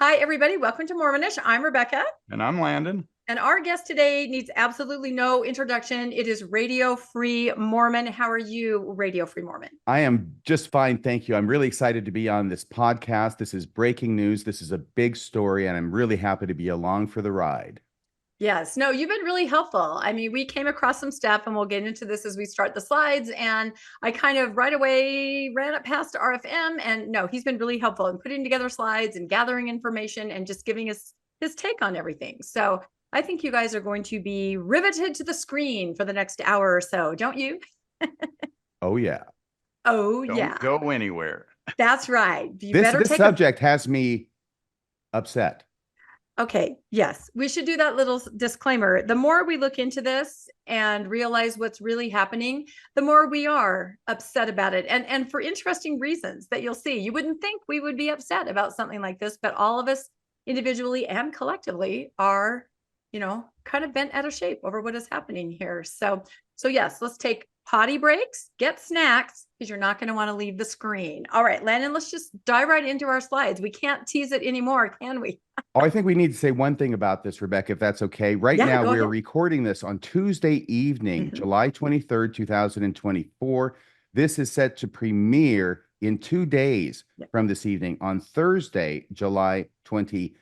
Hi, everybody. Welcome to Mormonish. I'm Rebecca. And I'm Landon. And our guest today needs absolutely no introduction. It is Radio Free Mormon. How are you, Radio Free Mormon? I am just fine, thank you. I'm really excited to be on this podcast. This is breaking news. This is a big story, and I'm really happy to be along for the ride. Yes. No, you've been really helpful. I mean, we came across some stuff, and we'll get into this as we start the slides. And I kind of right away ran it past RFM. And no, he's been really helpful in putting together slides and gathering information and just giving us his take on everything. So I think you guys are going to be riveted to the screen for the next hour or so, don't you? Oh, yeah. Oh, Don't yeah. go anywhere. That's right. You This subject has me upset. Okay, yes, we should do that little disclaimer. The more we look into this and realize what's really happening, the more we are upset about it. And for interesting reasons that you'll see. You wouldn't think we would be upset about something like this, but all of us individually and collectively are, kind of bent out of shape over what is happening here. So yes, let's take potty breaks, get snacks, because you're not going to want to leave the screen. All right, Landon, let's just dive right into our slides. We can't tease it anymore, can we? Oh, I think we need to say one thing about this, Rebecca, if that's okay. Right now, we're recording this on Tuesday evening, July 23rd, 2024. This is set to premiere in 2 days from this evening on Thursday, July 25th.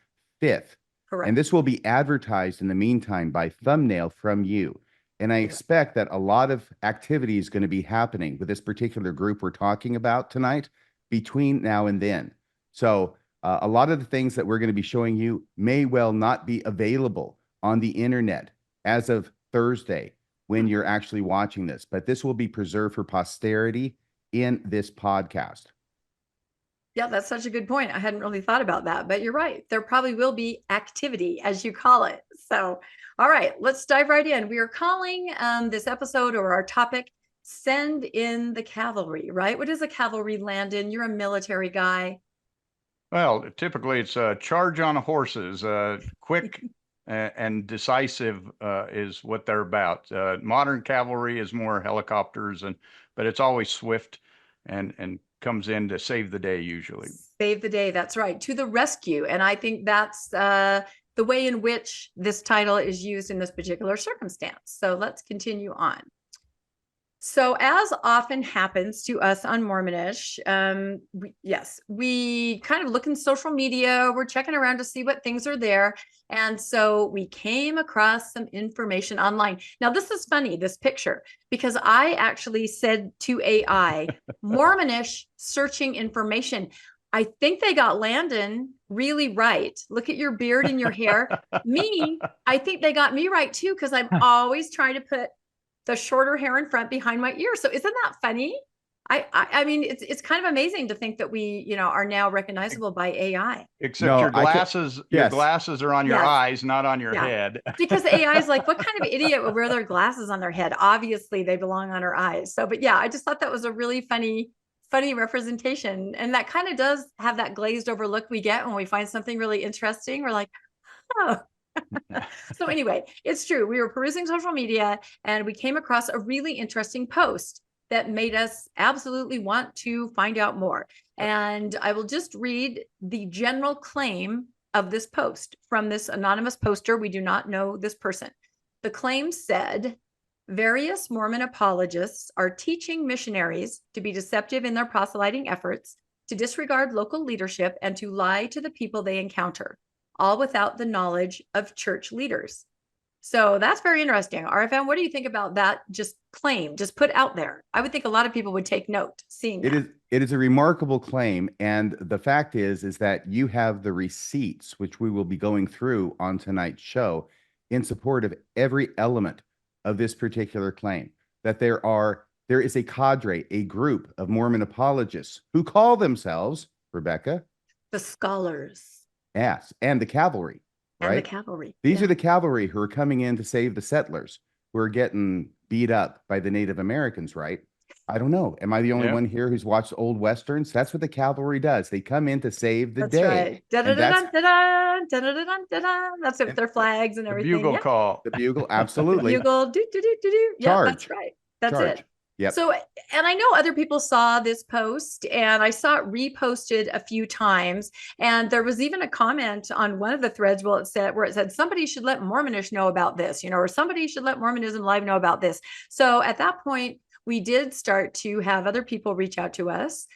Correct. And this will be advertised in the meantime by thumbnail from you. And I expect that a lot of activity is going to be happening with this particular group we're talking about tonight between now and then. So a lot of the things that we're going to be showing you may well not be available on the internet as of Thursday when you're actually watching this, but this will be preserved for posterity in this podcast. Yeah, that's such a good point. I hadn't really thought about that, but you're right. There probably will be activity, as you call it. So, all right, let's dive right in. We are calling this episode, or our topic, Send in the Cavalry, right? What is a cavalry, Landon? You're a military guy. Well, typically it's a charge on horses, quick and decisive is what they're about. Modern cavalry is more helicopters, but it's always swift and comes in to save the day usually. Save the day, that's right. To the rescue. And I think that's the way in which this title is used in this particular circumstance. So let's continue on. So as often happens to us on Mormonish, we kind of look in social media, we're checking around to see what things are there. And so we came across some information online. Now, this is funny, this picture, because I actually said to AI, Mormonish searching information. I think they got Landon really right. Look at your beard and your hair. Me, I think they got me right too, because I'm always trying to put the shorter hair in front behind my ear. So isn't that funny? I mean, it's kind of amazing to think that we, are now recognizable by AI. Except your glasses are on your eyes, not on your head. Because AI is like, what kind of idiot would wear their glasses on their head? Obviously, they belong on her eyes. So, but yeah, I just thought that was a really funny representation. And that kind of does have that glazed over look we get when we find something really interesting. We're like, oh. So anyway, it's true. We were perusing social media and we came across a really interesting post that made us absolutely want to find out more. And I will just read the general claim of this post from this anonymous poster. We do not know this person. The claim said, various Mormon apologists are teaching missionaries to be deceptive in their proselyting efforts, to disregard local leadership, and to lie to the people they encounter, all without the knowledge of church leaders. So that's very interesting. RFM, what do you think about that just claim, just put out there? I would think a lot of people would take note seeing that. It is a remarkable claim. And the fact is that you have the receipts, which we will be going through on tonight's show, in support of every element of this particular claim, that there is a cadre, a group of Mormon apologists who call themselves, Rebecca, the scholars. Yes, and the cavalry, right? And the cavalry. These are the cavalry who are coming in to save the settlers who are getting beat up by the Native Americans, right? I don't know. Am I the only one here who's watched old Westerns? That's what the cavalry does. They come in to save the day. Right. That's with their flags and everything. The bugle call. The bugle, absolutely. Bugle, do. Yeah, that's right. That's it. Yep. So, and I know other people saw this post, and I saw it reposted a few times. And there was even a comment on one of the threads where it said somebody should let Mormonish know about this, or somebody should let Mormonism Live know about this. So at that point, we did start to have other people reach out to us,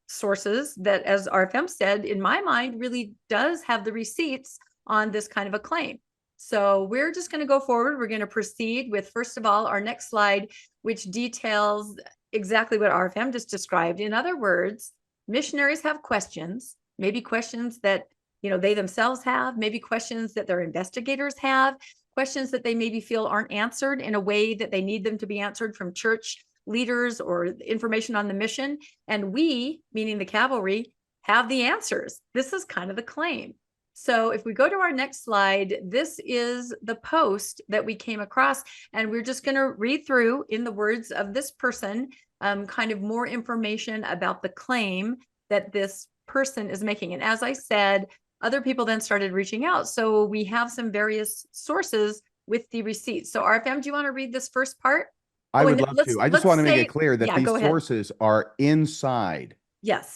sources that, as RFM said, in my mind, really does have the receipts on this kind of a claim. So we're just going to go forward. We're going to proceed with, first of all, our next slide, which details exactly what RFM just described. In other words, missionaries have questions, maybe questions that, they themselves have, maybe questions that their investigators have, questions that they maybe feel aren't answered in a way that they need them to be answered from church leaders or information on the mission. And we, meaning the cavalry, have the answers. This is kind of the claim. So if we go to our next slide, this is the post that we came across, and we're just going to read through, in the words of this person, kind of more information about the claim that this person is making. And as I said, other people then started reaching out. So we have some various sources with the receipts. So RFM, do you want to read this first part? I would love to. I just want to make it clear that these sources are inside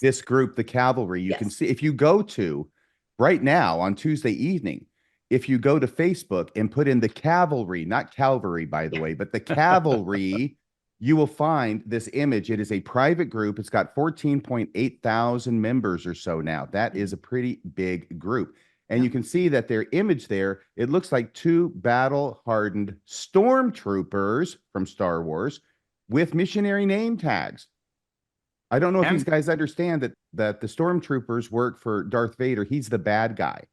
this group, the cavalry. You can see, if you go to right now on Tuesday evening, if you go to Facebook and put in the cavalry, not Calvary, by the way, but the cavalry, you will find this image. It is a private group. It's got 14.8 thousand members or so now. That is a pretty big group. And you can see that their image there, it looks like two battle-hardened stormtroopers from Star Wars with missionary name tags. I don't know if these guys understand that the stormtroopers work for Darth Vader. He's the bad guy.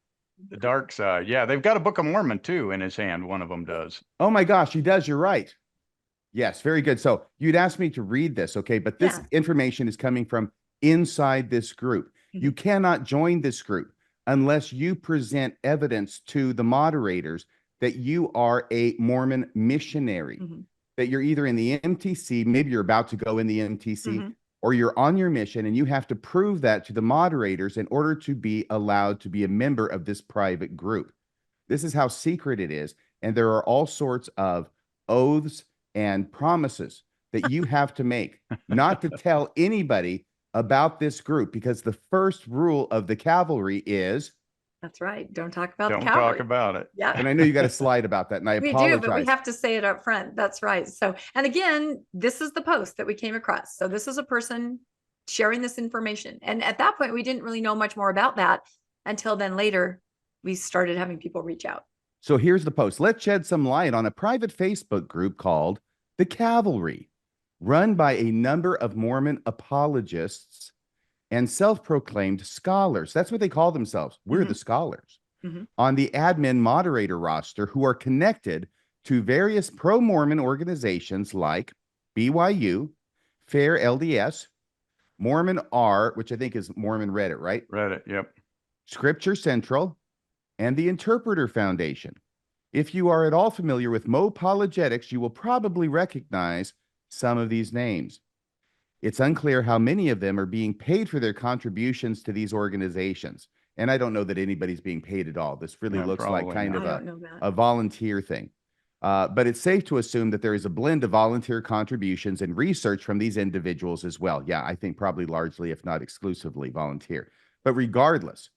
The dark side. Yeah, they've got a Book of Mormon, too, in his hand. One of them does. Oh, my gosh, he does. You're right. Yes, very good. So you'd asked me to read this, okay? But this information is coming from inside this group. You cannot join this group unless you present evidence to the moderators that you are a Mormon missionary, that you're either in the MTC, maybe you're about to go in the MTC, or you're on your mission, and you have to prove that to the moderators in order to be allowed to be a member of this private group. This is how secret it is. And there are all sorts of oaths and promises that you have to make, not to tell anybody about this group, because the first rule of the cavalry is... That's right. Don't talk about the cavalry. Don't talk about it. Yeah. And I know you got a slide about that, and I apologize. We do, but we have to say it up front. That's right. So, and again, this is the post that we came across. So this is a person sharing this information. And at that point, we didn't really know much more about that until then later we started having people reach out. So here's the post. Let's shed some light on a private Facebook group called The Cavalry, run by a number of Mormon apologists and self-proclaimed scholars. That's what they call themselves. We're the scholars. On the admin moderator roster, who are connected to various pro-Mormon organizations like BYU, Fair LDS, Mormon R, which I think is Mormon Reddit, right? Reddit, yep. Scripture Central, and the Interpreter Foundation. If you are at all familiar with Mo Apologetics, you will probably recognize some of these names. It's unclear how many of them are being paid for their contributions to these organizations. And I don't know that anybody's being paid at all. This really looks like kind of a volunteer thing. But it's safe to assume that there is a blend of volunteer contributions and research from these individuals as well. Yeah, I think probably largely, if not exclusively, volunteer. But regardless,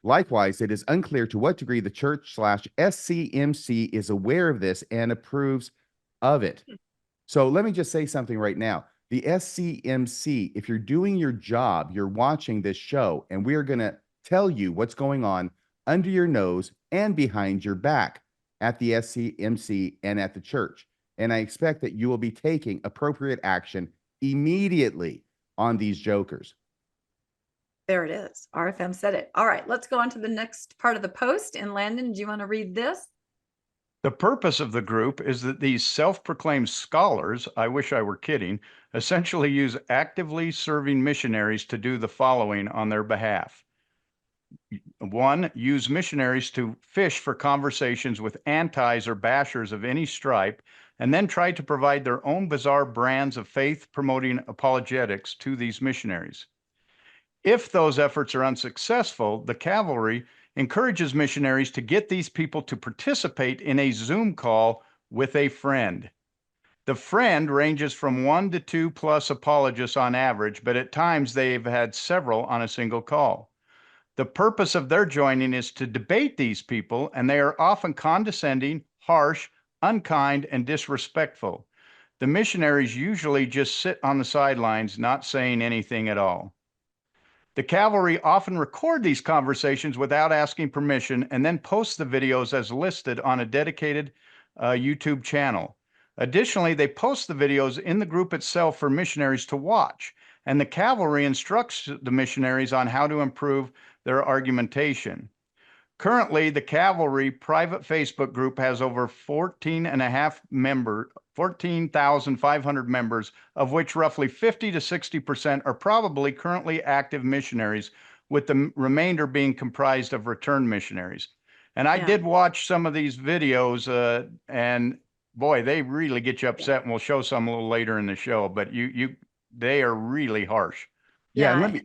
likewise, it is unclear to what degree the church/SCMC is aware of this and approves of it. So let me just say something right now. The SCMC, if you're doing your job, you're watching this show, and we are going to tell you what's going on under your nose and behind your back at the SCMC and at the church. And I expect that you will be taking appropriate action immediately on these jokers. There it is. RFM said it. All right, let's go on to the next part of the post. And Landon, do you want to read this? The purpose of the group is that these self-proclaimed scholars, I wish I were kidding, essentially use actively serving missionaries to do the following on their behalf. 1, use missionaries to fish for conversations with antis or bashers of any stripe, and then try to provide their own bizarre brands of faith-promoting apologetics to these missionaries. If those efforts are unsuccessful, the cavalry encourages missionaries to get these people to participate in a Zoom call with a friend. The friend ranges from 1 to 2 plus apologists on average, but at times they've had several on a single call. The purpose of their joining is to debate these people, and they are often condescending, harsh, unkind, and disrespectful. The missionaries usually just sit on the sidelines, not saying anything at all. The cavalry often record these conversations without asking permission and then post the videos as listed on a dedicated YouTube channel. Additionally, they post the videos in the group itself for missionaries to watch, and the cavalry instructs the missionaries on how to improve their argumentation. Currently, the cavalry private Facebook group has over 14,500 members, of which roughly 50 to 60% are probably currently active missionaries, with the remainder being comprised of returned missionaries. And I did watch some of these videos, and boy, they really get you upset, and we'll show some a little later in the show, but they are really harsh. Yeah, and let me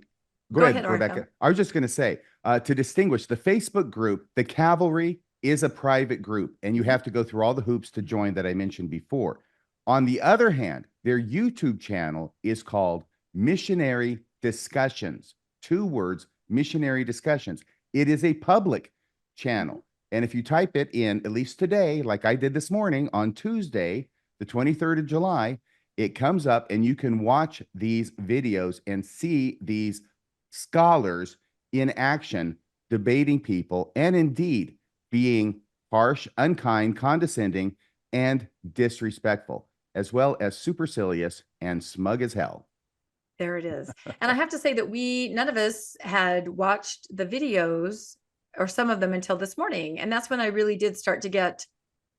go ahead, Rebecca. Arthur. I was just going to say, to distinguish the Facebook group, the cavalry is a private group, and you have to go through all the hoops to join that I mentioned before. On the other hand, their YouTube channel is called Missionary Discussions. 2 words, Missionary Discussions. It is a public channel. And if you type it in, at least today, like I did this morning on Tuesday, the 23rd of July, it comes up and you can watch these videos and see these scholars in action, debating people, and indeed being harsh, unkind, condescending, and disrespectful, as well as supercilious and smug as hell. There it is. And I have to say that none of us had watched the videos or some of them until this morning. And that's when I really did start to get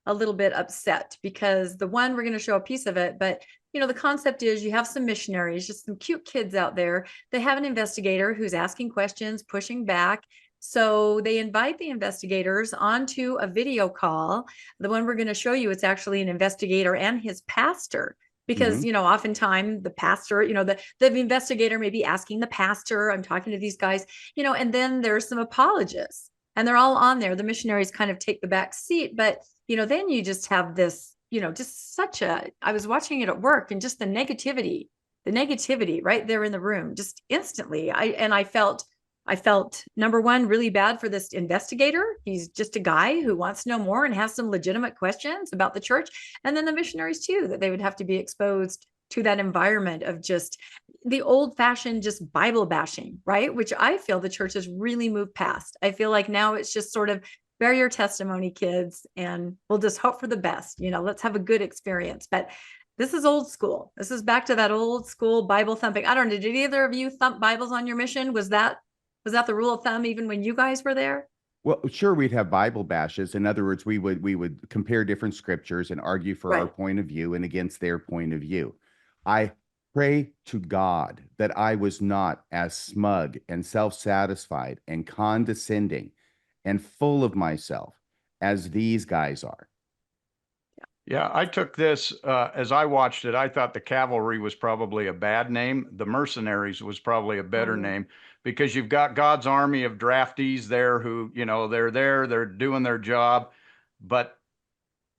a little bit upset, because the one, we're going to show a piece of it, but the concept is you have some missionaries, just some cute kids out there. They have an investigator who's asking questions, pushing back. So they invite the investigators onto a video call. The one we're going to show you, it's actually an investigator and his pastor, because, oftentimes the pastor, the investigator may be asking the pastor, I'm talking to these guys, and then there's some apologists and they're all on there. The missionaries kind of take the back seat, but, then you just have this, just I was watching it at work, and just the negativity right there in the room, just instantly. I felt, number one, really bad for this investigator. He's just a guy who wants to know more and has some legitimate questions about the church. And then the missionaries too, that they would have to be exposed to that environment of just the old fashioned, just Bible bashing, right? Which I feel the church has really moved past. I feel like now it's just sort of bear your testimony, kids, and we'll just hope for the best. Let's have a good experience. But this is old school. This is back to that old school Bible thumping. I don't know. Did either of you thump Bibles on your mission? Was that the rule of thumb even when you guys were there? Well, sure, we'd have Bible bashes. In other words, we would compare different scriptures and argue for our point of view and against their point of view. I pray to God that I was not as smug and self-satisfied and condescending and full of myself as these guys are. Yeah, I took this, as I watched it, I thought the cavalry was probably a bad name. The mercenaries was probably a better name, because you've got God's army of draftees there who, they're there, they're doing their job. But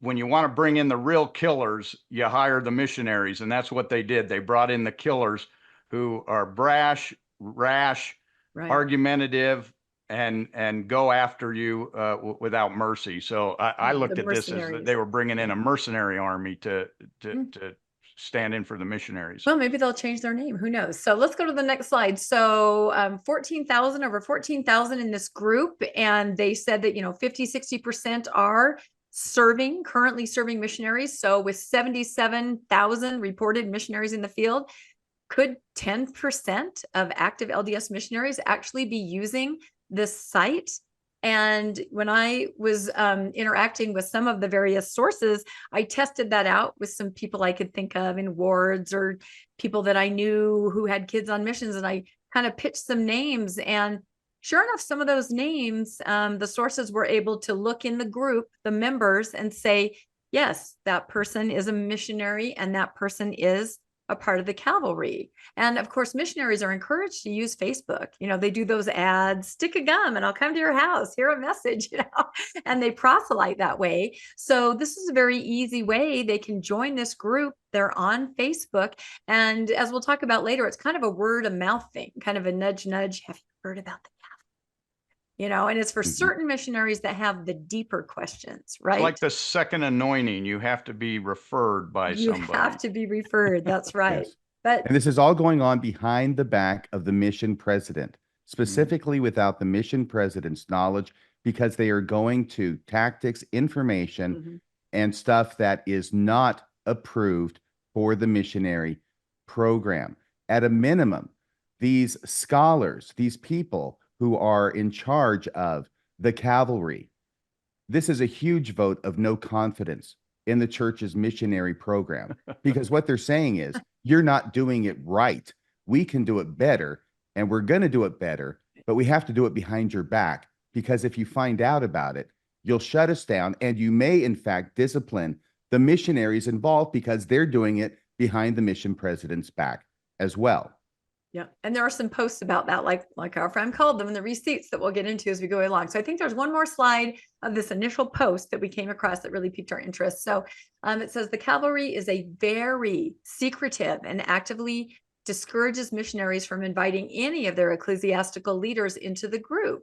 when you want to bring in the real killers, you hire the missionaries. And that's what they did. They brought in the killers who are brash, rash, argumentative, and go after you without mercy. So I looked at this as they were bringing in a mercenary army to stand in for the missionaries. Well, maybe they'll change their name. Who knows? So let's go to the next slide. So over 14,000 in this group. And they said that, 50-60% are currently serving missionaries. So with 77,000 reported missionaries in the field, could 10% of active LDS missionaries actually be using this site? And when I was interacting with some of the various sources, I tested that out with some people I could think of in wards or people that I knew who had kids on missions. And I kind of pitched some names, and sure enough, some of those names, the sources were able to look in the group, the members, and say, yes, that person is a missionary and that person is a part of the cavalry. And of course, missionaries are encouraged to use Facebook. They do those ads, stick a gum and I'll come to your house, hear a message, and they proselyte that way. So this is a very easy way they can join this group. They're on Facebook. And as we'll talk about later, it's kind of a word of mouth thing, kind of a nudge, nudge. Have you heard about the and it's for certain missionaries that have the deeper questions, right? It's like the second anointing. You have to be referred by somebody. You have to be referred. That's right. Yes. And this is all going on behind the back of the mission president, specifically without the mission president's knowledge, because they are going to tactics, information, and stuff that is not approved for the missionary program. At a minimum, these scholars, these people who are in charge of the cavalry, this is a huge vote of no confidence in the church's missionary program, because what they're saying is, you're not doing it right. We can do it better, and we're going to do it better, but we have to do it behind your back, because if you find out about it, you'll shut us down, and you may, in fact, discipline the missionaries involved because they're doing it behind the mission president's back as well. Yeah. And there are some posts about that, like our friend called them, and the receipts that we'll get into as we go along. So I think there's one more slide of this initial post that we came across that really piqued our interest. So it says the cavalry is a very secretive and actively discourages missionaries from inviting any of their ecclesiastical leaders into the group.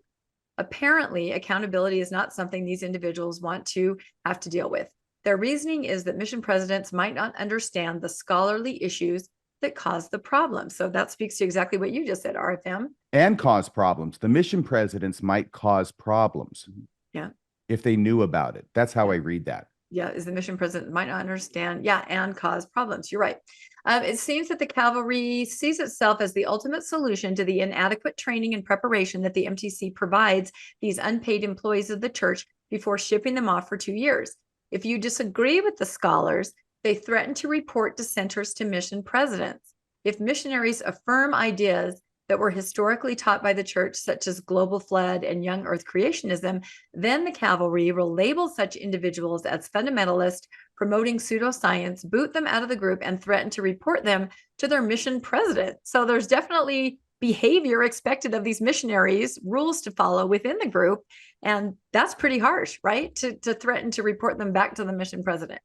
Apparently, accountability is not something these individuals want to have to deal with. Their reasoning is that mission presidents might not understand the scholarly issues that cause the problem. So that speaks to exactly what you just said, RFM. And cause problems. The mission presidents might cause problems. Yeah. If they knew about it. That's how I read that. Yeah, is the mission president might not understand. Yeah, and cause problems. You're right. It seems that the cavalry sees itself as the ultimate solution to the inadequate training and preparation that the MTC provides these unpaid employees of the church before shipping them off for 2 years. If you disagree with the scholars, they threaten to report dissenters to mission presidents. If missionaries affirm ideas that were historically taught by the church, such as global flood and young earth creationism, then the cavalry will label such individuals as fundamentalist, promoting pseudoscience, boot them out of the group, and threaten to report them to their mission president. So there's definitely behavior expected of these missionaries, rules to follow within the group. And that's pretty harsh, right? To threaten to report them back to the mission president.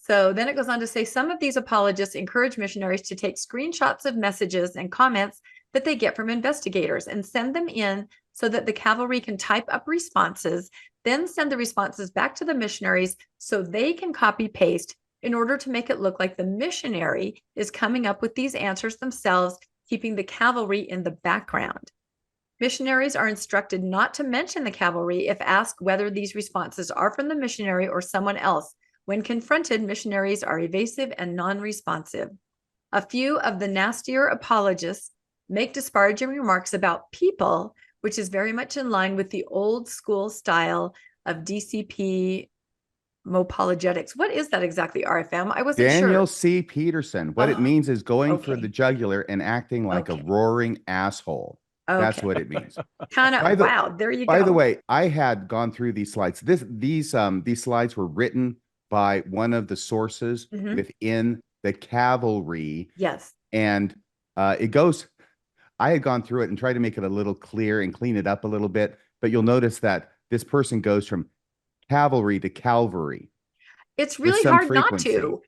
So then it goes on to say some of these apologists encourage missionaries to take screenshots of messages and comments that they get from investigators and send them in so that the cavalry can type up responses, then send the responses back to the missionaries so they can copy paste in order to make it look like the missionary is coming up with these answers themselves, keeping the cavalry in the background. Missionaries are instructed not to mention the cavalry if asked whether these responses are from the missionary or someone else. When confronted, missionaries are evasive and non-responsive. A few of the nastier apologists make disparaging remarks about people, which is very much in line with the old school style of DCP apologetics. What is that exactly, RFM? I wasn't sure. Daniel C. Peterson. What it means is going for the jugular and acting like a roaring asshole. That's what it means. Kind of, wow, there you go. By the way, I had gone through these slides. These slides were written by one of the sources within the cavalry. Yes. And it goes, I had gone through it and tried to make it a little clear and clean it up a little bit, but you'll notice that this person goes from cavalry to Calvary. It's really hard not to.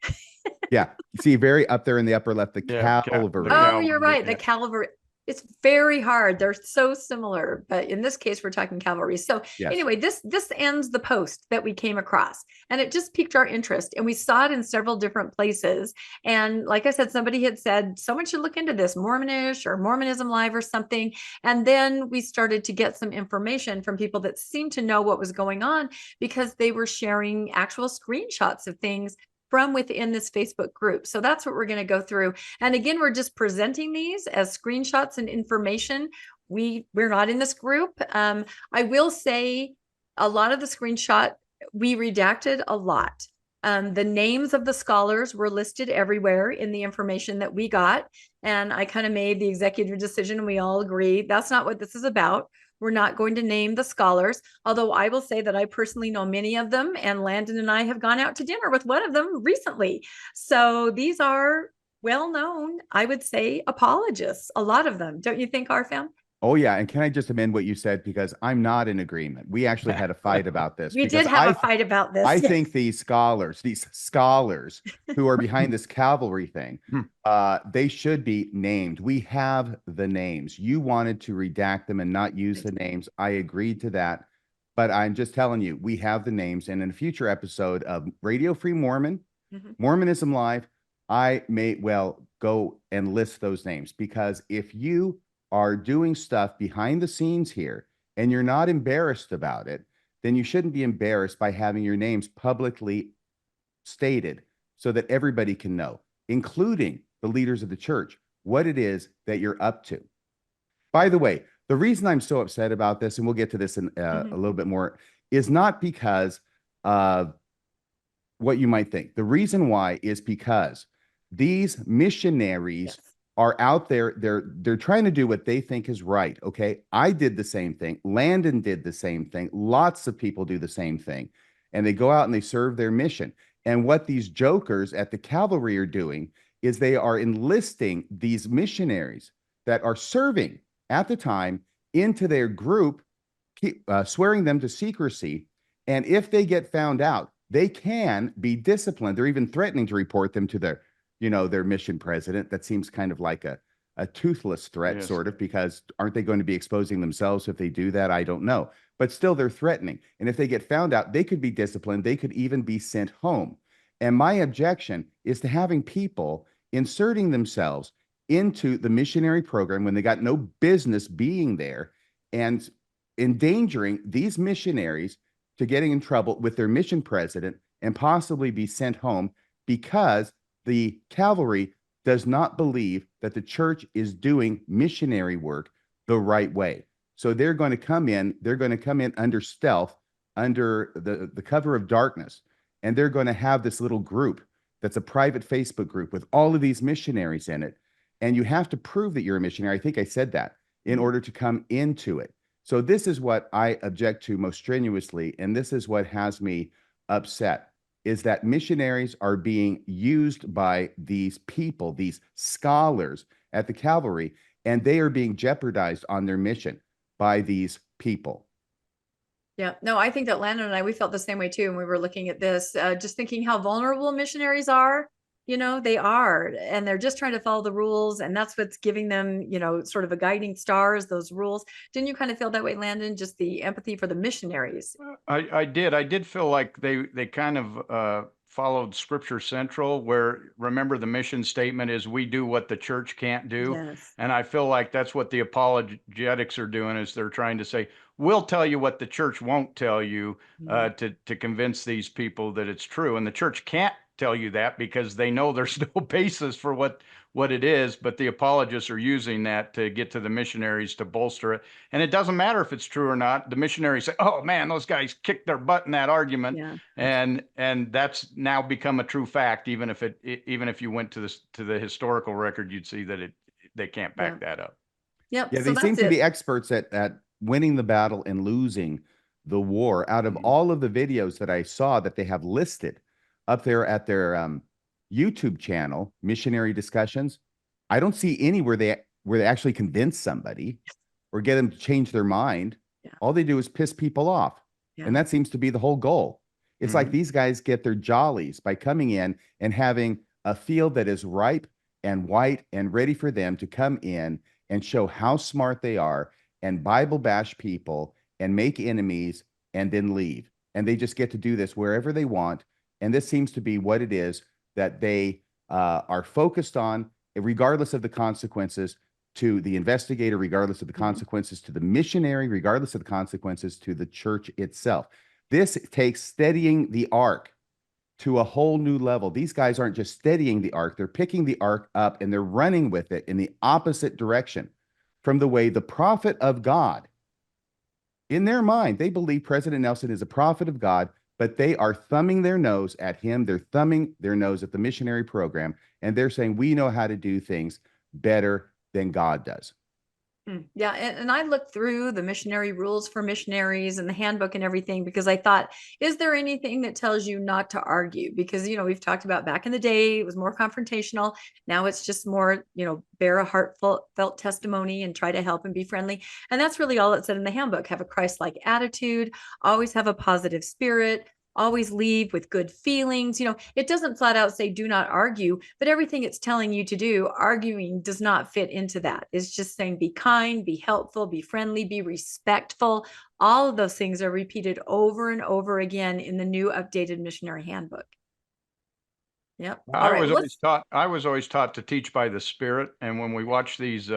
Yeah. You see very up there in the upper left, the cavalry. Oh, you're right. The cavalry. It's very hard. They're so similar, but in this case, we're talking cavalry. So anyway, this ends the post that we came across, and it just piqued our interest. And we saw it in several different places. And like I said, somebody had said, someone should look into this, Mormonish or Mormonism Live or something. And then we started to get some information from people that seemed to know what was going on because they were sharing actual screenshots of things from within this Facebook group. So that's what we're going to go through. And again, we're just presenting these as screenshots and information. We're not in this group. I will say a lot of the screenshot, we redacted a lot. The names of the scholars were listed everywhere in the information that we got. And I kind of made the executive decision, and we all agree that's not what this is about. We're not going to name the scholars, although I will say that I personally know many of them, and Landon and I have gone out to dinner with one of them recently. So these are well-known, I would say, apologists, a lot of them. Don't you think, Arfam? Oh, yeah. And can I just amend what you said? Because I'm not in agreement. We actually had a fight about this. We because did have a fight about this. I yes. think these scholars who are behind this cavalry thing, they should be named. We have the names. You wanted to redact them and not use the names. I agreed to that. But I'm just telling you, we have the names. And in a future episode of Radio Free Mormon, Mormonism Live, I may well go and list those names, because if you are doing stuff behind the scenes here and you're not embarrassed about it, then you shouldn't be embarrassed by having your names publicly stated so that everybody can know, including the leaders of the church, what it is that you're up to. By the way, the reason I'm so upset about this, and we'll get to this in a little bit more, is not because of what you might think. The reason why is because these missionaries are out there. They're trying to do what they think is right. Okay. I did the same thing. Landon did the same thing. Lots of people do the same thing. And they go out and they serve their mission. And what these jokers at the cavalry are doing is they are enlisting these missionaries that are serving at the time into their group, swearing them to secrecy. And if they get found out, they can be disciplined. They're even threatening to report them to their mission president. That seems kind of like a toothless threat, sort of, because aren't they going to be exposing themselves if they do that? I don't know. But still, they're threatening. And if they get found out, they could be disciplined. They could even be sent home. And my objection is to having people inserting themselves into the missionary program when they got no business being there, and endangering these missionaries to getting in trouble with their mission president and possibly be sent home because the cavalry does not believe that the church is doing missionary work the right way. So they're going to come in under stealth, under the cover of darkness, and they're going to have this little group that's a private Facebook group with all of these missionaries in it. And you have to prove that you're a missionary. I think I said that, in order to come into it. So this is what I object to most strenuously, and this is what has me upset, is that missionaries are being used by these people, these scholars at the cavalry, and they are being jeopardized on their mission by these people. Yeah, no, I think that Landon and I, we felt the same way too. And we were looking at this, just thinking how vulnerable missionaries are. They are, and they're just trying to follow the rules. And that's what's giving them, sort of a guiding star is those rules. Didn't you kind of feel that way, Landon? Just the empathy for the missionaries. I did feel like they kind of followed Scripture Central, where, remember, the mission statement is we do what the church can't do. Yes. And I feel like that's what the apologetics are doing, is they're trying to say, we'll tell you what the church won't tell you, to convince these people that it's true. And the church can't tell you that because they know there's no basis for what it is, but the apologists are using that to get to the missionaries to bolster it. And it doesn't matter if it's true or not. The missionaries say, oh man, those guys kicked their butt in that argument. Yeah. And that's now become a true fact. Even if you went to the historical record, you'd see that they can't back that up. Yep. Yeah, so they seem to be experts at winning the battle and losing the war. Out of all of the videos that I saw that they have listed up there at their YouTube channel, Missionary Discussions, I don't see any where they actually convince somebody or get them to change their mind. Yeah. All they do is piss people off. Yeah. And that seems to be the whole goal. It's like these guys get their jollies by coming in and having a field that is ripe and white and ready for them to come in and show how smart they are and Bible bash people and make enemies and then leave. And they just get to do this wherever they want. And this seems to be what it is that they are focused on, regardless of the consequences to the investigator, regardless of the consequences to the missionary, regardless of the consequences to the church itself. This takes steadying the ark to a whole new level. These guys aren't just steadying the ark, they're picking the ark up and they're running with it in the opposite direction from the way the prophet of God, in their mind, they believe President Nelson is a prophet of God, but they are thumbing their nose at him. They're thumbing their nose at the missionary program, and they're saying, we know how to do things better than God does. Yeah. And I looked through the missionary rules for missionaries and the handbook and everything, because I thought, is there anything that tells you not to argue? Because, we've talked about back in the day, it was more confrontational. Now it's just more, bear a heartfelt testimony and try to help and be friendly. And that's really all it said in the handbook. Have a Christ-like attitude, always have a positive spirit, always leave with good feelings. It doesn't flat out say do not argue, but everything it's telling you to do, arguing does not fit into that. It's just saying be kind, be helpful, be friendly, be respectful. All of those things are repeated over and over again in the new updated missionary handbook. Yep. I was always taught to teach by the Spirit. And when we watch these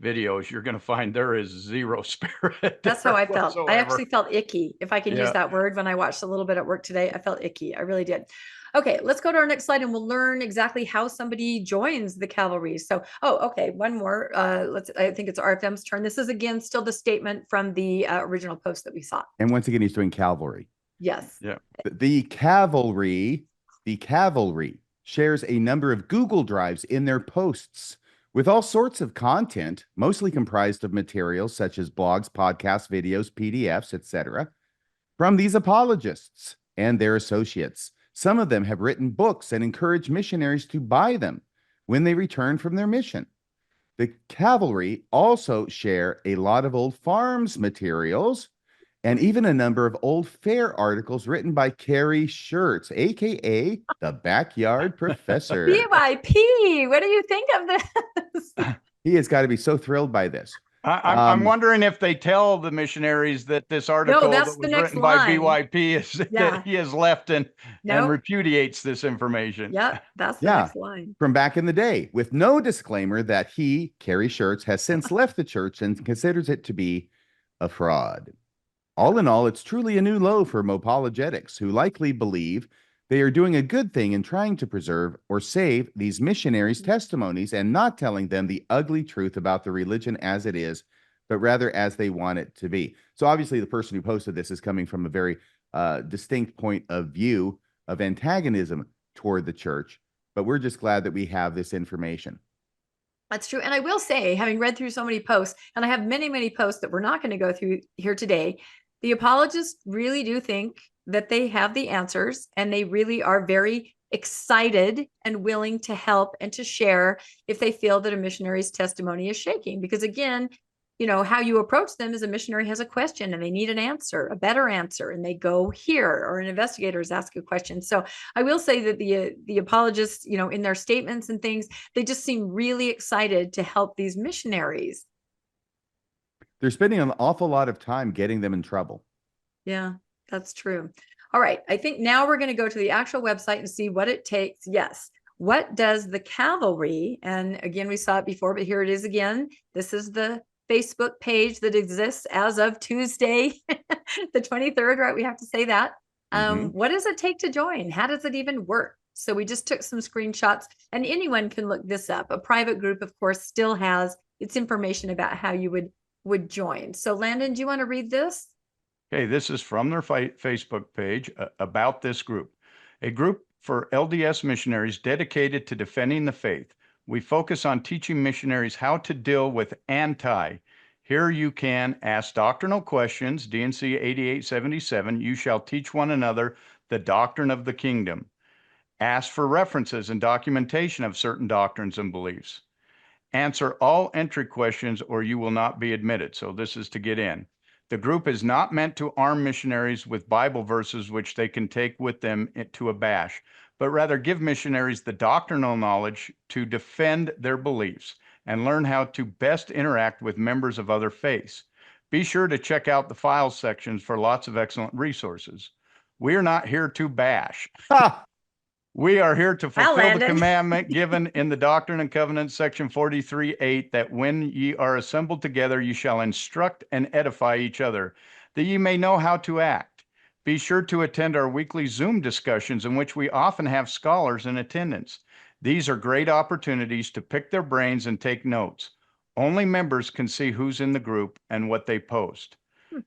videos, you're going to find there is zero spirit. That's how I felt. whatsoever. I actually felt icky, if I could use Yeah. that word. When I watched a little bit at work today, I felt icky. I really did. Okay, let's go to our next slide and we'll learn exactly how somebody joins the cavalry. So, okay, one more. I think it's RFM's turn. This is again still the statement from the original post that we saw. And once again, he's doing cavalry. Yes. Yeah. The cavalry shares a number of Google Drives in their posts with all sorts of content, mostly comprised of materials such as blogs, podcasts, videos, PDFs, etc., from these apologists and their associates. Some of them have written books and encourage missionaries to buy them when they return from their mission. The cavalry also share a lot of old farms materials and even a number of old fair articles written by Carrie Schertz, aka the Backyard Professor. BYP, what do you think of this? He has got to be so thrilled by this. I'm wondering if they tell the missionaries that this article that was written by BYP is that he has left and repudiates this information. Yeah, that's the next line. From back in the day, with no disclaimer that he, Carrie Schertz, has since left the church and considers it to be a fraud. All in all, it's truly a new low for apologetics, who likely believe they are doing a good thing in trying to preserve or save these missionaries' testimonies and not telling them the ugly truth about the religion as it is, but rather as they want it to be. So obviously the person who posted this is coming from a very distinct point of view of antagonism toward the church, but we're just glad that we have this information. That's true. And I will say, having read through so many posts, and I have many, many posts that we're not going to go through here today, the apologists really do think that they have the answers, and they really are very excited and willing to help and to share if they feel that a missionary's testimony is shaking. Because again, how you approach them is a missionary has a question and they need an answer, a better answer, and they go here, or an investigator is asking a question. So I will say that the apologists, in their statements and things, they just seem really excited to help these missionaries. They're spending an awful lot of time getting them in trouble. Yeah, that's true. All right. I think now we're going to go to the actual website and see what it takes. Yes. What does the cavalry, and again, we saw it before, but here it is again. This is the Facebook page that exists as of Tuesday, the 23rd, right? We have to say that. What does it take to join? How does it even work? So we just took some screenshots, and anyone can look this up. A private group, of course, still has its information about how you would join. So Landon, do you want to read this? Okay, this is from their Facebook page about this group. A group for LDS missionaries dedicated to defending the faith. We focus on teaching missionaries how to deal with Here you can ask doctrinal questions, D&C 8877. You shall teach one another the doctrine of the kingdom. Ask for references and documentation of certain doctrines and beliefs. Answer all entry questions or you will not be admitted. So this is to get in. The group is not meant to arm missionaries with Bible verses which they can take with them to a bash, but rather give missionaries the doctrinal knowledge to defend their beliefs and learn how to best interact with members of other faiths. Be sure to check out the files sections for lots of excellent resources. We are not here to bash. We are here to fulfill the commandment given in the Doctrine and Covenants, section 43:8, that when ye are assembled together, you shall instruct and edify each other, that ye may know how to act. Be sure to attend our weekly Zoom discussions in which we often have scholars in attendance. These are great opportunities to pick their brains and take notes. Only members can see who's in the group and what they post.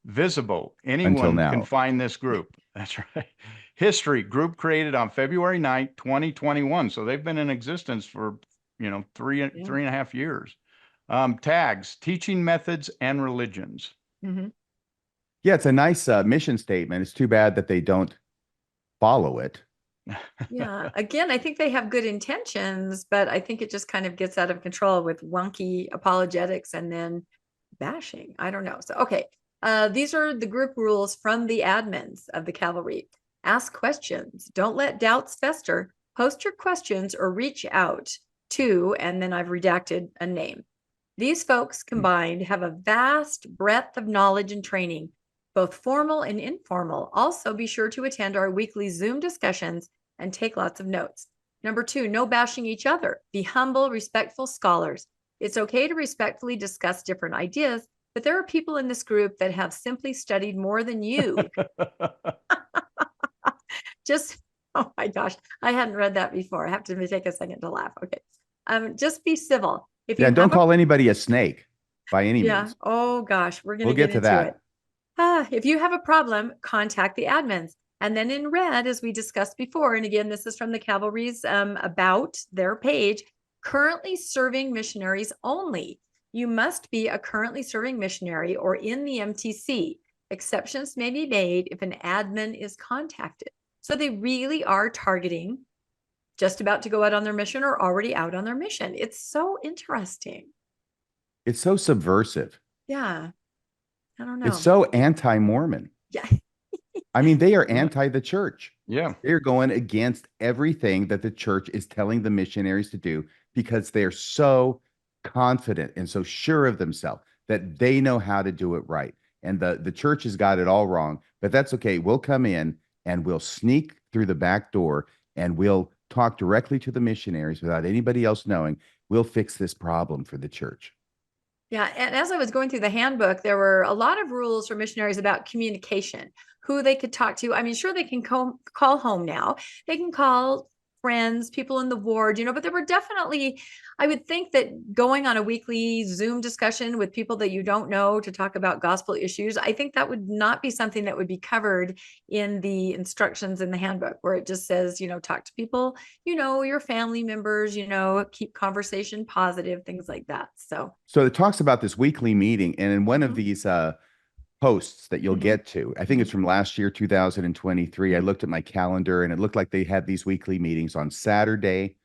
Visible, anyone can find this group. That's right. History, group created on February 9th, 2021. So they've been in existence for, three and a half years. Tags, teaching methods and religions. Mhm. Yeah, it's a nice mission statement. It's too bad that they don't follow it. Yeah. Again, I think they have good intentions, but I think it just kind of gets out of control with wonky apologetics and then bashing. I don't know. So, okay. These are the group rules from the admins of the cavalry. Ask questions. Don't let doubts fester. Post your questions or reach out to, and then I've redacted a name. These folks combined have a vast breadth of knowledge and training, both formal and informal. Also, be sure to attend our weekly Zoom discussions and take lots of notes. Number 2, no bashing each other. Be humble, respectful scholars. It's okay to respectfully discuss different ideas, but there are people in this group that have simply studied more than you. Just, oh my gosh, I hadn't read that before. I have to take a second to laugh. Okay. Just be civil. If you Yeah, don't have call anybody a snake by any yeah. means. Oh gosh, we're going We'll to get get to into that. it. If you have a problem, contact the admins. And then in red, as we discussed before, and again, this is from the Cavalry's about their page, currently serving missionaries only. You must be a currently serving missionary or in the MTC. Exceptions may be made if an admin is contacted. So they really are targeting just about to go out on their mission or already out on their mission. It's so interesting. It's so subversive. Yeah. I don't know. It's so anti-Mormon. Yeah. I mean, they are anti the church. Yeah. They're going against everything that the church is telling the missionaries to do because they're so confident and so sure of themselves that they know how to do it right. And the church has got it all wrong, but that's okay. We'll come in and we'll sneak through the back door and we'll talk directly to the missionaries without anybody else knowing. We'll fix this problem for the church. Yeah. And as I was going through the handbook, there were a lot of rules for missionaries about communication, who they could talk to. I mean, sure, they can call home now. They can call friends, people in the ward, but there were definitely, I would think that going on a weekly Zoom discussion with people that you don't know to talk about gospel issues, I think that would not be something that would be covered in the instructions in the handbook, where it just says, talk to people, your family members, keep conversation positive, things like that. So it talks about this weekly meeting, and in one of these posts that you'll get to, I think it's from last year, 2023. I looked at my calendar and it looked like they had these weekly meetings on Saturday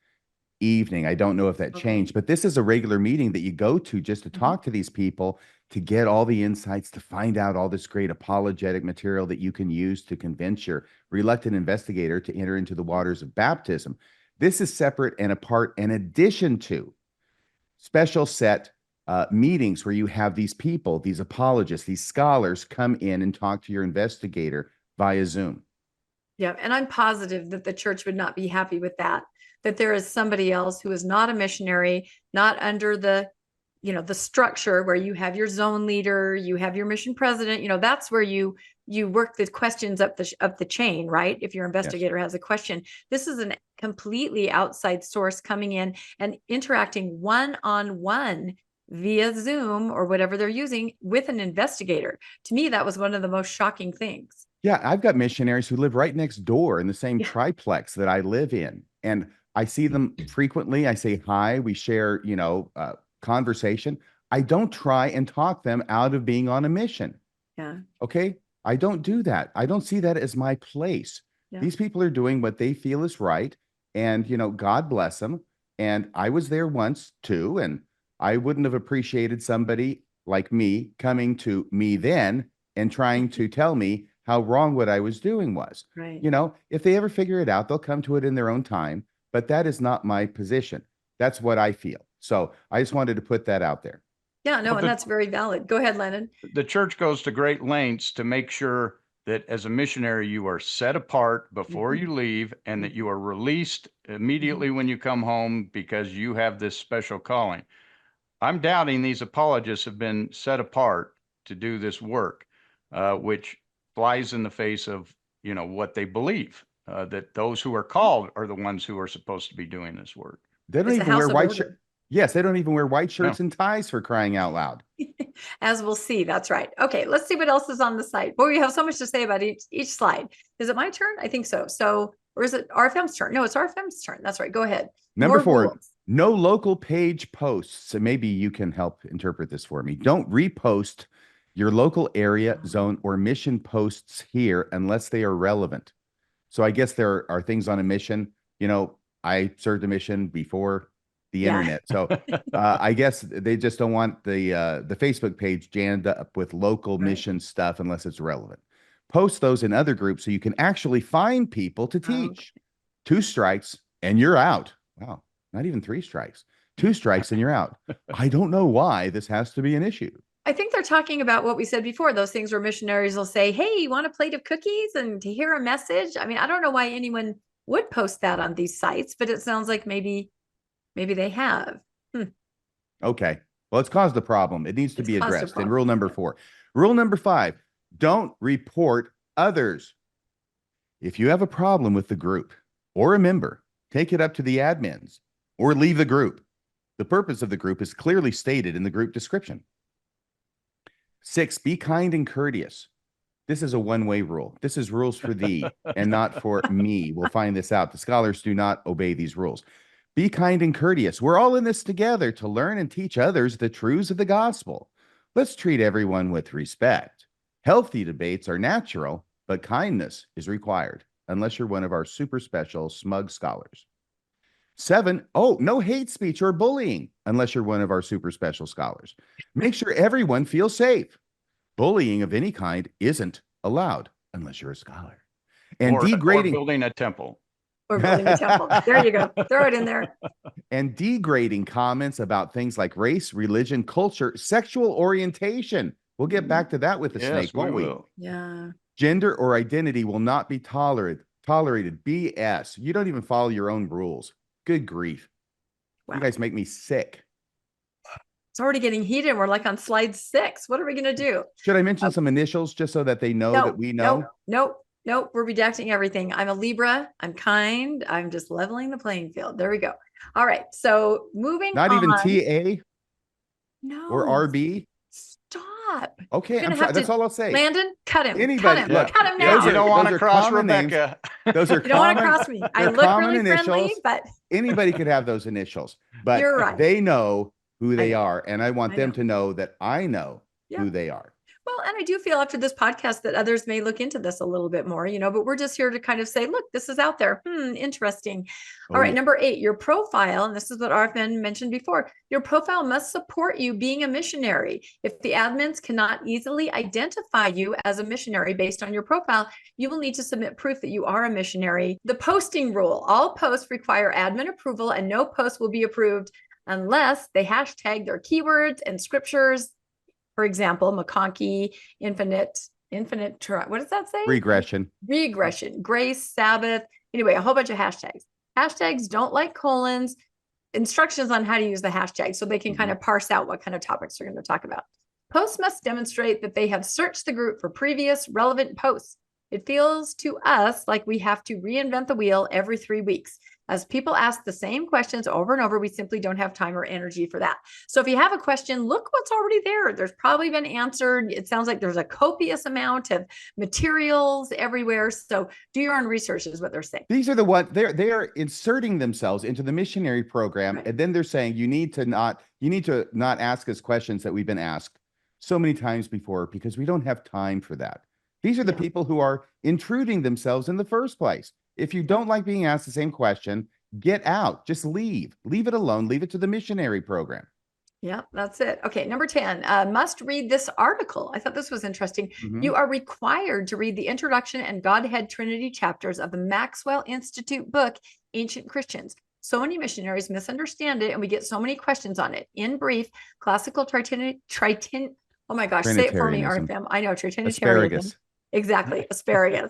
evening. I don't know if that changed, but this is a regular meeting that you go to just to talk to these people, to get all the insights, to find out all this great apologetic material that you can use to convince your reluctant investigator to enter into the waters of baptism. This is separate and apart, in addition to special set meetings where you have these people, these apologists, these scholars come in and talk to your investigator via Zoom. Yeah. And I'm positive that the church would not be happy with that there is somebody else who is not a missionary, not under the structure where you have your zone leader, you have your mission president, that's where you work the questions up the chain, right? If your investigator has a question, this is a completely outside source coming in and interacting one-on-one via Zoom or whatever they're using with an investigator. To me, that was one of the most shocking things. Yeah, I've got missionaries who live right next door in the same triplex that I live in. And I see them frequently. I say hi. We share, conversation. I don't try and talk them out of being on a mission. Yeah. Okay. I don't do that. I don't see that as my place. Yeah. These people are doing what they feel is right. And, God bless them. And I was there once too. And I wouldn't have appreciated somebody like me coming to me then and trying to tell me how wrong what I was doing was. Right. If they ever figure it out, they'll come to it in their own time. But that is not my position. That's what I feel. So I just wanted to put that out there. Yeah, no, and that's very valid. Go ahead, Landon. The church goes to great lengths to make sure that as a missionary, you are set apart before you leave and that you are released immediately when you come home because you have this special calling. I'm doubting these apologists have been set apart to do this work, which flies in the face of, what they believe. That those who are called are the ones who are supposed to be doing this work. They don't even wear white shirts. Yes, they don't even wear white shirts and ties, for crying out loud. As we'll see, that's right. Okay, let's see what else is on the site. Boy, we have so much to say about each slide. Is it my turn? I think so. Or is it RFM's turn? No, it's RFM's turn. That's right. Go ahead. Number 4. No local page posts. So maybe you can help interpret this for me. Don't repost your local area, zone, or mission posts here unless they are relevant. So I guess there are things on a mission. I served a mission before the internet. So I guess they just don't want the Facebook page jammed up with local mission stuff unless it's relevant. Post those in other groups so you can actually find people to teach. 2 strikes and you're out. Wow. Not even 3 strikes. 2 strikes and you're out. I don't know why this has to be an issue. I think they're talking about what we said before, those things where missionaries will say, hey, you want a plate of cookies and to hear a message? I mean, I don't know why anyone would post that on these sites, but it sounds like maybe they have. Okay. Well, it's caused a problem. It needs to be addressed in rule number 4. Rule number 5, don't report others. If you have a problem with the group or a member, take it up to the admins or leave the group. The purpose of the group is clearly stated in the group description. 6, be kind and courteous. This is a one-way rule. This is rules for thee and not for me. We'll find this out. The scholars do not obey these rules. Be kind and courteous. We're all in this together to learn and teach others the truths of the gospel. Let's treat everyone with respect. Healthy debates are natural, but kindness is required, unless you're one of our super special smug scholars. 7, no hate speech or bullying, unless you're one of our super special scholars. Make sure everyone feels safe. Bullying of any kind isn't allowed, unless you're a scholar. And degrading... Or building a temple. Or building a temple. There you go. Throw it in there. And degrading comments about things like race, religion, culture, sexual orientation. We'll get back to that with the snake, won't we? Yeah. Gender or identity will not be tolerated. BS. You don't even follow your own rules. Good grief. Wow. You guys make me sick. It's already getting heated. We're like on slide 6. What are we going to do? Should I mention some initials just so that they know that we know? Nope. We're redacting everything. I'm a Libra. I'm kind. I'm just leveling the playing field. There we go. All right. So moving on. Not even TA? No. Or RB? Stop. Okay. That's all I'll say. Landon, cut him. Anybody, cut him. Look, cut him now. You don't want to cross Rebecca. Those are you don't want to cross me. I look really friendly, but anybody could have those initials. But you're right. They know who they are. And I want them to know that I know who they are. Well, and I do feel after this podcast that others may look into this a little bit more, but we're just here to kind of say, look, this is out there. Interesting. All right. Number 8, your profile. And this is what Arvin mentioned before. Your profile must support you being a missionary. If the admins cannot easily identify you as a missionary based on your profile, you will need to submit proof that you are a missionary. The posting rule. All posts require admin approval and no post will be approved unless they hashtag their keywords and scriptures. For example, McConkie, infinite, what does that say? Regression, grace, Sabbath. Anyway, a whole bunch of hashtags. Hashtags don't like colons. Instructions on how to use the hashtag so they can kind of parse out what kind of topics they're going to talk about. Posts must demonstrate that they have searched the group for previous relevant posts. It feels to us like we have to reinvent the wheel every 3 weeks. As people ask the same questions over and over, we simply don't have time or energy for that. So if you have a question, look what's already there. There's probably been answered. It sounds like there's a copious amount of materials everywhere. So do your own research is what they're saying. These are the ones they are inserting themselves into the missionary program. Right. And then they're saying you need to not ask us questions that we've been asked so many times before because we don't have time for that. These are the people who are intruding themselves in the first place. If you don't like being asked the same question, get out. Just leave. Leave it alone. Leave it to the missionary program. Yeah, that's it. Okay, number 10, must read this article. I thought this was interesting. Mm-hmm. You are required to read the Introduction and Godhead Trinity chapters of the Maxwell Institute book, Ancient Christians. So many missionaries misunderstand it, and we get so many questions on it. In brief, classical oh my gosh, say it for me, RFM. I know, Trinitarianism. Asparagus. Exactly, asparagus.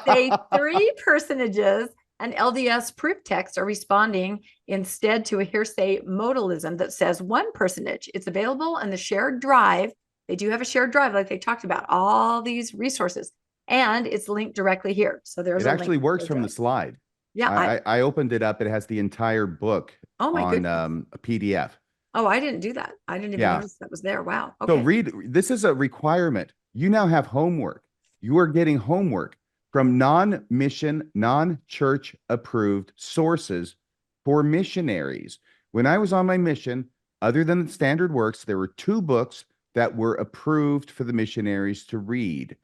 Say 3 personages and LDS proof texts are responding instead to a hearsay modalism that says 1 personage. It's available in the shared drive. They do have a shared drive like they talked about, all these resources, and it's linked directly here. So there's it actually works from the slide. Yeah, I opened it up. It has the entire book on a PDF. Oh, I didn't do that. I didn't even notice that was there. Wow. Okay. So this is a requirement. You now have homework. You are getting homework from non-mission, non-church approved sources for missionaries. When I was on my mission, other than the standard works, there were 2 books that were approved for the missionaries to read.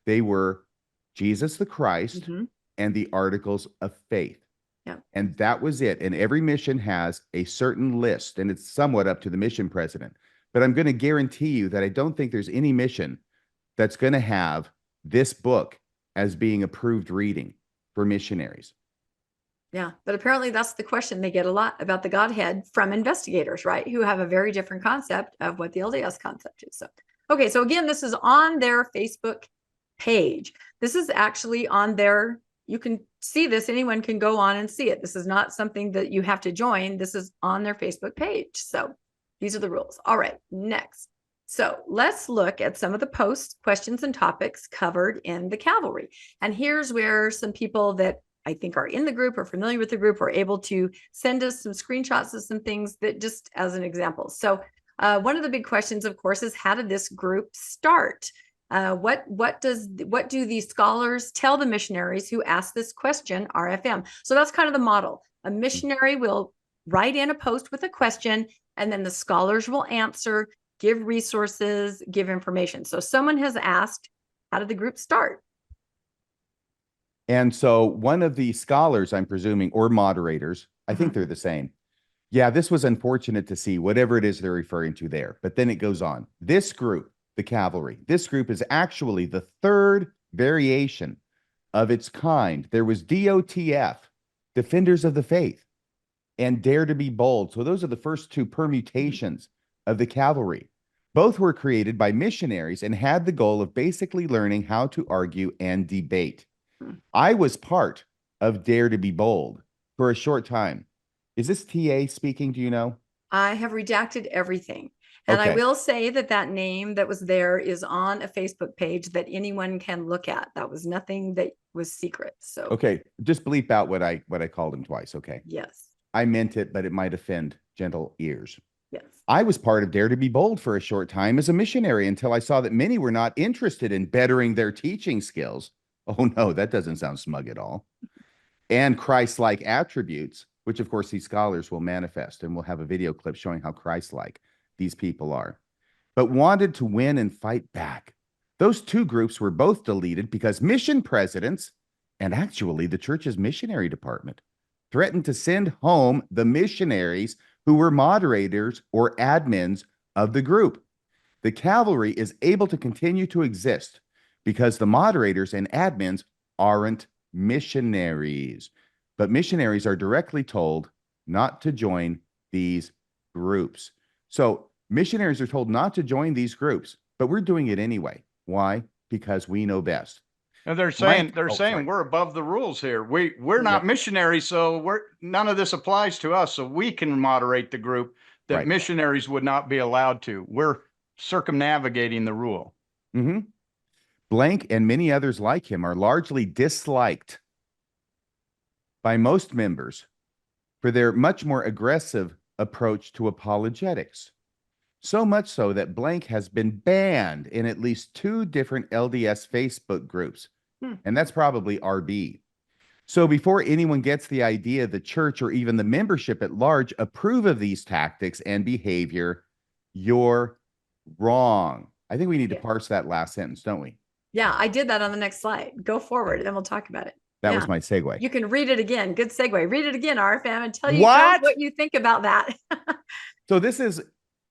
They were Jesus the Christ and the Articles of Faith. Yeah. And that was it. And every mission has a certain list, and it's somewhat up to the mission president. But I'm going to guarantee you that I don't think there's any mission that's going to have this book as being approved reading for missionaries. Yeah, but apparently that's the question they get a lot about the Godhead from investigators, right? Who have a very different concept of what the LDS concept is. So, okay, so again, this is on their Facebook page. This is actually on their, you can see this, anyone can go on and see it. This is not something that you have to join. This is on their Facebook page. So these are the rules. All right, next. So let's look at some of the posts, questions, and topics covered in the Cavalry. And here's where some people that I think are in the group or familiar with the group are able to send us some screenshots of some things that just as an example. So one of the big questions, of course, is how did this group start? What do these scholars tell the missionaries who ask this question, RFM? So that's kind of the model. A missionary will write in a post with a question, and then the scholars will answer, give resources, give information. So someone has asked, how did the group start? And so one of the scholars, I'm presuming, or moderators, I think they're the same. Yeah, this was unfortunate to see, whatever it is they're referring to there. But then it goes on. This group, the Cavalry, this group is actually the 3rd variation of its kind. There was DOTF, Defenders of the Faith, and Dare to be Bold. So those are the first 2 permutations of the Cavalry. Both were created by missionaries and had the goal of basically learning how to argue and debate. I was part of Dare to be Bold for a short time. Is this TA speaking? Do you know? I have redacted everything. And I will say that that name that was there is on a Facebook page that anyone can look at. That was nothing that was secret. So okay, just bleep out what I called him twice. Okay. Yes. I meant it, but it might offend gentle ears. Yes. I was part of Dare to be Bold for a short time as a missionary until I saw that many were not interested in bettering their teaching skills. Oh no, that doesn't sound smug at all. And Christ-like attributes, which of course these scholars will manifest, and we'll have a video clip showing how Christ-like these people are, but wanted to win and fight back. Those 2 groups were both deleted because mission presidents, and actually the church's missionary department, threatened to send home the missionaries who were moderators or admins of the group. The Cavalry is able to continue to exist because the moderators and admins aren't missionaries. But missionaries are directly told not to join these groups. So missionaries are told not to join these groups, but we're doing it anyway. Why? Because we know best. And they're saying we're above the rules here. We're not missionaries, so none of this applies to us. So we can moderate the group that missionaries would not be allowed to. We're circumnavigating the rule. Blank and many others like him are largely disliked by most members for their much more aggressive approach to apologetics. So much so that Blank has been banned in at least 2 different LDS Facebook groups. And that's probably RB. So before anyone gets the idea the church or even the membership at large approve of these tactics and behavior, you're wrong. I think we need to parse that last sentence, don't we? Yeah, I did that on the next slide. Go forward, and then we'll talk about it. That was my segue. You can read it again. Good segue. Read it again, RFM, and tell what you think about that. So this is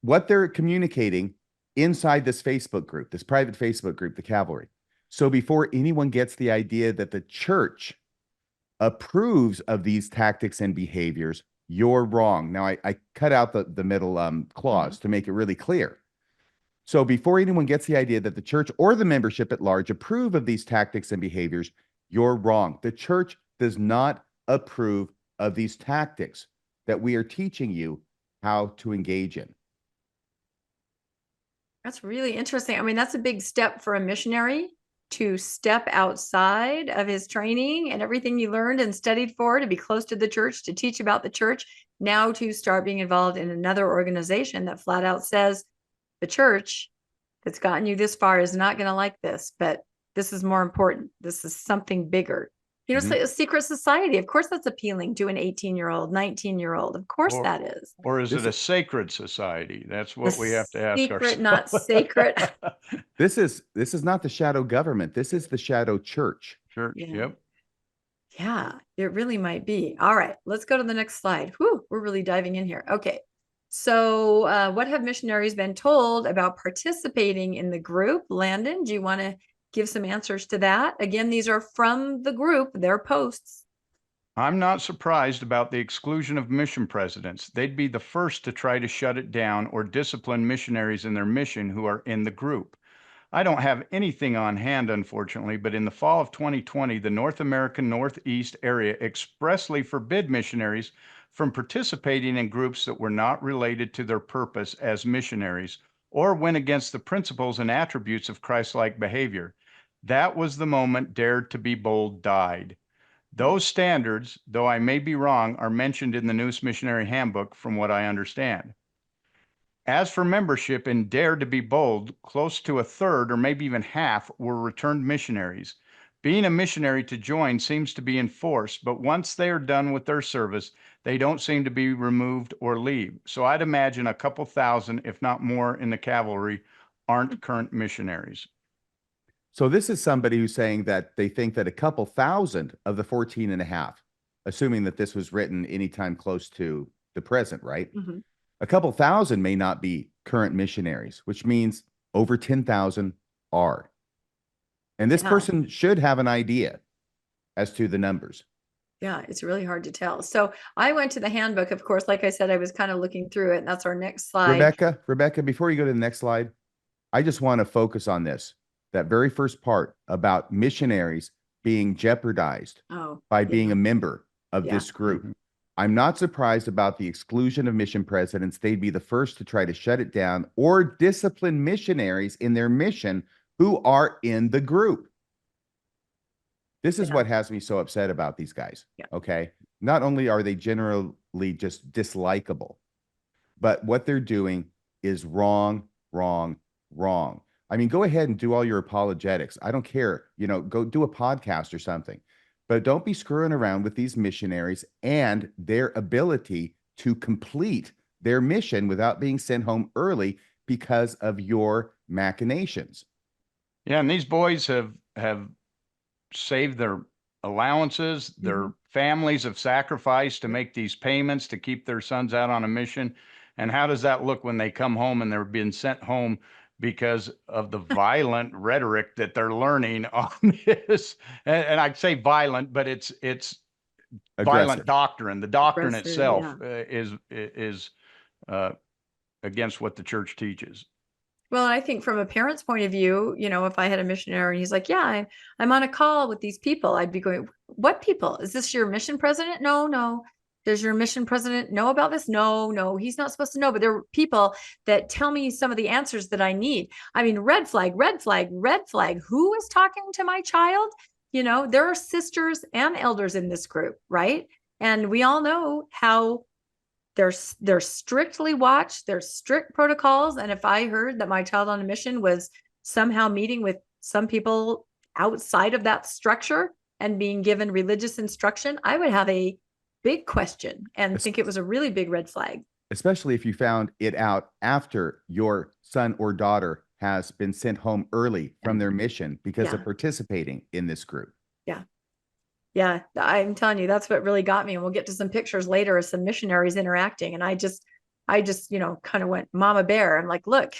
what they're communicating inside this Facebook group, this private Facebook group, the Cavalry. So before anyone gets the idea that the church approves of these tactics and behaviors, you're wrong. Now, I cut out the middle clause to make it really clear. So before anyone gets the idea that the church or the membership at large approve of these tactics and behaviors, you're wrong. The church does not approve of these tactics that we are teaching you how to engage in. That's really interesting. I mean, that's a big step for a missionary to step outside of his training and everything you learned and studied for, to be close to the church, to teach about the church, now to start being involved in another organization that flat out says the church that's gotten you this far is not going to like this, but this is more important. This is something bigger. You know, Mhm. it's like a secret society. Of course, that's appealing to an 18-year-old, 19-year-old. Of course, Or that is. or is This it a sacred society? That's The what we have to ask secret, ourselves. not sacred. this is not the shadow government. This is the shadow church. Church, Yeah. yep. Yeah, it really might be. All right, let's go to the next slide. Whew, we're really diving in here. Okay. So, what have missionaries been told about participating in the group? Landon, do you want to give some answers to that? Again, these are from the group, their posts. I'm not surprised about the exclusion of mission presidents. They'd be the first to try to shut it down or discipline missionaries in their mission who are in the group. I don't have anything on hand, unfortunately, but in the fall of 2020, the North American Northeast area expressly forbid missionaries from participating in groups that were not related to their purpose as missionaries or went against the principles and attributes of Christ-like behavior. That was the moment Dared to Be Bold died. Those standards, though I may be wrong, are mentioned in the Newest Missionary Handbook from what I understand. As for membership in Dare to Be Bold, close to a third or maybe even half were returned missionaries. Being a missionary to join seems to be enforced, but once they are done with their service, they don't seem to be removed or leave. So I'd imagine a couple thousand, if not more, in the cavalry aren't current missionaries. So this is somebody who's saying that they think that a couple thousand of the 14 and a half, assuming that this was written anytime close to the present, right? Mm-hmm. A couple thousand may not be current missionaries, which means over 10,000 are. And this person should have an idea as to the numbers. Yeah, it's really hard to tell. So I went to the handbook, of course, like I said, I was kind of looking through it, and that's our next slide. Rebecca, before you go to the next slide, I just want to focus on this, that very first part about missionaries being jeopardized by being a member of this group. I'm not surprised about the exclusion of mission presidents. They'd be the first to try to shut it down or discipline missionaries in their mission who are in the group. This is what has me so upset about these guys. Okay. Not only are they generally just dislikable, but what they're doing is wrong, wrong, wrong. I mean, go ahead and do all your apologetics. I don't care. You know, go do a podcast or something. But don't be screwing around with these missionaries and their ability to complete their mission without being sent home early because of your machinations. Yeah, and these boys have saved their allowances. Their families have sacrificed to make these payments to keep their sons out on a mission. And how does that look when they come home and they're being sent home because of the violent rhetoric that they're learning on this? And I'd say violent, but it's violent doctrine. The doctrine itself is against what the church teaches. Well, I think from a parent's point of view, you know, if I had a missionary and he's like, yeah, I'm on a call with these people, I'd be going, what people? Is this your mission president? No. Does your mission president know about this? No, he's not supposed to know. But there are people that tell me some of the answers that I need. I mean, red flag, red flag, red flag. Who is talking to my child? You know, there are sisters and elders in this group, right? And we all know how they're strictly watched. There's strict protocols. And if I heard that my child on a mission was somehow meeting with some people outside of that structure and being given religious instruction, I would have a big question and think it was a really big red flag. Especially if you found it out after your son or daughter has been sent home early from their mission because of participating in this group. Yeah, I'm telling you, that's what really got me. And we'll get to some pictures later of some missionaries interacting. And I just, you know, kind of went mama bear. I'm like, look,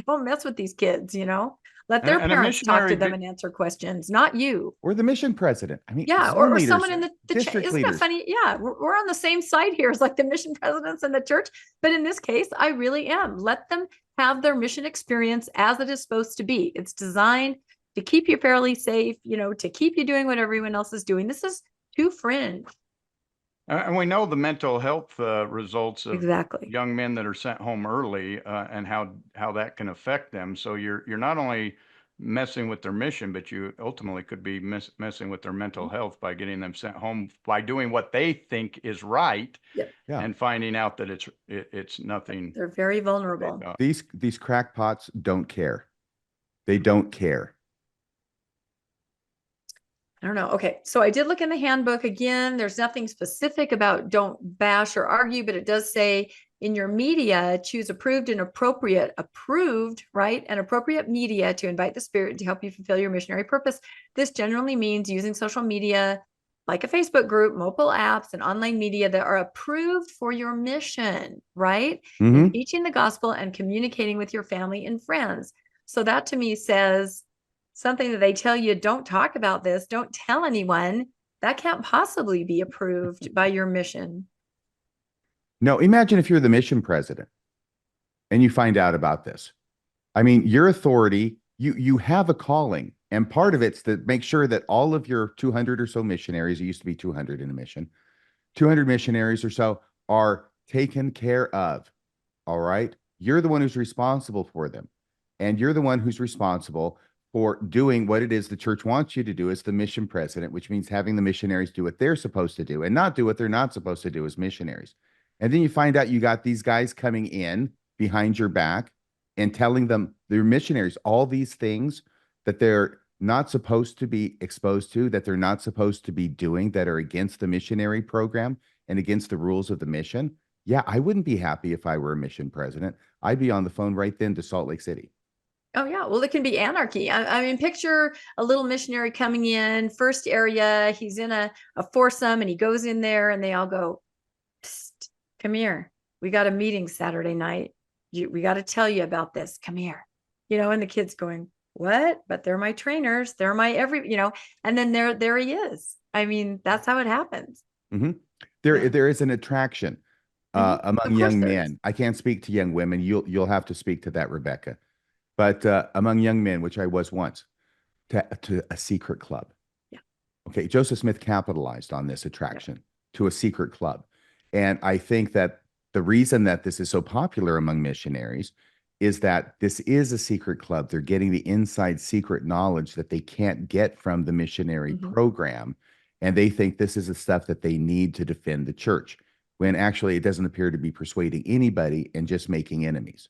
don't mess with these kids, you know, let their parents talk to them and answer questions, not you. Or the mission president. I mean, or someone in the district isn't that funny? Yeah, we're on the same side here as like the mission presidents in the church. But in this case, I really am. Let them have their mission experience as it is supposed to be. It's designed to keep you fairly safe, you know, to keep you doing what everyone else is doing. This is too fringe. And we know the mental health results of Exactly. young men that are sent home early and how that can affect them. So you're not only messing with their mission, but you ultimately could be messing with their mental health by getting them sent home by doing what they think is right and finding out that it's nothing. They're very vulnerable. These crackpots don't care. They don't care. I don't know. Okay. So I did look in the handbook again. There's nothing specific about don't bash or argue, but it does say in your media, choose approved, right? And appropriate media to invite the Spirit to help you fulfill your missionary purpose. This generally means using social media like a Facebook group, mobile apps, and online media that are approved for your mission, right? And teaching the gospel and communicating with your family and friends. So that to me says something that they tell you, don't talk about this, don't tell anyone. That can't possibly be approved by your mission. No, imagine if you're the mission president and you find out about this. I mean, your authority, you have a calling, and part of it's to make sure that all of your 200 or so missionaries, it used to be 200 in a mission, 200 missionaries or so are taken care of. All right. You're the one who's responsible for them. And you're the one who's responsible for doing what it is the church wants you to do as the mission president, which means having the missionaries do what they're supposed to do and not do what they're not supposed to do as missionaries. And then you find out you got these guys coming in behind your back and telling them, they're missionaries, all these things that they're not supposed to be exposed to, that they're not supposed to be doing, that are against the missionary program and against the rules of the mission. Yeah, I wouldn't be happy if I were a mission president. I'd be on the phone right then to Salt Lake City. Oh, yeah. Well, it can be anarchy. I mean, picture a little missionary coming in, first area. He's in a foursome and he goes in there and they all go, psst, come here. We got a meeting Saturday night. We got to tell you about this. Come here. And the kid's going, what? But they're my trainers. They're my and then there he is. I mean, that's how it happens. Mm-hmm. There is an attraction among young men. I can't speak to young women. You'll have to speak to that, Rebecca. But among young men, which I was once, to a secret club. Yeah. Okay. Joseph Smith capitalized on this attraction to a secret club. And I think that the reason that this is so popular among missionaries is that this is a secret club. They're getting the inside secret knowledge that they can't get from the missionary program. And they think this is the stuff that they need to defend the church, when actually it doesn't appear to be persuading anybody and just making enemies.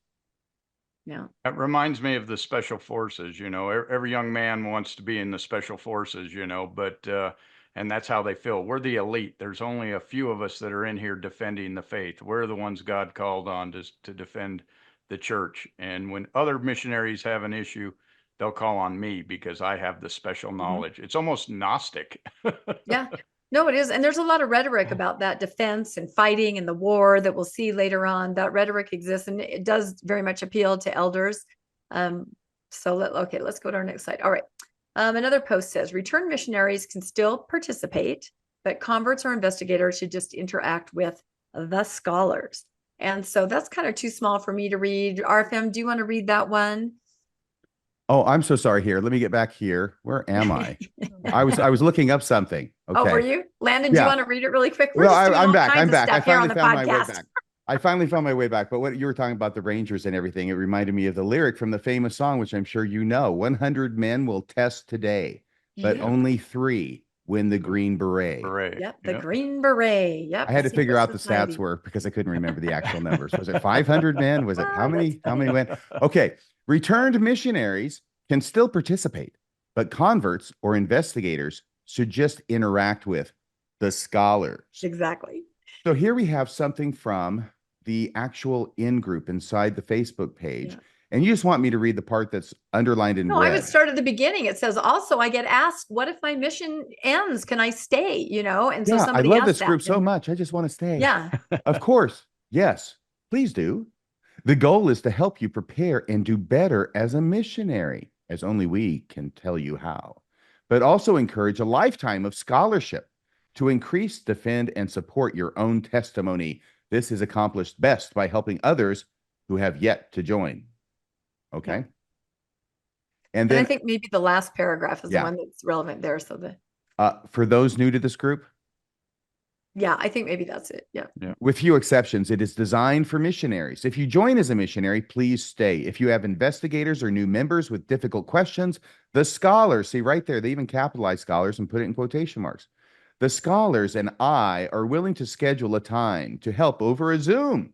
Yeah. That reminds me of the special forces. Every young man wants to be in the special forces, but and that's how they feel. We're the elite. There's only a few of us that are in here defending the faith. We're the ones God called on to defend the church. And when other missionaries have an issue, they'll call on me because I have the special knowledge. It's almost Gnostic. Yeah. No, it is. And there's a lot of rhetoric about that defense and fighting and the war that we'll see later on. That rhetoric exists and it does very much appeal to elders. Let's go to our next slide. All right. Another post says returned missionaries can still participate, but converts or investigators should just interact with the scholars. And so that's kind of too small for me to read. RFM, do you want to read that one? Oh, I'm so sorry. Here, let me get back here. Where am I? I was looking up something. Okay. Oh, were you? Landon, do you want to read it really quick? Well, I'm back. I finally found my way back. I finally found my way back. But what you were talking about, the Rangers and everything, it reminded me of the lyric from the famous song, which I'm sure you know. 100 men will test today, but only 3 win the Green Beret. The Green Beret. Yep. I had to figure out the stats were because I couldn't remember the actual numbers. Was it 500 men? Was it how many went? Okay. Returned missionaries can still participate, but converts or investigators should just interact with the scholars. Exactly. So here we have something from the actual in-group inside the Facebook page. Yeah. And you just want me to read the part that's underlined in red. I would start at the beginning. It says, also, I get asked, what if my mission ends? Can I stay? And so somebody I love this group so much. I just want to stay. Yeah. Of course. Yes, please do. The goal is to help you prepare and do better as a missionary, as only we can tell you how, but also encourage a lifetime of scholarship to increase, defend, and support your own testimony. This is accomplished best by helping others who have yet to join. Okay. And then I think maybe the last paragraph is the one that's relevant there. So for those new to this group. Yeah, I think maybe that's it. Yeah. With few exceptions, it is designed for missionaries. If you join as a missionary, please stay. If you have investigators or new members with difficult questions, the scholars, see right there, they even capitalize scholars and put it in quotation marks. The scholars and I are willing to schedule a time to help over a Zoom.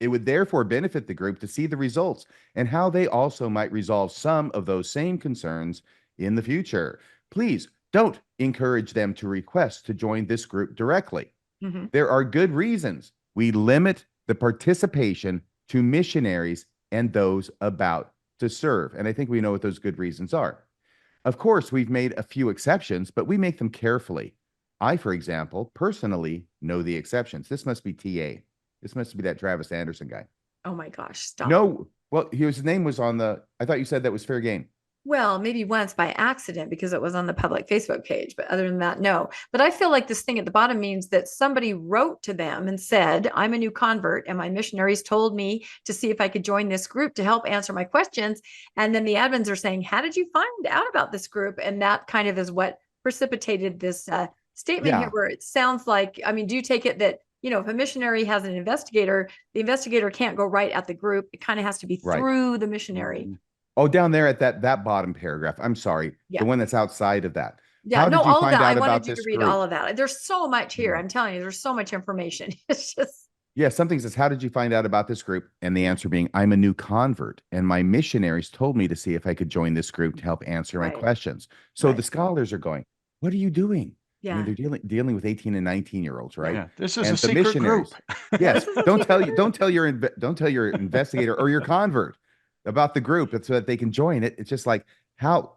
It would therefore benefit the group to see the results and how they also might resolve some of those same concerns in the future. Please don't encourage them to request to join this group directly. Mm-hmm. There are good reasons. We limit the participation to missionaries and those about to serve. And I think we know what those good reasons are. Of course, we've made a few exceptions, but we make them carefully. I, for example, personally know the exceptions. This must be TA. This must be that Travis Anderson guy. Oh my gosh, stop. No, well, his name was on the, I thought you said that was fair game. Well, maybe once by accident because it was on the public Facebook page. But other than that, no. But I feel like this thing at the bottom means that somebody wrote to them and said, I'm a new convert and my missionaries told me to see if I could join this group to help answer my questions. And then the admins are saying, how did you find out about this group? And that kind of is what precipitated this statement here, where it sounds like, I mean, do you take it that, you know, if a missionary has an investigator, the investigator can't go right at the group. It kind of has to be through the missionary. Oh, down there at that bottom paragraph. I'm sorry. The one that's outside of that. Yeah, no, all of that. I wanted you to read all of that. There's so much here. I'm telling you, there's so much information. It's just. Yeah, something says, how did you find out about this group? And the answer being, I'm a new convert and my missionaries told me to see if I could join this group to help answer my questions. So the scholars are going, what are you doing? Yeah. I mean, they're dealing with 18 and 19-year-olds, right? Yeah. This is a secret group. Yes. Don't tell your investigator or your convert about the group so that they can join it. It's just like, how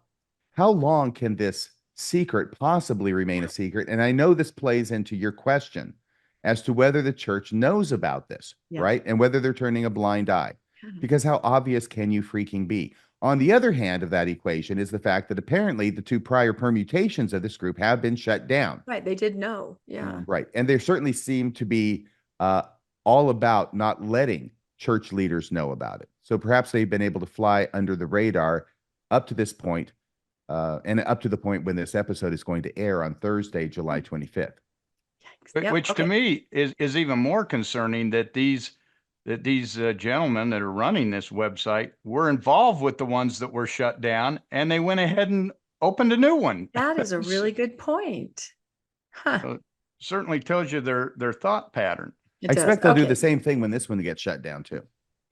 long can this secret possibly remain a secret? And I know this plays into your question as to whether the church knows about this, right? And whether they're turning a blind eye. Because how obvious can you freaking be? On the other hand of that equation is the fact that apparently the two prior permutations of this group have been shut down. Right. They did know. Yeah. Right. And they certainly seem to be all about not letting church leaders know about it. So perhaps they've been able to fly under the radar up to this point, and up to the point when this episode is going to air on Thursday, July 25th. Which to me is even more concerning that these gentlemen that are running this website were involved with the ones that were shut down, and they went ahead and opened a new one. That is a really good point. Huh. So certainly tells you their thought pattern. I expect they'll do the same thing when this one gets shut down too.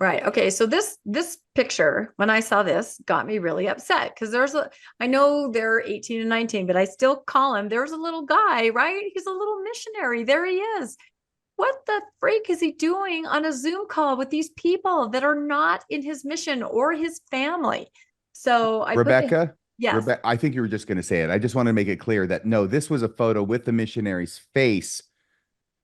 Right. Okay. So this picture, when I saw this, got me really upset because I know they're 18 and 19, but I still call him, there's a little guy, right? He's a little missionary. There he is. What the freak is he doing on a Zoom call with these people that are not in his mission or his family? So Rebecca, yes. I think you were just going to say it. I just want to make it clear that no, this was a photo with the missionary's face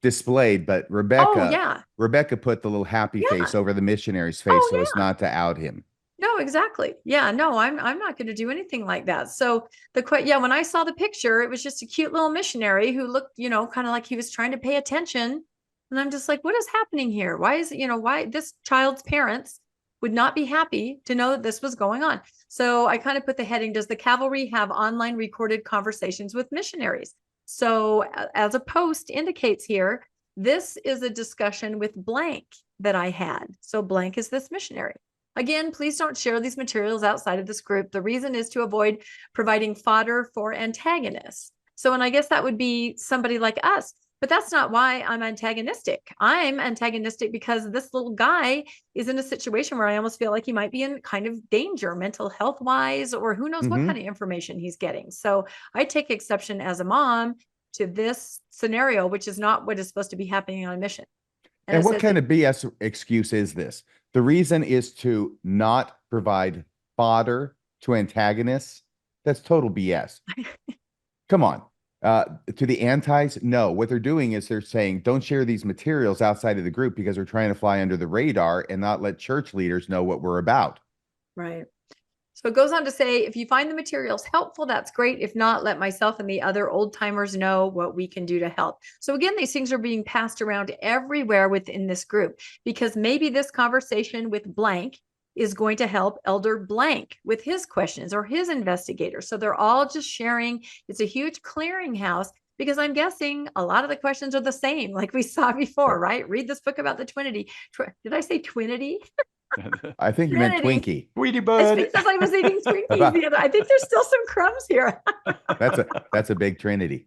displayed, but Rebecca put the little happy face over the missionary's face so as not to out him. No, exactly. Yeah, no, I'm not going to do anything like that. So when I saw the picture, it was just a cute little missionary who looked, kind of like he was trying to pay attention. And I'm just like, what is happening here? Why is why this child's parents would not be happy to know that this was going on? So I kind of put the heading, does the cavalry have online recorded conversations with missionaries? So as a post indicates here, this is a discussion with blank that I had. So blank is this missionary. Again, please don't share these materials outside of this group. The reason is to avoid providing fodder for antagonists. So, and I guess that would be somebody like us, but that's not why I'm antagonistic. I'm antagonistic because this little guy is in a situation where I almost feel like he might be in kind of danger, mental health wise, or who knows what kind of information he's getting. So I take exception as a mom to this scenario, which is not what is supposed to be happening on a mission. And what kind of BS excuse is this? The reason is to not provide fodder to antagonists. That's total BS. Come on. To the antis, no. What they're doing is they're saying, don't share these materials outside of the group because we're trying to fly under the radar and not let church leaders know what we're about. Right. So it goes on to say, if you find the materials helpful, that's great. If not, let myself and the other old timers know what we can do to help. So again, these things are being passed around everywhere within this group because maybe this conversation with blank is going to help Elder blank with his questions or his investigator. So they're all just sharing. It's a huge clearinghouse because I'm guessing a lot of the questions are the same, like we saw before, right? Read this book about the Trinity. Did I say Twinity? I think you meant Twinkie. Tweety bud. It's because I was eating Twinkies I think there's still some crumbs here. That's a big Trinity.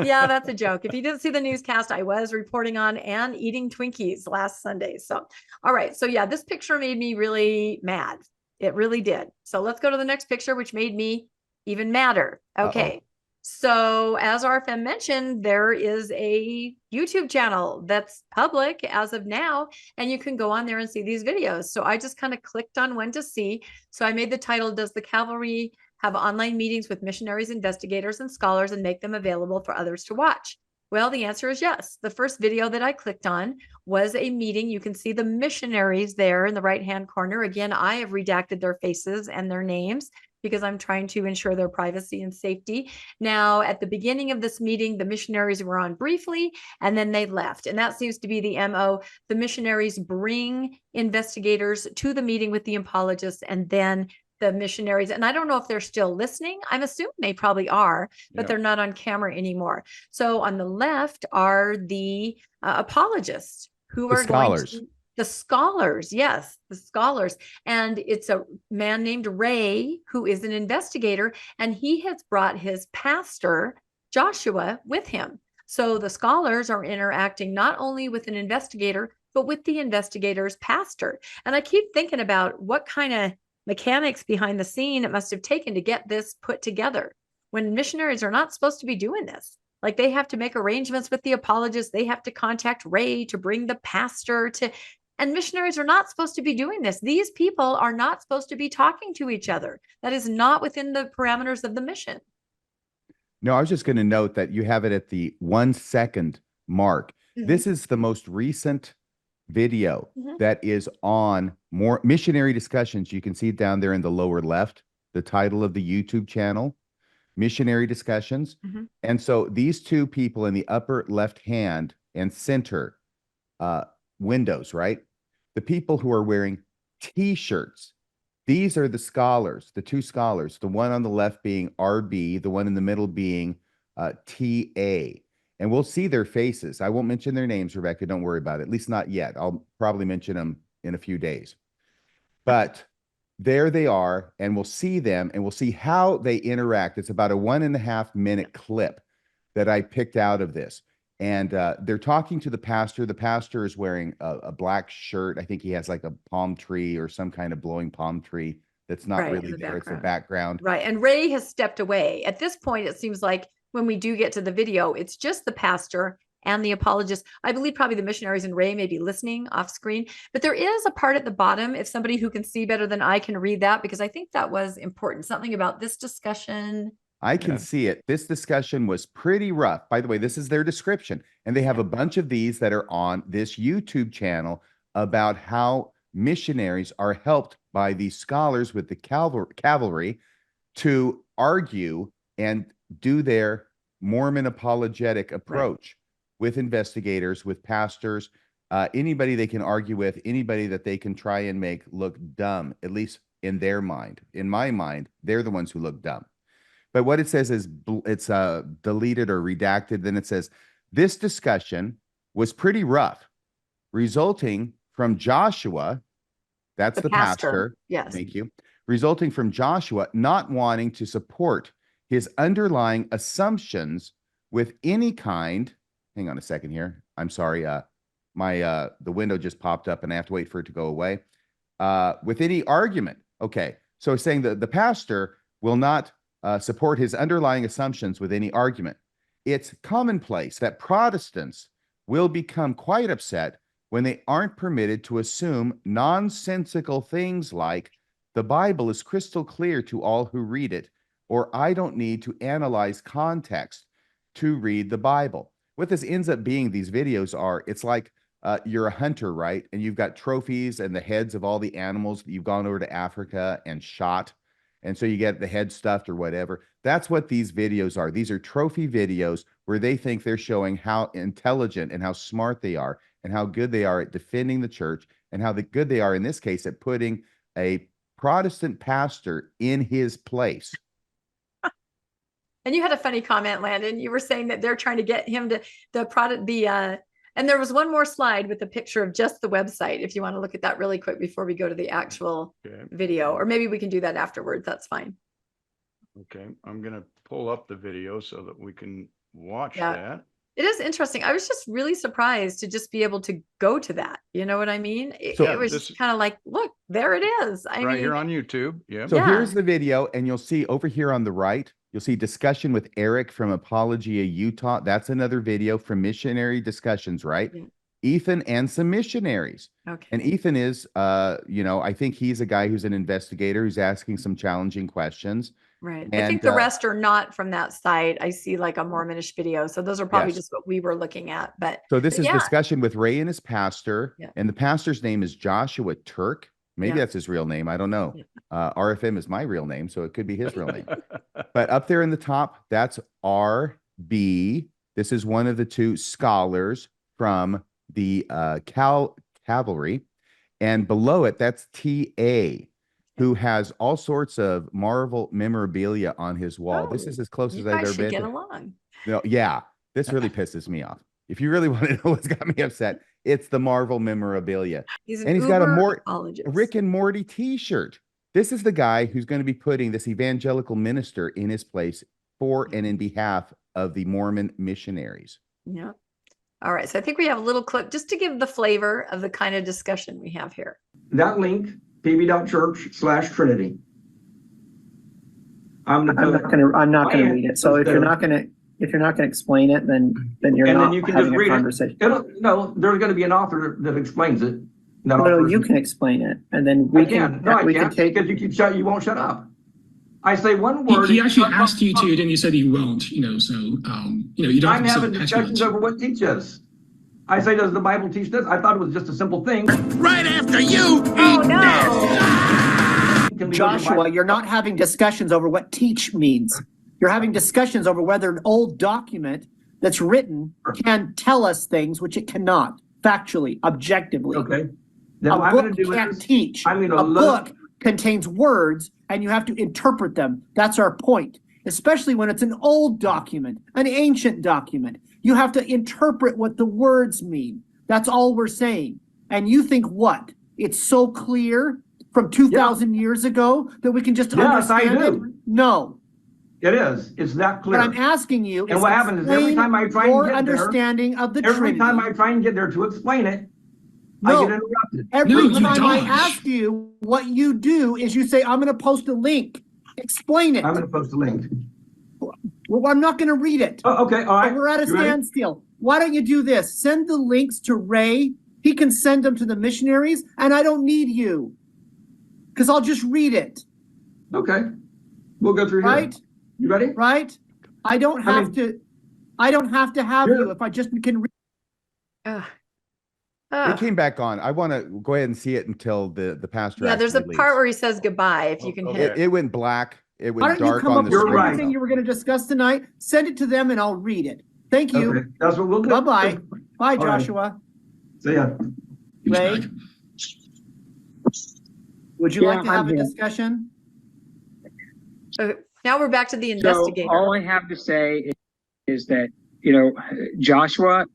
Yeah, that's a joke. If you didn't see the newscast, I was reporting on and eating Twinkies last Sunday. So, all right. So yeah, this picture made me really mad. It really did. So let's go to the next picture, which made me even madder. Okay. So as RFM mentioned, there is a YouTube channel that's public as of now, and you can go on there and see these videos. So I just kind of clicked on one to see. So I made the title, Does the Cavalry Have Online Meetings with Missionaries, Investigators, and Scholars and Make Them Available for Others to Watch? Well, the answer is yes. The first video that I clicked on was a meeting. You can see the missionaries there in the right-hand corner. Again, I have redacted their faces and their names because I'm trying to ensure their privacy and safety. Now, at the beginning of this meeting, the missionaries were on briefly, and then they left. And that seems to be the MO. The missionaries bring investigators to the meeting with the apologists, and then the missionaries, and I don't know if they're still listening. I'm assuming they probably are, but they're not on camera anymore. So on the left are the apologists who are scholars. going to the scholars. Yes, the scholars. And it's a man named Ray who is an investigator, and he has brought his pastor, Joshua, with him. So the scholars are interacting not only with an investigator, but with the investigator's pastor. And I keep thinking about what kind of mechanics behind the scene it must have taken to get this put together when missionaries are not supposed to be doing this. Like, they have to make arrangements with the apologists. They have to contact Ray to bring the pastor to, and missionaries are not supposed to be doing this. These people are not supposed to be talking to each other. That is not within the parameters of the mission. No, I was just going to note that you have it at the 1 second mark. This is the most recent video that is on more missionary discussions. You can see it down there in the lower left, the title of the YouTube channel, missionary discussions. And so these two people in the upper left hand and center windows, right? The people who are wearing t-shirts, these are the scholars, the two scholars, the one on the left being RB, the one in the middle being TA. And we'll see their faces. I won't mention their names, Rebecca. Don't worry about it. At least not yet. I'll probably mention them in a few days. But there they are, and we'll see them, and we'll see how they interact. It's about a 1.5 minute clip that I picked out of this. And they're talking to the pastor. The pastor is wearing a black shirt. I think he has like a palm tree or some kind of blowing palm tree that's not really there. It's the background. Right. And Ray has stepped away. At this point, it seems like when we do get to the video, it's just the pastor and the apologist. I believe probably the missionaries and Ray may be listening off screen, but there is a part at the bottom, if somebody who can see better than I can read that, because I think that was important. Something about this discussion. I can see it. This discussion was pretty rough. By the way, this is their description. And they have a bunch of these that are on this YouTube channel about how missionaries are helped by these scholars with the cavalry to argue and do their Mormon apologetic approach with investigators, with pastors, anybody they can argue with, anybody that they can try and make look dumb, at least in their mind. In my mind, they're the ones who look dumb. But what it says is it's deleted or redacted. Then it says, this discussion was pretty rough, resulting from Joshua, that's the pastor. Yes. Thank you. Resulting from Joshua not wanting to support his underlying assumptions with any kind. Hang on a second here. I'm sorry. The window just popped up and I have to wait for it to go away. With any argument. Okay. So it's saying that the pastor will not support his underlying assumptions with any argument. It's commonplace that Protestants will become quite upset when they aren't permitted to assume nonsensical things like the Bible is crystal clear to all who read it, or I don't need to analyze context to read the Bible. What this ends up being, these videos are, it's like you're a hunter, right? And you've got trophies and the heads of all the animals that you've gone over to Africa and shot. And so you get the head stuffed or whatever. That's what these videos are. These are trophy videos where they think they're showing how intelligent and how smart they are and how good they are at defending the church and how good they are, in this case, at putting a Protestant pastor in his place. And you had a funny comment, Landon. You were saying that they're trying to get him to and there was one more slide with a picture of just the website. If you want to look at that really quick before we go to the actual video, or maybe we can do that afterwards. That's fine. Okay. I'm going to pull up the video so that we can watch that. It is interesting. I was just really surprised to just be able to go to that. You know what I mean? It was just kind of like, look, there it is. I mean, here on YouTube. Yeah. So here's the video, and you'll see over here on the right, You'll see discussion with Eric from Apologia, Utah. That's another video from missionary discussions, right? Yeah. Ethan and some missionaries. Okay. And Ethan is, I think he's a guy who's an investigator who's asking some challenging questions. Right. And I think the rest are not from that site. I see like a Mormonish video. So those are probably Yes. just what we were looking at. But so this is yeah. discussion with Ray and his pastor. Yeah. And the pastor's name is Joshua Turk. Maybe Yeah. that's his real name. I don't know. Yeah. RFM is my real name, so it could be his real name. But up there in the top, that's RB. This is one of the two scholars from the Cavalry. And below it, that's TA, who has all sorts of Marvel memorabilia on his wall. This is as close as I've ever been. Get along. No, yeah, this really pisses me off. If you really want to know what's got me upset, it's the Marvel memorabilia. He's got a apologist. Rick and Morty t-shirt. This is the guy who's going to be putting this evangelical minister in his place for and in behalf of the Mormon missionaries. Yeah. All right. So I think we have a little clip just to give the flavor of the kind of discussion we have here. That link, pb.church/Trinity. I'm not gonna read it. So if you're not gonna explain it, then you're and not then you can having just a read conversation. No, there's going to be an author that explains it. No, you can explain it, and then we can take. Because you won't shut up. I say one word. He actually asked you to, then you said you won't. So you don't. I'm having discussions over what teaches. I say, does the Bible teach this? I thought it was just a simple thing. Right after you. Oh no, Joshua, you're not having discussions over what teach means. You're having discussions over whether an old document that's written can tell us things which it cannot, factually, objectively. Okay. Then A what I'm book going to do can't is teach. I'm going to A look. book contains words, and you have to interpret them. That's our point, especially when it's an old document, an ancient document. You have to interpret what the words mean. That's all we're saying. And you think what? It's so clear from 2,000 years ago that we can just understand it? No. It is. It's that clear. What I'm asking you is, and what happens is every time I try and your get understanding of the there, every Trinity. time I try and get there to explain it, No. I get interrupted. Every No, you time I don't. ask you, what you do is you say, I'm going to post a link. Explain it. I'm going to post a link. Well, I'm not going to read it. Oh, okay. All right. We're at a You ready? standstill. Why don't you do this? Send the links to Ray. He can send them to the missionaries, and I don't need you because I'll just read it. Okay. We'll go through here. Right? You ready? Right? I don't have to have Sure. you if I just can read. It came back on. I want to go ahead and see it until the pastor. yeah. There's a actually part leaves. where he says goodbye. If you can hit. It went black. It Why went don't you dark come on up the with You're screen. right. everything you were going to discuss tonight? Send it to them, and I'll read it. Thank you. Okay. That's what we'll do. Bye-bye. Bye, All right. Joshua. See ya. Ray, would you Yeah, like to have I'm a here. discussion? Now we're back to the investigator. So all I have to say is that, Joshua.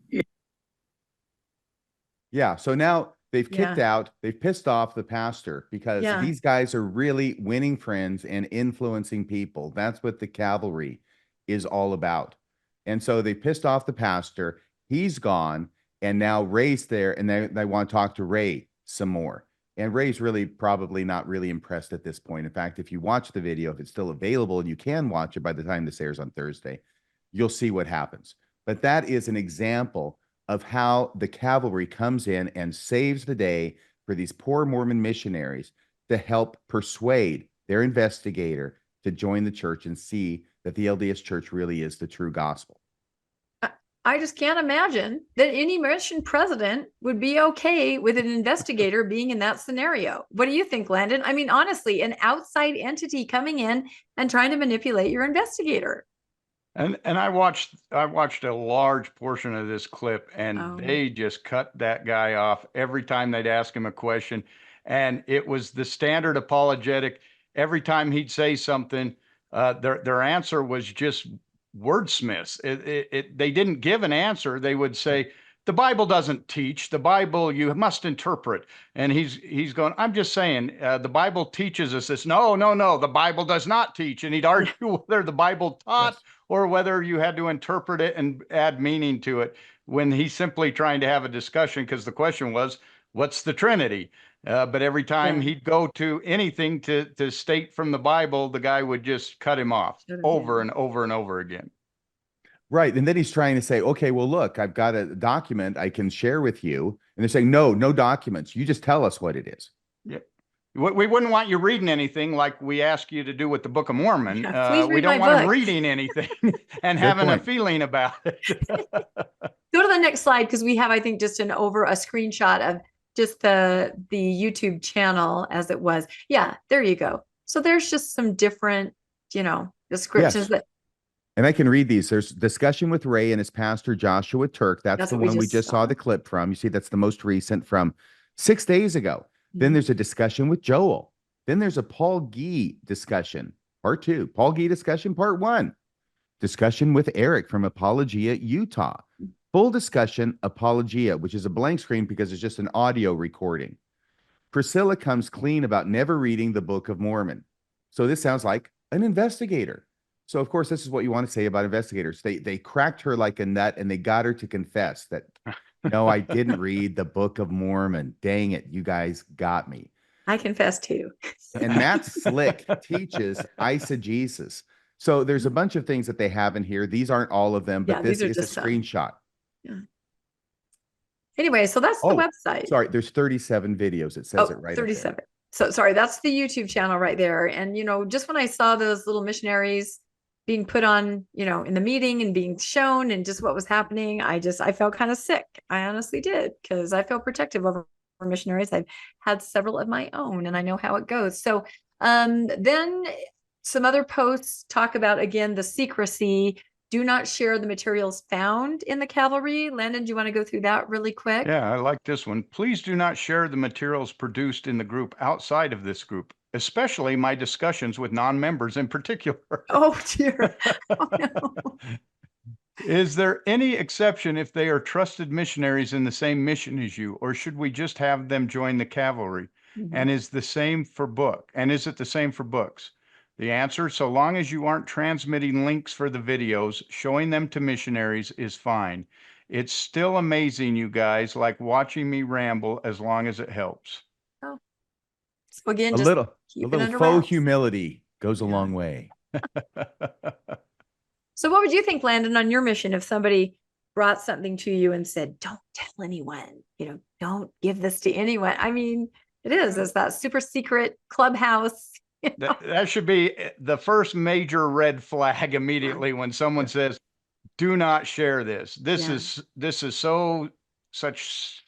Yeah. So now they've kicked Yeah. out, they've pissed off the pastor because Yeah. these guys are really winning friends and influencing people. That's what the cavalry is all about. And so they pissed off the pastor. He's gone. And now Ray's there and they want to talk to Ray some more. And Ray's really probably not really impressed at this point. In fact, if you watch the video, if it's still available and you can watch it by the time this airs on Thursday, you'll see what happens. But that is an example of how the cavalry comes in and saves the day for these poor Mormon missionaries to help persuade their investigator to join the church and see that the LDS church really is the true gospel. I just can't imagine that any mission president would be okay with an investigator being in that scenario. What do you think, Landon? I mean, honestly, an outside entity coming in and trying to manipulate your investigator. And I watched a large portion of this clip, and Oh. they just cut that guy off every time they'd ask him a question. And it was the standard apologetic. Every time he'd say something, their answer was just wordsmiths. They didn't give an answer. They would say, the Bible doesn't teach. The Bible, you must interpret. And he's going, I'm just saying, the Bible teaches us this. No, the Bible does not teach. And he'd argue whether the Bible taught Yes. or whether you had to interpret it and add meaning to it, when he's simply trying to have a discussion, because the question was, what's the Trinity? But every time Yeah. he'd go to anything to state from the Bible, the guy would just cut him off Shut him over down. and over and over again. Right. And then he's trying to say, okay, well, look, I've got a document I can share with you. And they're saying, no documents. You just tell us what it is. Yeah. We wouldn't want you reading anything like we ask you to do with the Book of Mormon. Yeah, please we read don't my want him book. reading anything and Good having a point. feeling about it. Go to the next slide, because we have, I think, just a screenshot of just the YouTube channel as it was. Yeah, there you go. So there's just some different, descriptions Yes. that. And I can read these. There's discussion with Ray and his pastor, Joshua Turk. That's the what one we just saw the clip from. You see, that's the most recent from 6 days ago. Then there's a discussion with Joel. Then there's a Paul Gee discussion, part 2. Paul Gee discussion, part 1. Discussion with Eric from Apologia, Utah. Full discussion, Apologia, which is a blank screen because it's just an audio recording. Priscilla comes clean about never reading the Book of Mormon. So this sounds like an investigator. So, of course, this is what you want to say about investigators. They cracked her like a nut, and they got her to confess that, no, I didn't read the Book of Mormon. Dang it, you guys got me. I confess too. And Matt Slick teaches eisegesis. So there's a bunch of things that they have in here. These aren't all of them, but Yeah, this these are is a just some. screenshot. Anyway, so that's the website. Sorry, there's 37 videos. It says it right up there. 37. So sorry, that's the YouTube channel right there. And, just when I saw those little missionaries being put on, in the meeting and being shown and just what was happening, I felt kind of sick. I honestly did, because I feel protective over missionaries. I've had several of my own, and I know how it goes. So then some other posts talk about, again, the secrecy. Do not share the materials found in the cavalry. Landon, do you want to go through that really quick? Yeah, I like this one. Please do not share the materials produced in the group outside of this group, especially my discussions with non-members in particular. Oh, dear. Oh, no. Is there any exception if they are trusted missionaries in the same mission as you, or should we just have them join the cavalry? And is it the same for books? The answer, so long as you aren't transmitting links for the videos, showing them to missionaries is fine. It's still amazing, you guys, like watching me ramble, as long as it helps. Oh. So again, A just little keep it under faux wraps. humility goes a long way. So what would you think, Landon, on your mission if somebody brought something to you and said, don't tell anyone, don't give this to anyone? I mean, it's that super secret clubhouse. That should be the first major red flag immediately when someone says, do not share this. This is such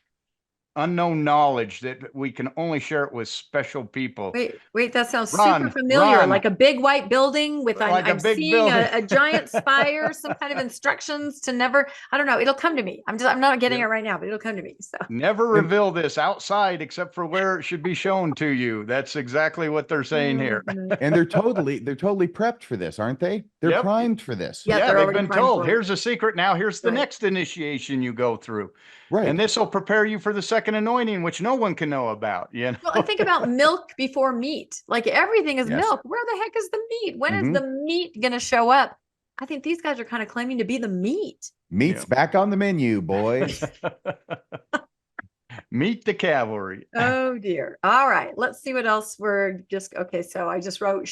unknown knowledge that we can only share it with special people. Wait, that sounds super familiar. Run. Like a big white building with, Like I'm a big seeing building. a giant spire, some kind of instructions to never, I don't know. It'll come to me. I'm not getting it right now, but it'll come to me. So never reveal this outside except for where it should be shown to you. That's exactly what they're saying here. And they're totally prepped for this, aren't they? They're Yep. primed for this. Yeah, Yeah, they're they've already been primed told, for it. here's a secret. Now here's the Right. next initiation you go through. Right. And this will prepare you for the second anointing, which no one can know about. Well, and think about milk before meat. Like everything is Yes. milk. Where the heck is the meat? When is the meat going to show up? I think these guys are kind of claiming to be the meat. Meat's back on the menu, boys. Meet the cavalry. Oh dear. All right. Let's see what else okay. So I just wrote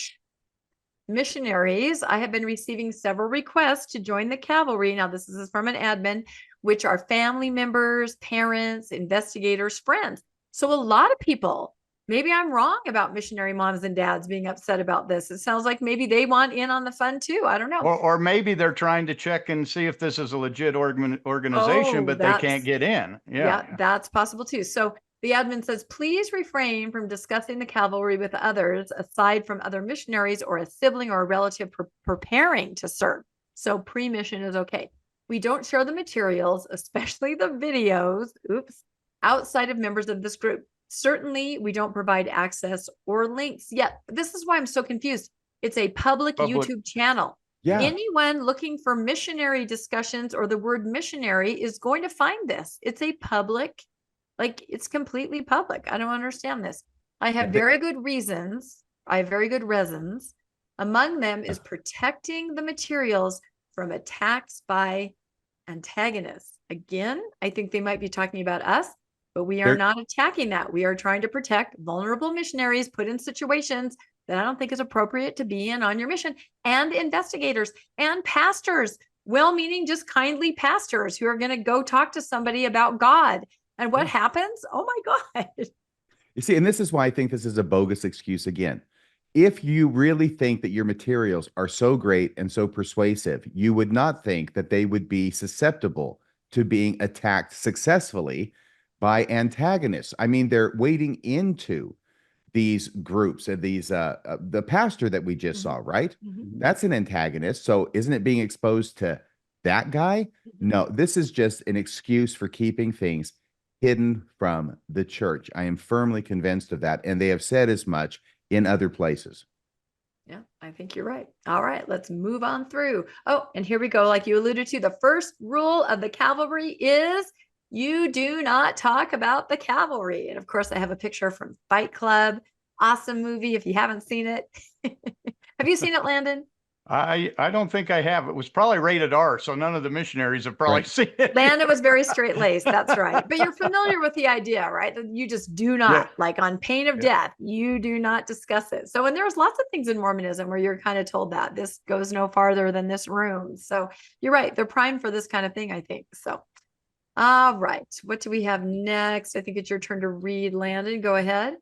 missionaries. I have been receiving several requests to join the cavalry. Now this is from an admin, which are family members, parents, investigators, friends. So a lot of people, maybe I'm wrong about missionary moms and dads being upset about this. It sounds like maybe they want in on the fun too. I don't know. Or maybe they're trying to check and see if this is a legit organization, but they can't get in. Yeah, that's possible too. So the admin says, please refrain from discussing the cavalry with others aside from other missionaries or a sibling or a relative preparing to serve. So pre-mission is okay. We don't share the materials, especially the videos, outside of members of this group. Certainly, we don't provide access or links yet. This is why I'm so confused. It's a public YouTube channel. Yeah. Anyone looking for missionary discussions or the word missionary is going to find this. It's a public, it's completely public. I don't understand this. I have very good reasons. I have very good reasons. Among them is protecting the materials from attacks by antagonists. Again, I think they might be talking about us. but we are not attacking that. We are trying to protect vulnerable missionaries put in situations that I don't think is appropriate to be in on your mission, and investigators and pastors, well-meaning, just kindly pastors who are going to go talk to somebody about God. And what happens? Oh my God. You see, and this is why I think this is a bogus excuse again. If you really think that your materials are so great and so persuasive, you would not think that they would be susceptible to being attacked successfully by antagonists. I mean, they're wading into these groups and these the pastor that we just saw, right? That's an antagonist. So isn't it being exposed to that guy? No, this is just an excuse for keeping things hidden from the church. I am firmly convinced of that, and they have said as much in other places. Yeah, I think you're right. All right, let's move on through. Oh, and here we go. Like you alluded to, the first rule of the cavalry is you do not talk about the cavalry. And of course, I have a picture from Fight Club. Awesome movie. If you haven't seen it, have you seen it, Landon? I don't think I have. It was probably rated R, so none of the missionaries have probably seen it. Landon was very straight-laced. That's right. But you're familiar with the idea, right? That you just do not, like on pain of death, you do not discuss it. So, and there's lots of things in Mormonism where you're kind of told that this goes no farther than this room. So you're right. They're primed for this kind of thing, I think. So, all right. What do we have next? I think it's your turn to read, Landon. Go ahead.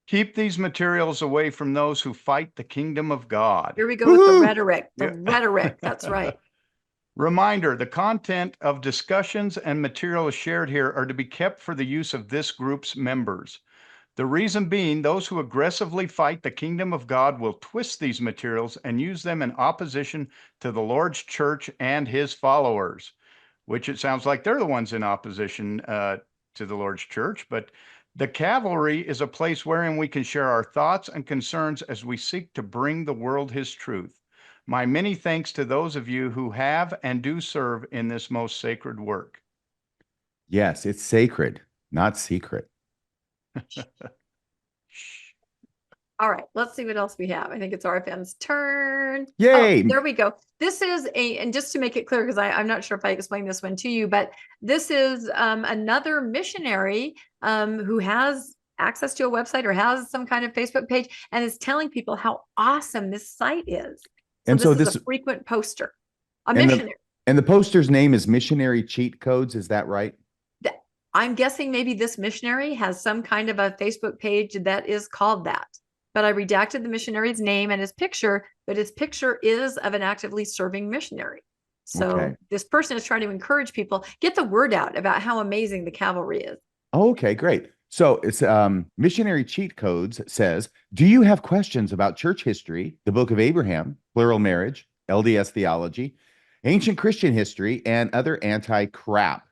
Keep these materials away from those who fight the kingdom of God. Here we go with the rhetoric. Rhetoric. That's right. Reminder, the content of discussions and materials shared here are to be kept for the use of this group's members. The reason being, those who aggressively fight the kingdom of God will twist these materials and use them in opposition to the Lord's church and his followers, which it sounds like they're the ones in opposition to the Lord's church. But the cavalry is a place wherein we can share our thoughts and concerns as we seek to bring the world his truth. My many thanks to those of you who have and do serve in this most sacred work. Yes, it's sacred, not secret. All right, let's see what else we have. I think it's RFM's turn. Yay! Oh, there we go. This is and just to make it clear, because I'm not sure if I explained this one to you, but this is another missionary who has access to a website or has some kind of Facebook page and is telling people how awesome this site is. So this is a frequent poster, a missionary. And the poster's name is Missionary Cheat Codes. Is that right? I'm guessing maybe this missionary has some kind of a Facebook page that is called that. But I redacted the missionary's name and his picture, but his picture is of an actively serving missionary. So this person is trying to encourage people, get the word out about how amazing the cavalry is. Okay, great. So it's Missionary Cheat Codes says, do you have questions about church history, the Book of Abraham, plural marriage, LDS theology, ancient Christian history, and other anti-crap?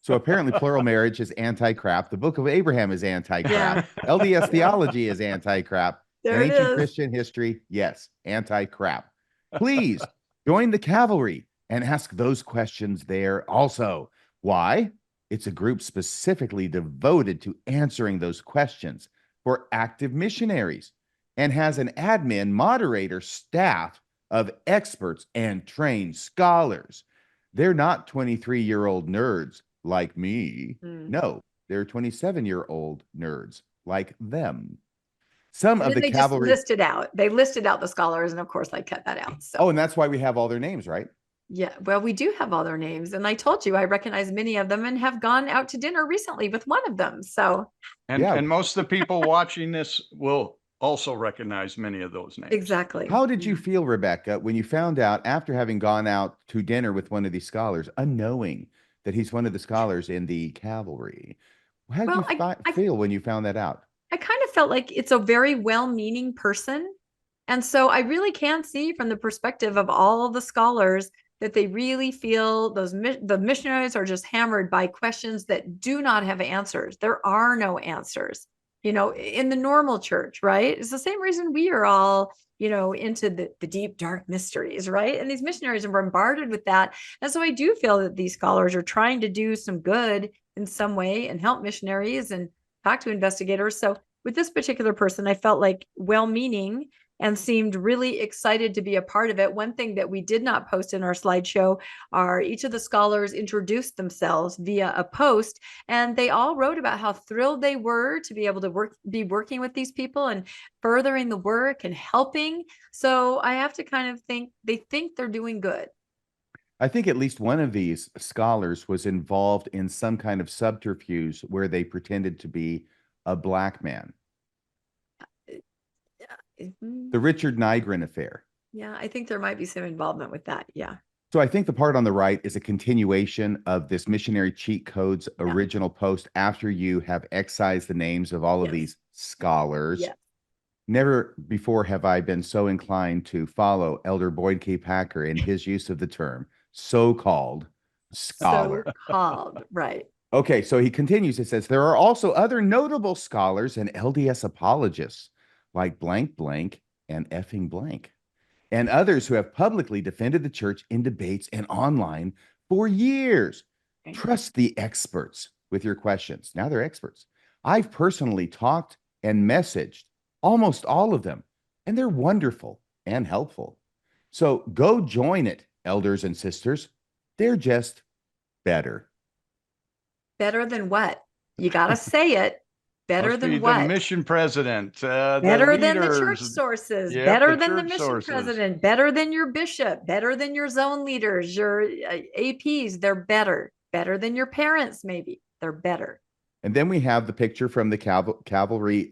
So apparently plural marriage is anti-crap. The Book of Abraham is anti-crap. LDS theology is anti-crap. And ancient Christian history, yes, anti-crap. Please join the cavalry and ask those questions there also. Why? It's a group specifically devoted to answering those questions for active missionaries and has an admin moderator staff of experts and trained scholars. They're not 23-year-old nerds like me. No, they're 27-year-old nerds like them. Some of the cavalry just listed out. They listed out the scholars, and of course I cut that out. So. Oh, and that's why we have all their names, right? Yeah, well, we do have all their names, and I told you I recognize many of them and have gone out to dinner recently with one of them. So, and most of the people watching this will also recognize many of those names. Exactly. How did you feel, Rebecca, when you found out after having gone out to dinner with one of these scholars, unknowing that he's one of the scholars in the cavalry? How did you feel when you found that out? I kind of felt like it's a very well-meaning person. And so I really can see from the perspective of all the scholars that they really feel the missionaries are just hammered by questions that do not have answers. There are no answers, in the normal church, right? It's the same reason we are all, into the deep, dark mysteries, right? And these missionaries are bombarded with that. And so I do feel that these scholars are trying to do some good in some way and help missionaries and talk to investigators. So with this particular person, I felt like well-meaning and seemed really excited to be a part of it. One thing that we did not post in our slideshow are each of the scholars introduced themselves via a post, and they all wrote about how thrilled they were to be able to be working with these people and furthering the work and helping. So I have to kind of think they think they're doing good. I think at least one of these scholars was involved in some kind of subterfuge where they pretended to be a black man. The Richard Nygren affair. Yeah, I think there might be some involvement with that. Yeah. So I think the part on the right is a continuation of this Missionary Cheat Codes original post after you have excised the names of all of these scholars. Yes. Never before have I been so inclined to follow Elder Boyd K. Packer in his use of the term so-called scholar. So-called, right. Okay, so he continues. It says, there are also other notable scholars and LDS apologists like blank blank and effing blank, and others who have publicly defended the church in debates and online for years. Okay. Trust the experts with your questions. Now they're experts. I've personally talked and messaged almost all of them, and they're wonderful and helpful. So go join it, elders and sisters. They're just better. Better than what? You got to say it. Better Must than be what? The mission president. Better the than the church leaders. sources. Yep, Better the than the church mission sources. president. Better than your bishop. Better than your zone leaders, your APs. They're better. Better than your parents, maybe. They're better. And then we have the picture from the Cavalry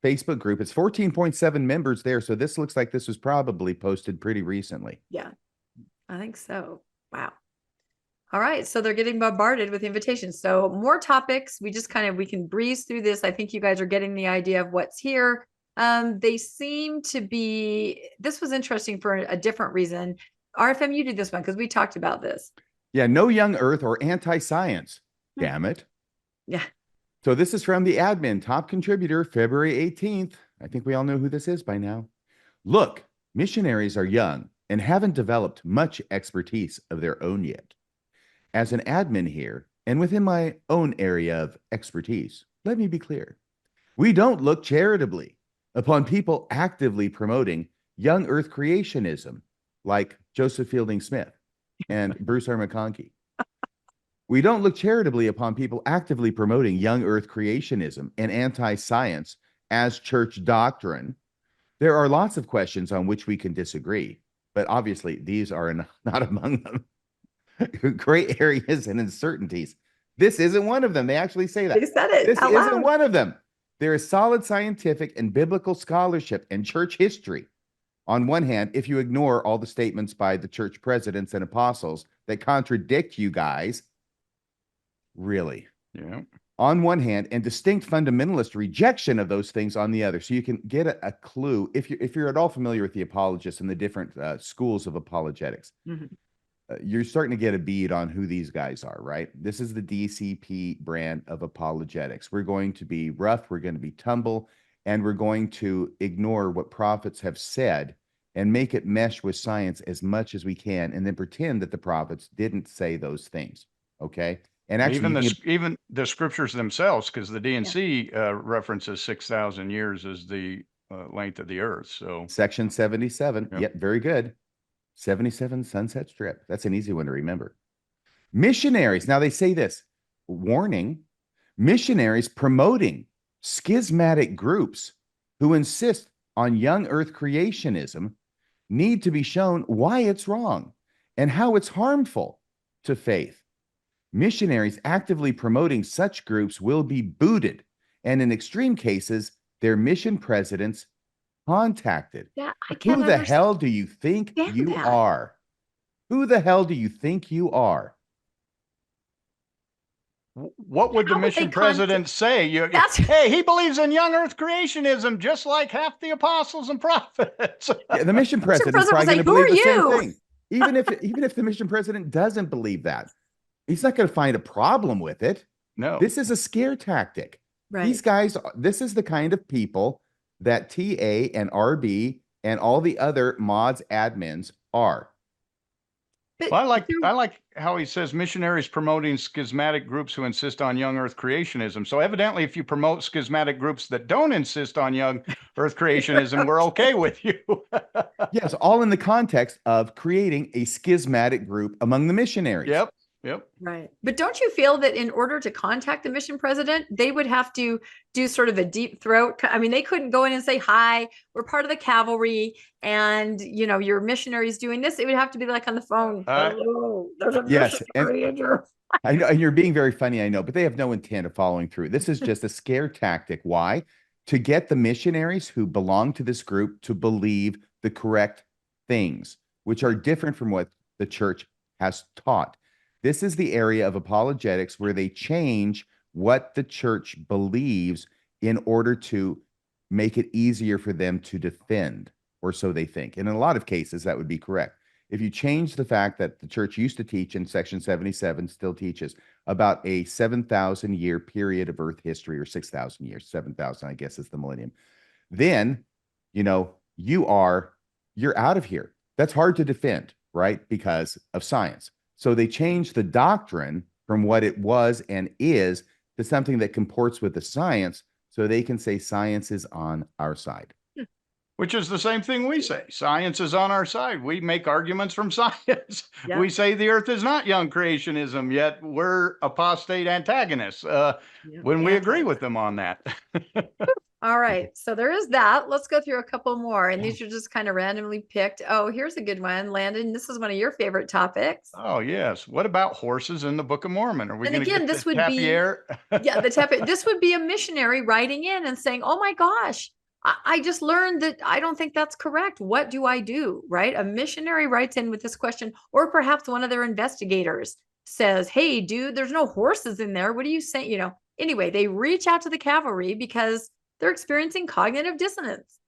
Facebook group. It's 14.7 members there. So this looks like this was probably posted pretty recently. Yeah, I think so. Wow. All right. So they're getting bombarded with invitations. So more topics. We can breeze through this. I think you guys are getting the idea of what's here. They seem to be, this was interesting for a different reason. RFM, you did this one because we talked about this. Yeah. No young earth or anti-science. Damn it. Yeah. So this is from the admin, top contributor, February 18th. I think we all know who this is by now. Look, missionaries are young and haven't developed much expertise of their own yet. As an admin here, and within my own area of expertise, let me be clear. We don't look charitably upon people actively promoting young earth creationism like Joseph Fielding Smith and Bruce R. McConkie. We don't look charitably upon people actively promoting young earth creationism and anti-science as church doctrine. There are lots of questions on which we can disagree, but obviously these are not among them. Gray areas and uncertainties. This isn't one of them. They actually say that. They said it. This out isn't loud. one of them. There is solid scientific and biblical scholarship and church history. On one hand, if you ignore all the statements by the church presidents and apostles that contradict you guys, really. Yeah. On one hand, and distinct fundamentalist rejection of those things on the other. So you can get a clue if you're at all familiar with the apologists and the different schools of apologetics. Mm-hmm. You're starting to get a bead on who these guys are, right? This is the DCP brand of apologetics. We're going to be rough, we're going to be tumble, and we're going to ignore what prophets have said and make it mesh with science as much as we can, and then pretend that the prophets didn't say those things, okay? And actually, even the scriptures themselves, because the DNC references 6,000 years as the length of the earth. So section 77, Yep. yep, very good. 77 Sunset Strip. That's an easy one to remember. Missionaries. Now they say this, warning, missionaries promoting schismatic groups who insist on young earth creationism need to be shown why it's wrong and how it's harmful to faith. Missionaries actively promoting such groups will be booted, and in extreme cases, their mission presidents contacted. Yeah, I can't Who the hell do you think you that. are? Who the hell do you think you are? what would the How would mission they president say? Hey, he believes in young earth creationism, just like half the apostles and prophets. Yeah, the mission president is president probably was going to like, believe the "Who are same thing. Even if the mission president doesn't believe that, he's not going to find a problem with it. No. This is a scare tactic. Right. These guys, this is the kind of people that TA and RB and all the other mods admins are. But Well, I like how he says missionaries promoting schismatic groups who insist on young earth creationism. So evidently, if you promote schismatic groups that don't insist on young earth creationism, we're okay with you. Yes, all in the context of creating a schismatic group among the missionaries. Yep. Right. But don't you feel that in order to contact the mission president, they would have to do sort of a deep throat? I mean, they couldn't go in and say, hi, we're part of the cavalry and, your missionary's doing this. It would have to be like on the phone. Hello, there's a Yes, missionary in your... I know, and you're being very funny, I know, but they have no intent of following through. This is just a scare tactic. Why? To get the missionaries who belong to this group to believe the correct things, which are different from what the church has taught. This is the area of apologetics where they change what the church believes in order to make it easier for them to defend, or so they think. And in a lot of cases, that would be correct. If you change the fact that the church used to teach, in section 77 still teaches, about a 7,000 year period of earth history, or 6,000 years, 7,000, I guess, is the millennium, then, you're out of here. That's hard to defend, right? Because of science. So they changed the doctrine from what it was and is to something that comports with the science, so they can say science is on our side. Which is the same thing we say. Science is on our side. We make arguments from science. Yeah. We say the earth is not young creationism, yet we're apostate antagonists when we agree with them on that. All right. So there is that. Let's go through a couple more. And these are just kind of randomly picked. Oh, here's a good one. Landon, this is one of your favorite topics. Oh, yes. What about horses in the Book of Mormon? Are we going to get this the would tappy be air? Yeah, the tappy. This would be a missionary writing in and saying, oh my gosh, I just learned that I don't think that's correct. What do I do? Right? A missionary writes in with this question, or perhaps one of their investigators says, hey, dude, there's no horses in there. What are you saying? Anyway, they reach out to the cavalry because they're experiencing cognitive dissonance.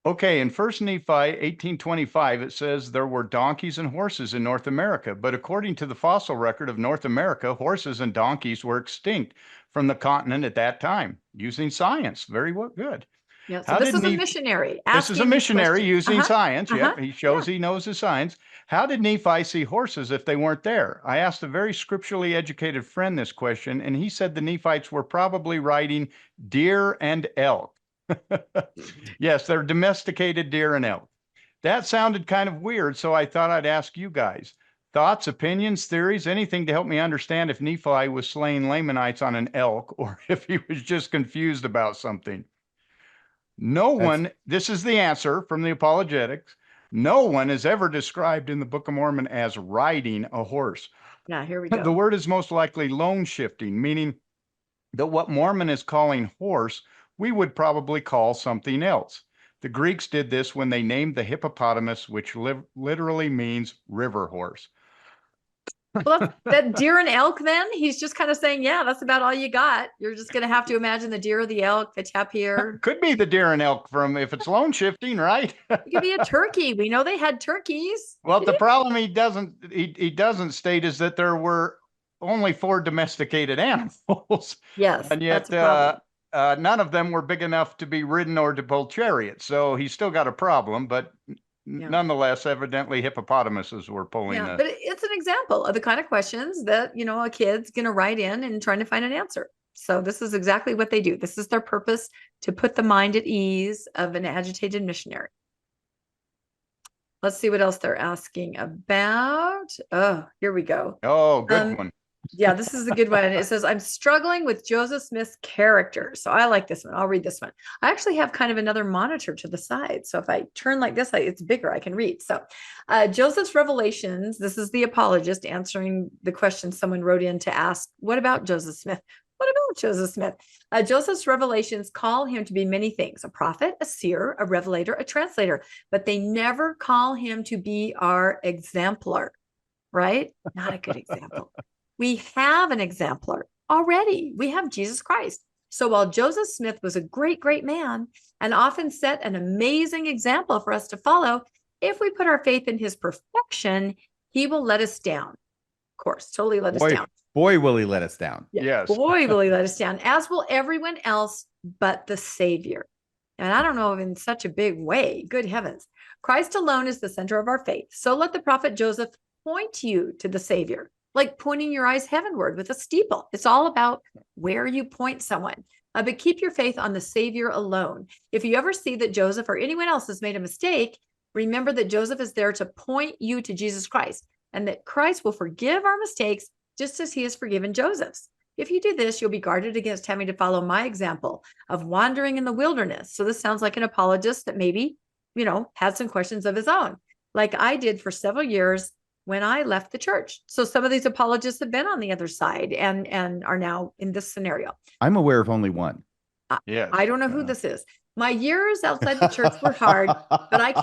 Okay, in 1 Nephi 18:25, it says there were donkeys and horses in North America, but according to the fossil record of North America, horses and donkeys were extinct from the continent at that time, using science. Very good. Yeah, so this is a missionary. This is a missionary using science. Uh-huh. Yep, he shows he knows his science. How did Nephi see horses if they weren't there? I asked a very scripturally educated friend this question, and he said the Nephites were probably riding deer and elk. Yes, they're domesticated deer and elk. That sounded kind of weird, so I thought I'd ask you guys. Thoughts, opinions, theories, anything to help me understand if Nephi was slaying Lamanites on an elk or if he was just confused about something. This is the answer from the apologetics. No one is ever described in the Book of Mormon as riding a horse. Yeah, here we go. The word is most likely lone shifting, meaning that what Mormon is calling horse, we would probably call something else. The Greeks did this when they named the hippopotamus, which literally means river horse. Well, that deer and elk, then he's just kind of saying, yeah, that's about all you got. You're just going to have to imagine the deer or the elk, the tapir. Could be the deer and elk if it's lone shifting, right? It could be a turkey. We know they had turkeys. Well, the problem he doesn't state is that there were only 4 domesticated animals. Yes, and yet that's a problem. None of them were big enough to be ridden or to pull chariots. So he's still got a problem, but nonetheless, evidently hippopotamuses were pulling. Yeah, but it's an example of the kind of questions that, a kid's going to write in and trying to find an answer. So this is exactly what they do. This is their purpose, to put the mind at ease of an agitated missionary. Let's see what else they're asking about. Oh, here we go. Oh, good one. Yeah, this is a good one. It says, I'm struggling with Joseph Smith's character. So I like this one. I'll read this one. I actually have kind of another monitor to the side. So if I turn like this, it's bigger, I can read. So Joseph's revelations, this is the apologist answering the question someone wrote in to ask, what about Joseph Smith? What about Joseph Smith? Joseph's revelations call him to be many things: a prophet, a seer, a revelator, a translator, but they never call him to be our exemplar, right? Not a good example. We have an exemplar already. We have Jesus Christ. So while Joseph Smith was a great, great man and often set an amazing example for us to follow, if we put our faith in his perfection, he will let us down. Of course, totally let us down. Boy, will he let us down. Yeah. Yes. Boy, will he let us down, as will everyone else but the Savior. And I don't know, in such a big way. Good heavens. Christ alone is the center of our faith. So let the prophet Joseph point you to the Savior, like pointing your eyes heavenward with a steeple. It's all about where you point someone. But keep your faith on the Savior alone. If you ever see that Joseph or anyone else has made a mistake, remember that Joseph is there to point you to Jesus Christ, and that Christ will forgive our mistakes just as he has forgiven Joseph's. If you do this, you'll be guarded against having to follow my example of wandering in the wilderness. So this sounds like an apologist that maybe, had some questions of his own, like I did for several years when I left the church. So some of these apologists have been on the other side and are now in this scenario. I'm aware of only one. Yeah. I don't know who this is. My years outside the church were hard, but I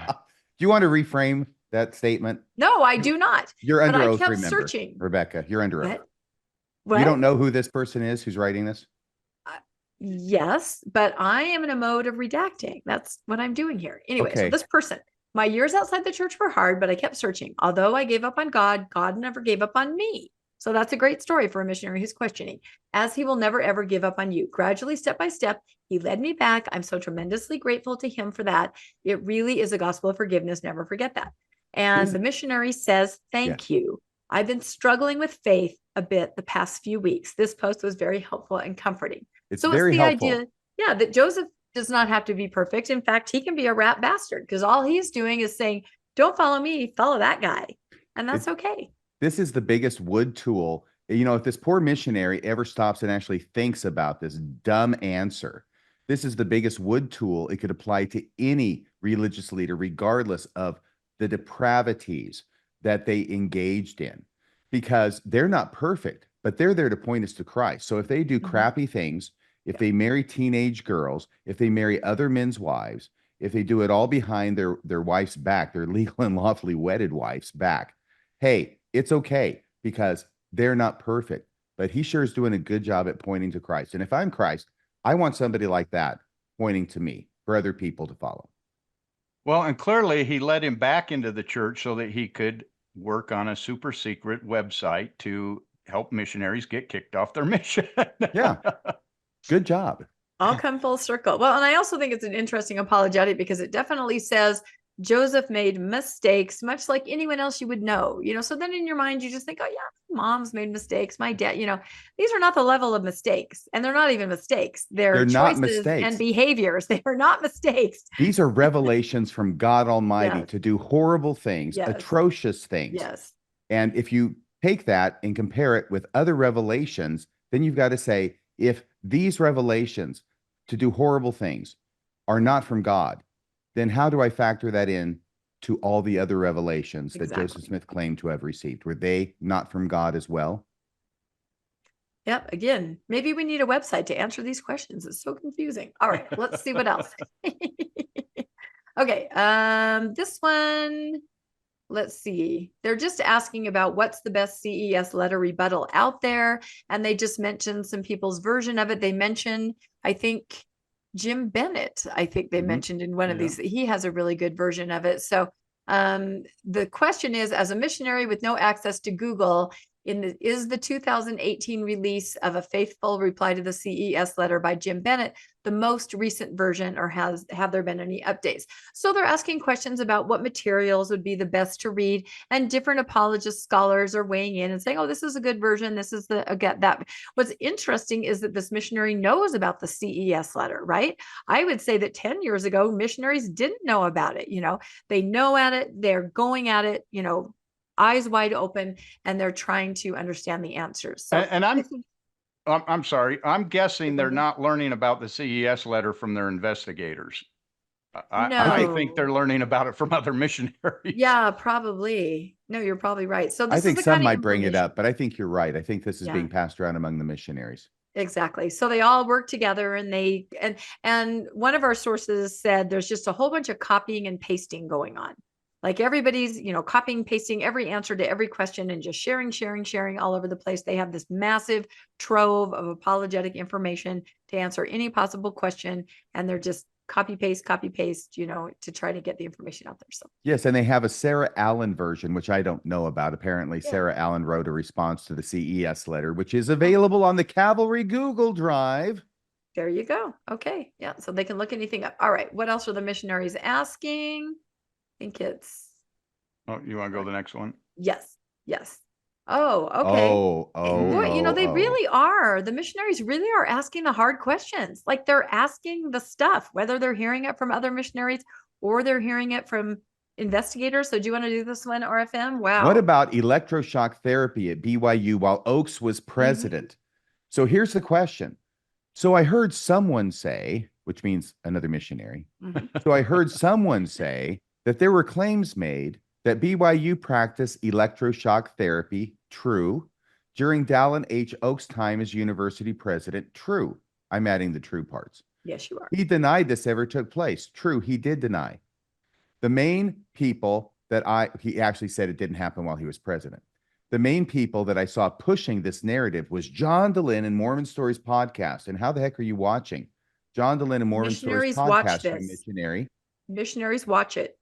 Do you want to reframe that statement? No, I do not. You're under but oath, I kept remember. searching. Rebecca, you're under oath. What? You don't know who this person is who's writing this? Yes, but I am in a mode of redacting. That's what I'm doing here. Anyway, Okay. So this person, my years outside the church were hard, but I kept searching. Although I gave up on God, God never gave up on me. So that's a great story for a missionary who's questioning, as he will never, ever give up on you. Gradually, step by step, he led me back. I'm so tremendously grateful to him for that. It really is a gospel of forgiveness. Never forget that. And the missionary says, thank you. I've been struggling with faith a bit the past few weeks. This post was very helpful and comforting. It's so very it's the helpful. idea, that Joseph does not have to be perfect. In fact, he can be a rat bastard because all he's doing is saying, don't follow me, follow that guy. And that's okay. This is the biggest wood tool. If this poor missionary ever stops and actually thinks about this dumb answer, this is the biggest wood tool it could apply to any religious leader, regardless of the depravities that they engaged in, because they're not perfect, but they're there to point us to Christ. So if they do crappy things, if they marry teenage girls, if they marry other men's wives, if they do it all behind their wife's back, their legal and lawfully wedded wife's back, hey, it's okay because they're not perfect, but he sure is doing a good job at pointing to Christ. And if I'm Christ, I want somebody like that pointing to me for other people to follow. Well, and clearly he led him back into the church so that he could work on a super secret website to help missionaries get kicked off their mission. Yeah. Good job. All come full circle. Well, and I also think it's an interesting apologetic because it definitely says Joseph made mistakes, much like anyone else you would know, so then in your mind, you just think, oh yeah, mom's made mistakes. My dad, these are not the level of mistakes, and they're not even mistakes. They're choices not mistakes and behaviors. They are not mistakes. These are revelations from God Almighty Yes. to do horrible things, Yes. atrocious things. Yes. And if you take that and compare it with other revelations, then you've got to say, if these revelations to do horrible things are not from God, then how do I factor that in to all the other revelations that Joseph Smith claimed to have received? Were they not from God as well? Yep. Again, maybe we need a website to answer these questions. It's so confusing. All right, let's see what else. Okay. This one, let's see. They're just asking about what's the best CES letter rebuttal out there. And they just mentioned some people's version of it. They mentioned, I think, Jim Bennett, I think they mentioned in one of these, he has a really good version of it. So the question is, as a missionary with no access to Google, is the 2018 release of A Faithful Reply to the CES Letter by Jim Bennett the most recent version, or have there been any updates? So they're asking questions about what materials would be the best to read, and different apologist scholars are weighing in and saying, oh, this is a good version. This is that. What's interesting is that this missionary knows about the CES letter, right? I would say that 10 years ago, missionaries didn't know about it. They know at it, they're going at it, eyes wide open, and they're trying to understand the answers. So, and I'm sorry. I'm guessing they're not learning about the CES letter from their investigators. I think they're learning about it from other missionaries. Yeah, probably. No, you're probably right. So this I think is the some kind of might bring it up, but I think you're right. I think this is Yeah. being passed around among the missionaries. Exactly. So they all work together, and and one of our sources said there's just a whole bunch of copying and pasting going on. Like everybody's, copying, pasting every answer to every question and just sharing all over the place. They have this massive trove of apologetic information to answer any possible question. And they're just copy paste, to try to get the information out there. So yes, and they have a Sarah Allen version, which I don't know about. Apparently, Sarah Allen wrote a response to the CES letter, which is available on the Cavalry Google Drive. there you go. Okay. Yeah. So they can look anything up. All right. What else are the missionaries asking? I think it's Oh, you want to go to the next one? Yes. Yes. Oh, okay. Boy, they really are. The missionaries really are asking the hard questions. Like they're asking the stuff, whether they're hearing it from other missionaries or they're hearing it from investigators. So do you want to do this one, RFM? Wow. What about electroshock therapy at BYU while Oaks was president? So here's the question. So I heard someone say, which means another missionary. So I heard someone say that there were claims made that BYU practiced electroshock therapy, true. During Dallin H. Oaks' time as university president, true. I'm adding the true parts. Yes, you are. He denied this ever took place. True, he did deny. The main people he actually said it didn't happen while he was president. The main people that I saw pushing this narrative was John DeLynn and Mormon Stories podcast. And how the heck are you watching? John DeLynn and Mormon Stories podcast, my missionary. Missionaries watch it.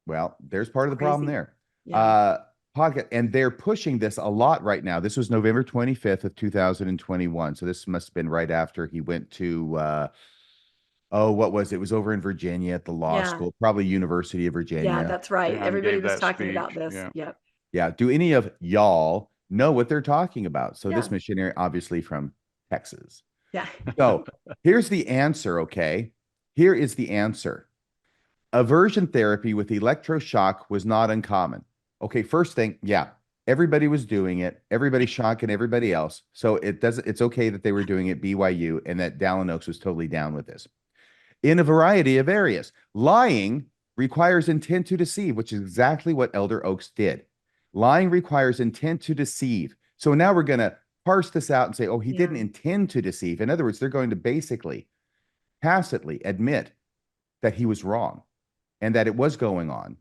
Well, there's part of the problem there. Podcast, and they're pushing this a lot right now. This was November 25th of 2021. So this must have been right after he went to what was it? It was over in Virginia at the law school, probably University of Virginia. Yeah, that's right. Everybody was talking about this. Yeah. Do any of y'all know what they're talking about? So this missionary, obviously from Texas. Yeah. So here's the answer. Okay. Here is the answer. Aversion therapy with electroshock was not uncommon. Okay. First thing. Yeah. Everybody was doing it. Everybody shocking everybody else. So it's okay that they were doing it BYU and that Dallin Oaks was totally down with this. In a variety of areas, lying requires intent to deceive, which is exactly what Elder Oaks did. Lying requires intent to deceive. So now we're going to parse this out and say, oh, he didn't intend to deceive. In other words, they're going to basically tacitly admit that he was wrong and that it was going on,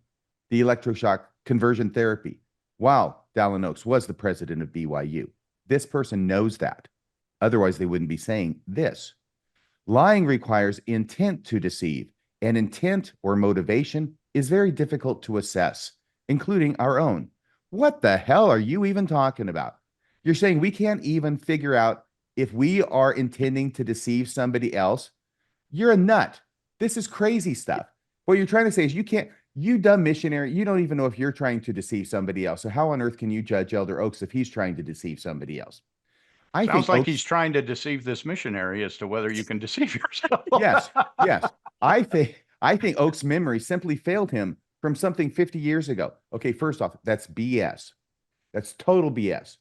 the electroshock conversion therapy, while Dallin Oaks was the president of BYU. This person knows that. Otherwise, they wouldn't be saying this. Lying requires intent to deceive, and intent or motivation is very difficult to assess, including our own. What the hell are you even talking about? You're saying we can't even figure out if we are intending to deceive somebody else? You're a nut. This is crazy stuff. What you're trying to say is you dumb missionary, you don't even know if you're trying to deceive somebody else. So how on earth can you judge Elder Oaks if he's trying to deceive somebody else? Sounds like he's trying to deceive this missionary as to whether you can deceive yourself. Yes. I think Oaks' memory simply failed him from something 50 years ago. Okay, first off, that's BS. That's total BS.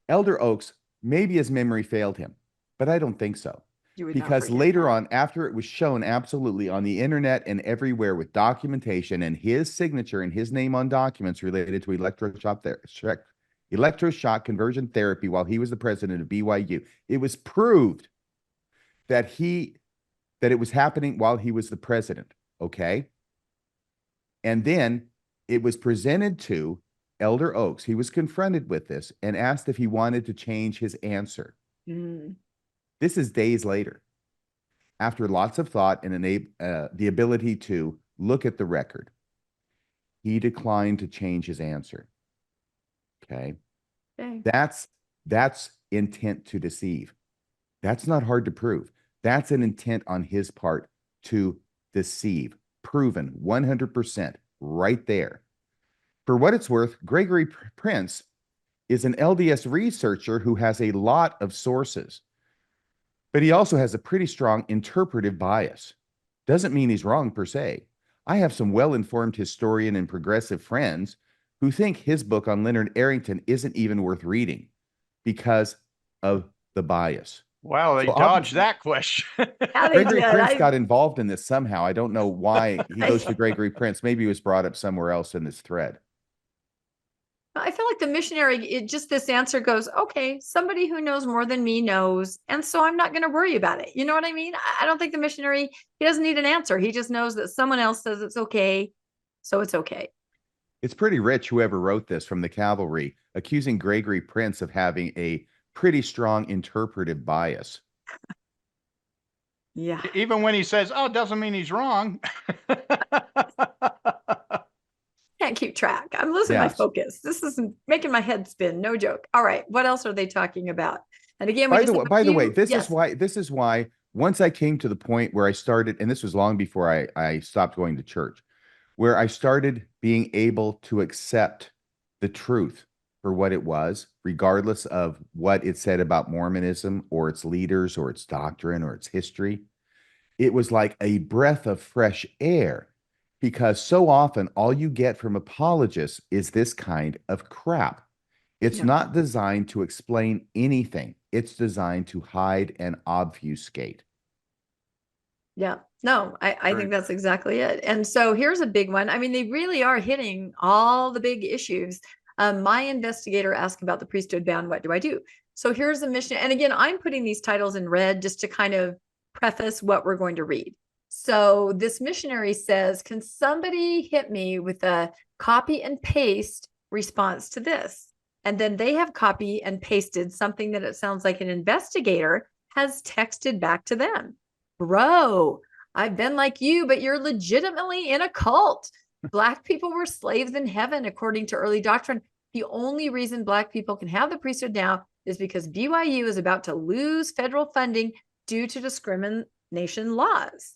Elder Oaks, maybe his memory failed him, but I don't think so. Because later on, after it was shown absolutely on the internet and everywhere with documentation and his signature and his name on documents related to electroshock conversion therapy while he was the president of BYU, it was proved that it was happening while he was the president. Okay. And then it was presented to Elder Oaks. He was confronted with this and asked if he wanted to change his answer. This is days later, after lots of thought and the ability to look at the record. He declined to change his answer. Okay. That's intent to deceive. That's not hard to prove. That's an intent on his part to deceive. Proven 100% right there. For what it's worth, Gregory Prince is an LDS researcher who has a lot of sources, but he also has a pretty strong interpretive bias. Doesn't mean he's wrong per se. I have some well-informed historian and progressive friends who think his book on Leonard Arrington isn't even worth reading because of the bias. Wow, they dodged that question. Gregory Prince got involved in this somehow. I don't know why he goes to Gregory Prince. Maybe he was brought up somewhere else in this thread. I feel like the missionary, this answer goes, okay, somebody who knows more than me knows. And so I'm not going to worry about it. You know what I mean? I don't think the missionary, he doesn't need an answer. He just knows that someone else says it's okay. So it's okay. It's pretty rich, whoever wrote this from the cavalry, accusing Gregory Prince of having a pretty strong interpretive bias. Yeah. Even when he says, oh, it doesn't mean he's wrong. Can't keep track. I'm losing my focus. This is making my head spin. No joke. All right. What else are they talking about? And again, by the way, this is why once I came to the point where I started, and this was long before I stopped going to church. where I started being able to accept the truth for what it was, regardless of what it said about Mormonism or its leaders or its doctrine or its history. It was like a breath of fresh air, because so often all you get from apologists is this kind of crap. It's Yeah. not designed to explain anything. It's designed to hide and obfuscate. Yeah, no, I Right. think that's exactly it. And so here's a big one. I mean, they really are hitting all the big issues. My investigator asked about the priesthood ban. What do I do? So here's a mission. And again, I'm putting these titles in red just to kind of preface what we're going to read. So this missionary says, can somebody hit me with a copy and paste response to this? And then they have copy and pasted something that it sounds like an investigator has texted back to them. Bro, I've been like you, but you're legitimately in a cult. Black people were slaves in heaven, according to early doctrine. The only reason Black people can have the priesthood now is because BYU is about to lose federal funding due to discrimination laws.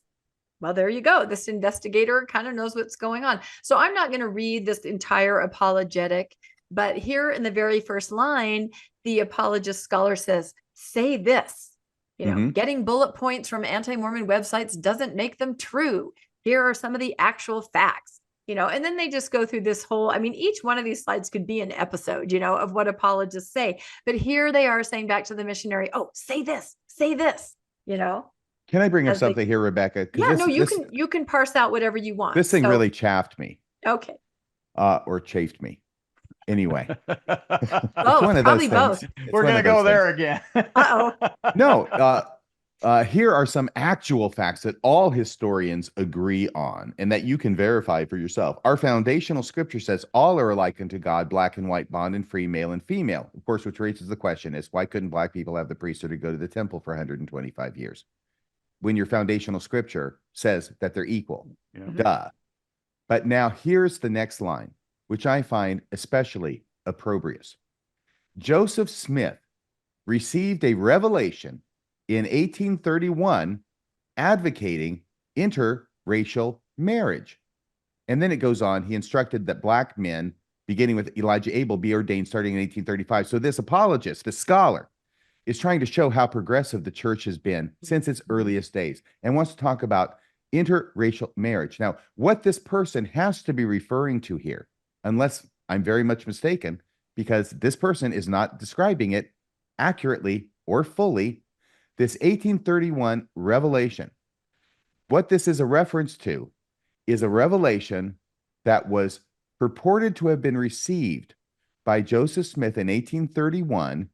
Well, there you go. This investigator kind of knows what's going on. So I'm not going to read this entire apologetic, but here in the very first line, the apologist scholar says, say this. Getting bullet points from anti-Mormon websites doesn't make them true. Here are some of the actual facts, and then they just go through this whole, I mean, each one of these slides could be an episode, of what apologists say. But here they are saying back to the missionary, oh, say this. Can I bring up As they- something here, Rebecca? 'Cause Yeah, this- no, this- you can parse out whatever you want. This thing So- really chaffed me, Okay. or chafed me. Anyway, Oh, it's one of probably those both. things. It's We're one going to of go those there things. again. Uh-oh. No, here are some actual facts that all historians agree on and that you can verify for yourself. Our foundational scripture says all are alike unto God, black and white, bond and free, male and female. Of course, which raises the question is, why couldn't Black people have the priesthood to go to the temple for 125 years? When your foundational scripture says that they're equal. Yeah. Duh. But now here's the next line, which I find especially opprobrious. Joseph Smith received a revelation in 1831 advocating interracial marriage. And then it goes on, he instructed that Black men, beginning with Elijah Abel, be ordained starting in 1835. So this apologist, this scholar, is trying to show how progressive the church has been since its earliest days and wants to talk about interracial marriage. Now, what this person has to be referring to here, unless I'm very much mistaken, because this person is not describing it accurately or fully, this 1831 revelation, what this is a reference to is a revelation that was purported to have been received by Joseph Smith in 1831,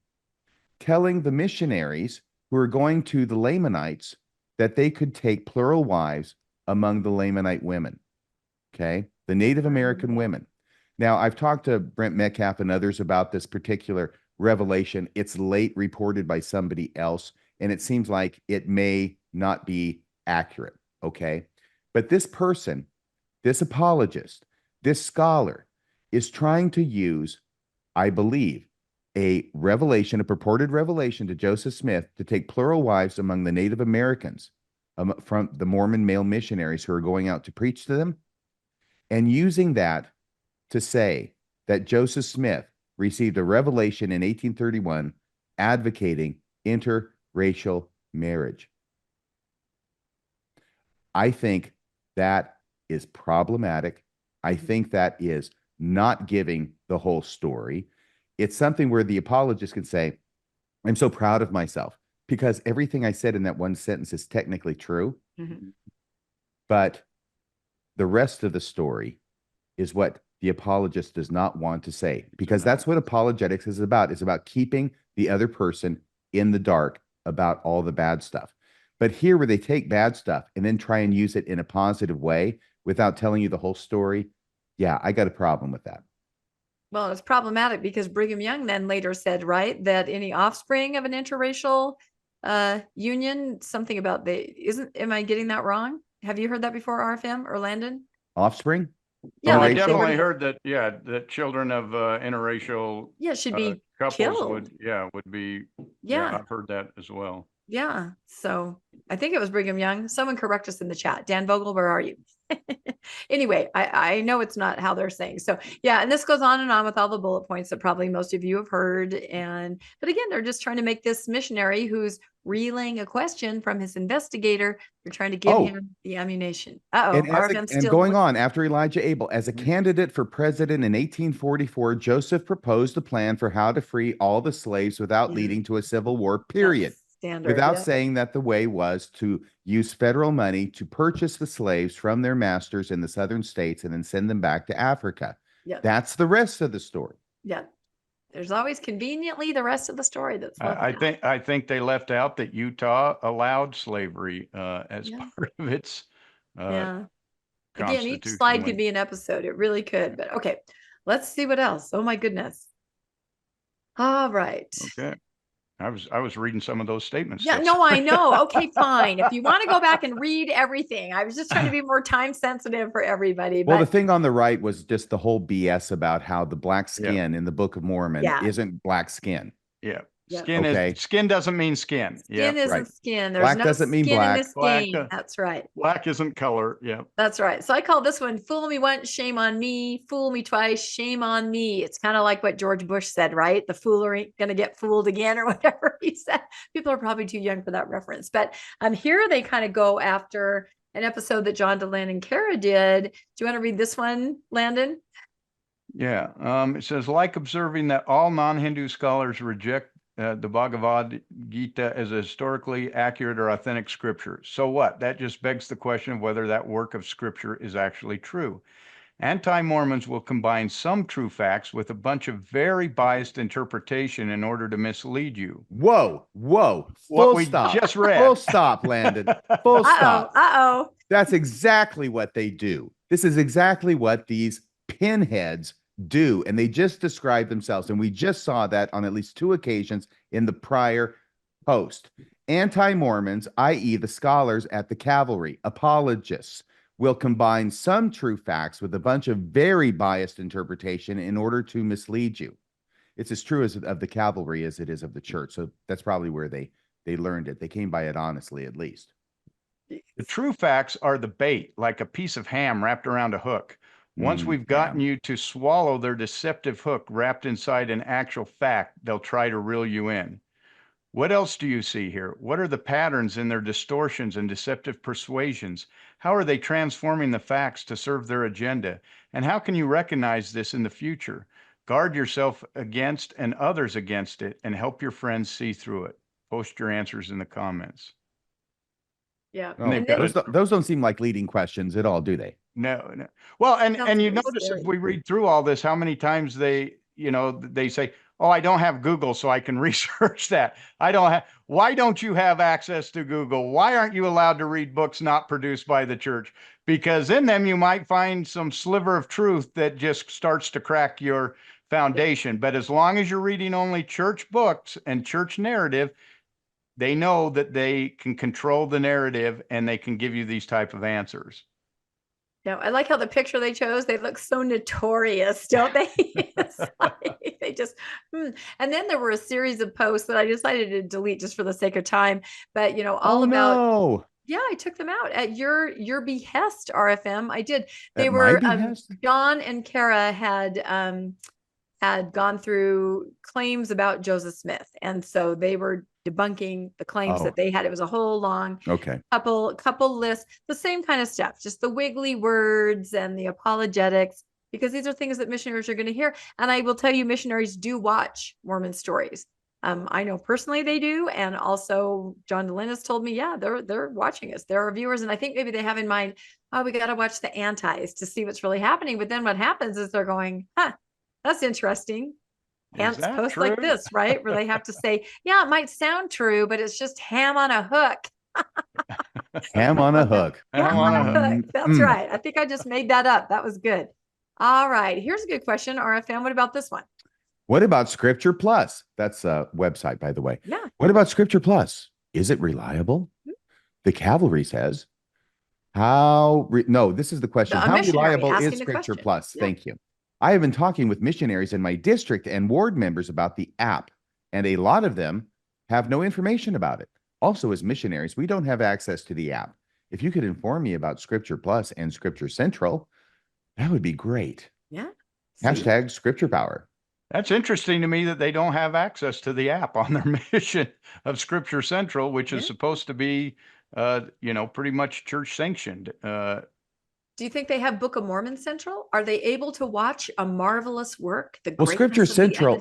telling the missionaries who were going to the Lamanites that they could take plural wives among the Lamanite women, okay? The Native American women. Now, I've talked to Brent Metcalf and others about this particular revelation. It's late reported by somebody else, and it seems like it may not be accurate, okay? But this person, this apologist, this scholar is trying to use, I believe, a revelation, a purported revelation to Joseph Smith to take plural wives among the Native Americans from the Mormon male missionaries who are going out to preach to them, and using that to say that Joseph Smith received a revelation in 1831 advocating interracial marriage. I think that is problematic. I think that is not giving the whole story. It's something where the apologist can say, I'm so proud of myself because everything I said in that one sentence is technically true. Mhm. But the rest of the story is what the apologist does not want to say, because that's what apologetics is about. It's about keeping the other person in the dark about all the bad stuff. But here, where they take bad stuff and then try and use it in a positive way without telling you the whole story, yeah, I got a problem with that. Well, it's problematic because Brigham Young then later said, right, that any offspring of an interracial union, something about am I getting that wrong? Have you heard that before, RFM or Landon? Offspring? Yeah, Well, I like they definitely were- heard that, yeah, that children of Yeah, interracial should be couples killed. would be, Yeah. I've heard that as well. Yeah. So I think it was Brigham Young. Someone correct us in the chat. Dan Vogel, where are you? Anyway, I know it's not how they're saying. So yeah, and this goes on and on with all the bullet points that probably most of you have heard. But again, they're just trying to make this missionary who's relaying a question from his investigator. They're trying to give him the ammunition. And going on, after Elijah Abel, as a candidate for president in 1844, Joseph proposed a plan for how to free all the slaves without leading to a civil war, period. Without saying that the way was to use federal money to purchase the slaves from their masters in the southern states and then send them back to Africa. That's the rest of the story. Yeah. There's always conveniently the rest of the story that's I think they left out that Utah allowed slavery as part of its Again, each slide could be an episode. It really could. But okay, let's see what else. Oh my goodness. All right. Okay. I was reading some of those statements. Yeah, no, I know. Okay, fine. If you want to go back and read everything, I was just trying to be more time sensitive for everybody. Well, the thing on the right was just the whole BS about how the black skin in the Book of Mormon isn't black skin. Yeah. Skin doesn't mean skin. Skin isn't skin. There's black no doesn't mean skin black. in this game. That's right. Black isn't color. Yeah. That's right. So I call this one "Fool Me Once, Shame on Me. Fool Me Twice, Shame on Me." It's kind of like what George Bush said, right? The fooler ain't gonna get fooled again, or whatever he said. People are probably too young for that reference. But here they kind of go after an episode that John DeLann and Kara did. Do you want to read this one, Landon? Yeah. It says, like observing that all non-Hindu scholars reject the Bhagavad Gita as a historically accurate or authentic scripture. So what? That just begs the question of whether that work of scripture is actually true. Anti-Mormons will combine some true facts with a bunch of very biased interpretation in order to mislead you. Whoa. What we just read. Full stop, Landon. Full stop. Uh-oh. That's exactly what they do. This is exactly what these pinheads do, and they just describe themselves, and we just saw that on at least 2 occasions in the prior post. Anti-Mormons, i.e. the scholars at the cavalry, apologists, will combine some true facts with a bunch of very biased interpretation in order to mislead you. It's as true as of the cavalry as it is of the church, so that's probably where they learned it. They came by it honestly, at least. The true facts are the bait, like a piece of ham wrapped around a hook. Once we've gotten you to swallow their deceptive hook wrapped inside an actual fact, they'll try to reel you in. What else do you see here? What are the patterns in their distortions and deceptive persuasions? How are they transforming the facts to serve their agenda? And how can you recognize this in the future? Guard yourself against and others against it, and help your friends see through it. Post your answers in the comments. Yeah. Those don't seem like leading questions at all, do they? No. Well, and you notice if we read through all this, how many times they say, "Oh, I don't have Google, so I can research that." Why don't you have access to Google? Why aren't you allowed to read books not produced by the church? Because in them you might find some sliver of truth that just starts to crack your foundation. But as long as you're reading only church books and church narrative, they know that they can control the narrative and they can give you these type of answers. Yeah, I like how the picture they chose, they look so notorious, don't they? It's like they just, And then there were a series of posts that I decided to delete just for the sake of time. But, yeah, I took them out at your behest, RFM. I did. They were, John and Kara had gone through claims about Joseph Smith. And so they were debunking the claims that they had. It was a whole long couple lists, the same kind of stuff, just the wiggly words and the apologetics, because these are things that missionaries are going to hear. And I will tell you, missionaries do watch Mormon stories. I know personally they do. And also John DeLann has told me, they're watching us. There are viewers. And I think maybe they have in mind, we got to watch the antis to see what's really happening. But then what happens is they're going, that's interesting. Hence posts like this, right? Where they have to say, it might sound true, but it's just ham on a hook. Ham on a hook. Ham on a hook. That's right. I think I just made that up. That was good. All right. Here's a good question, RFM. What about this one? What about Scripture Plus? That's a website, by the way. Yeah. What about Scripture Plus? Is it reliable? The cavalry says. This is the question. How reliable is Scripture Plus? Yeah. Thank you. I have been talking with missionaries in my district and ward members about the app, and a lot of them have no information about it. Also, as missionaries, we don't have access to the app. if you could inform me about Scripture Plus and Scripture Central, that would be great. Yeah. Hashtag Scripture Power. That's interesting to me that they don't have access to the app on their mission of Scripture Central, which is supposed to be, pretty much church sanctioned. Do you think they have Book of Mormon Central? Are they able to watch a marvelous work? Well, Scripture Central,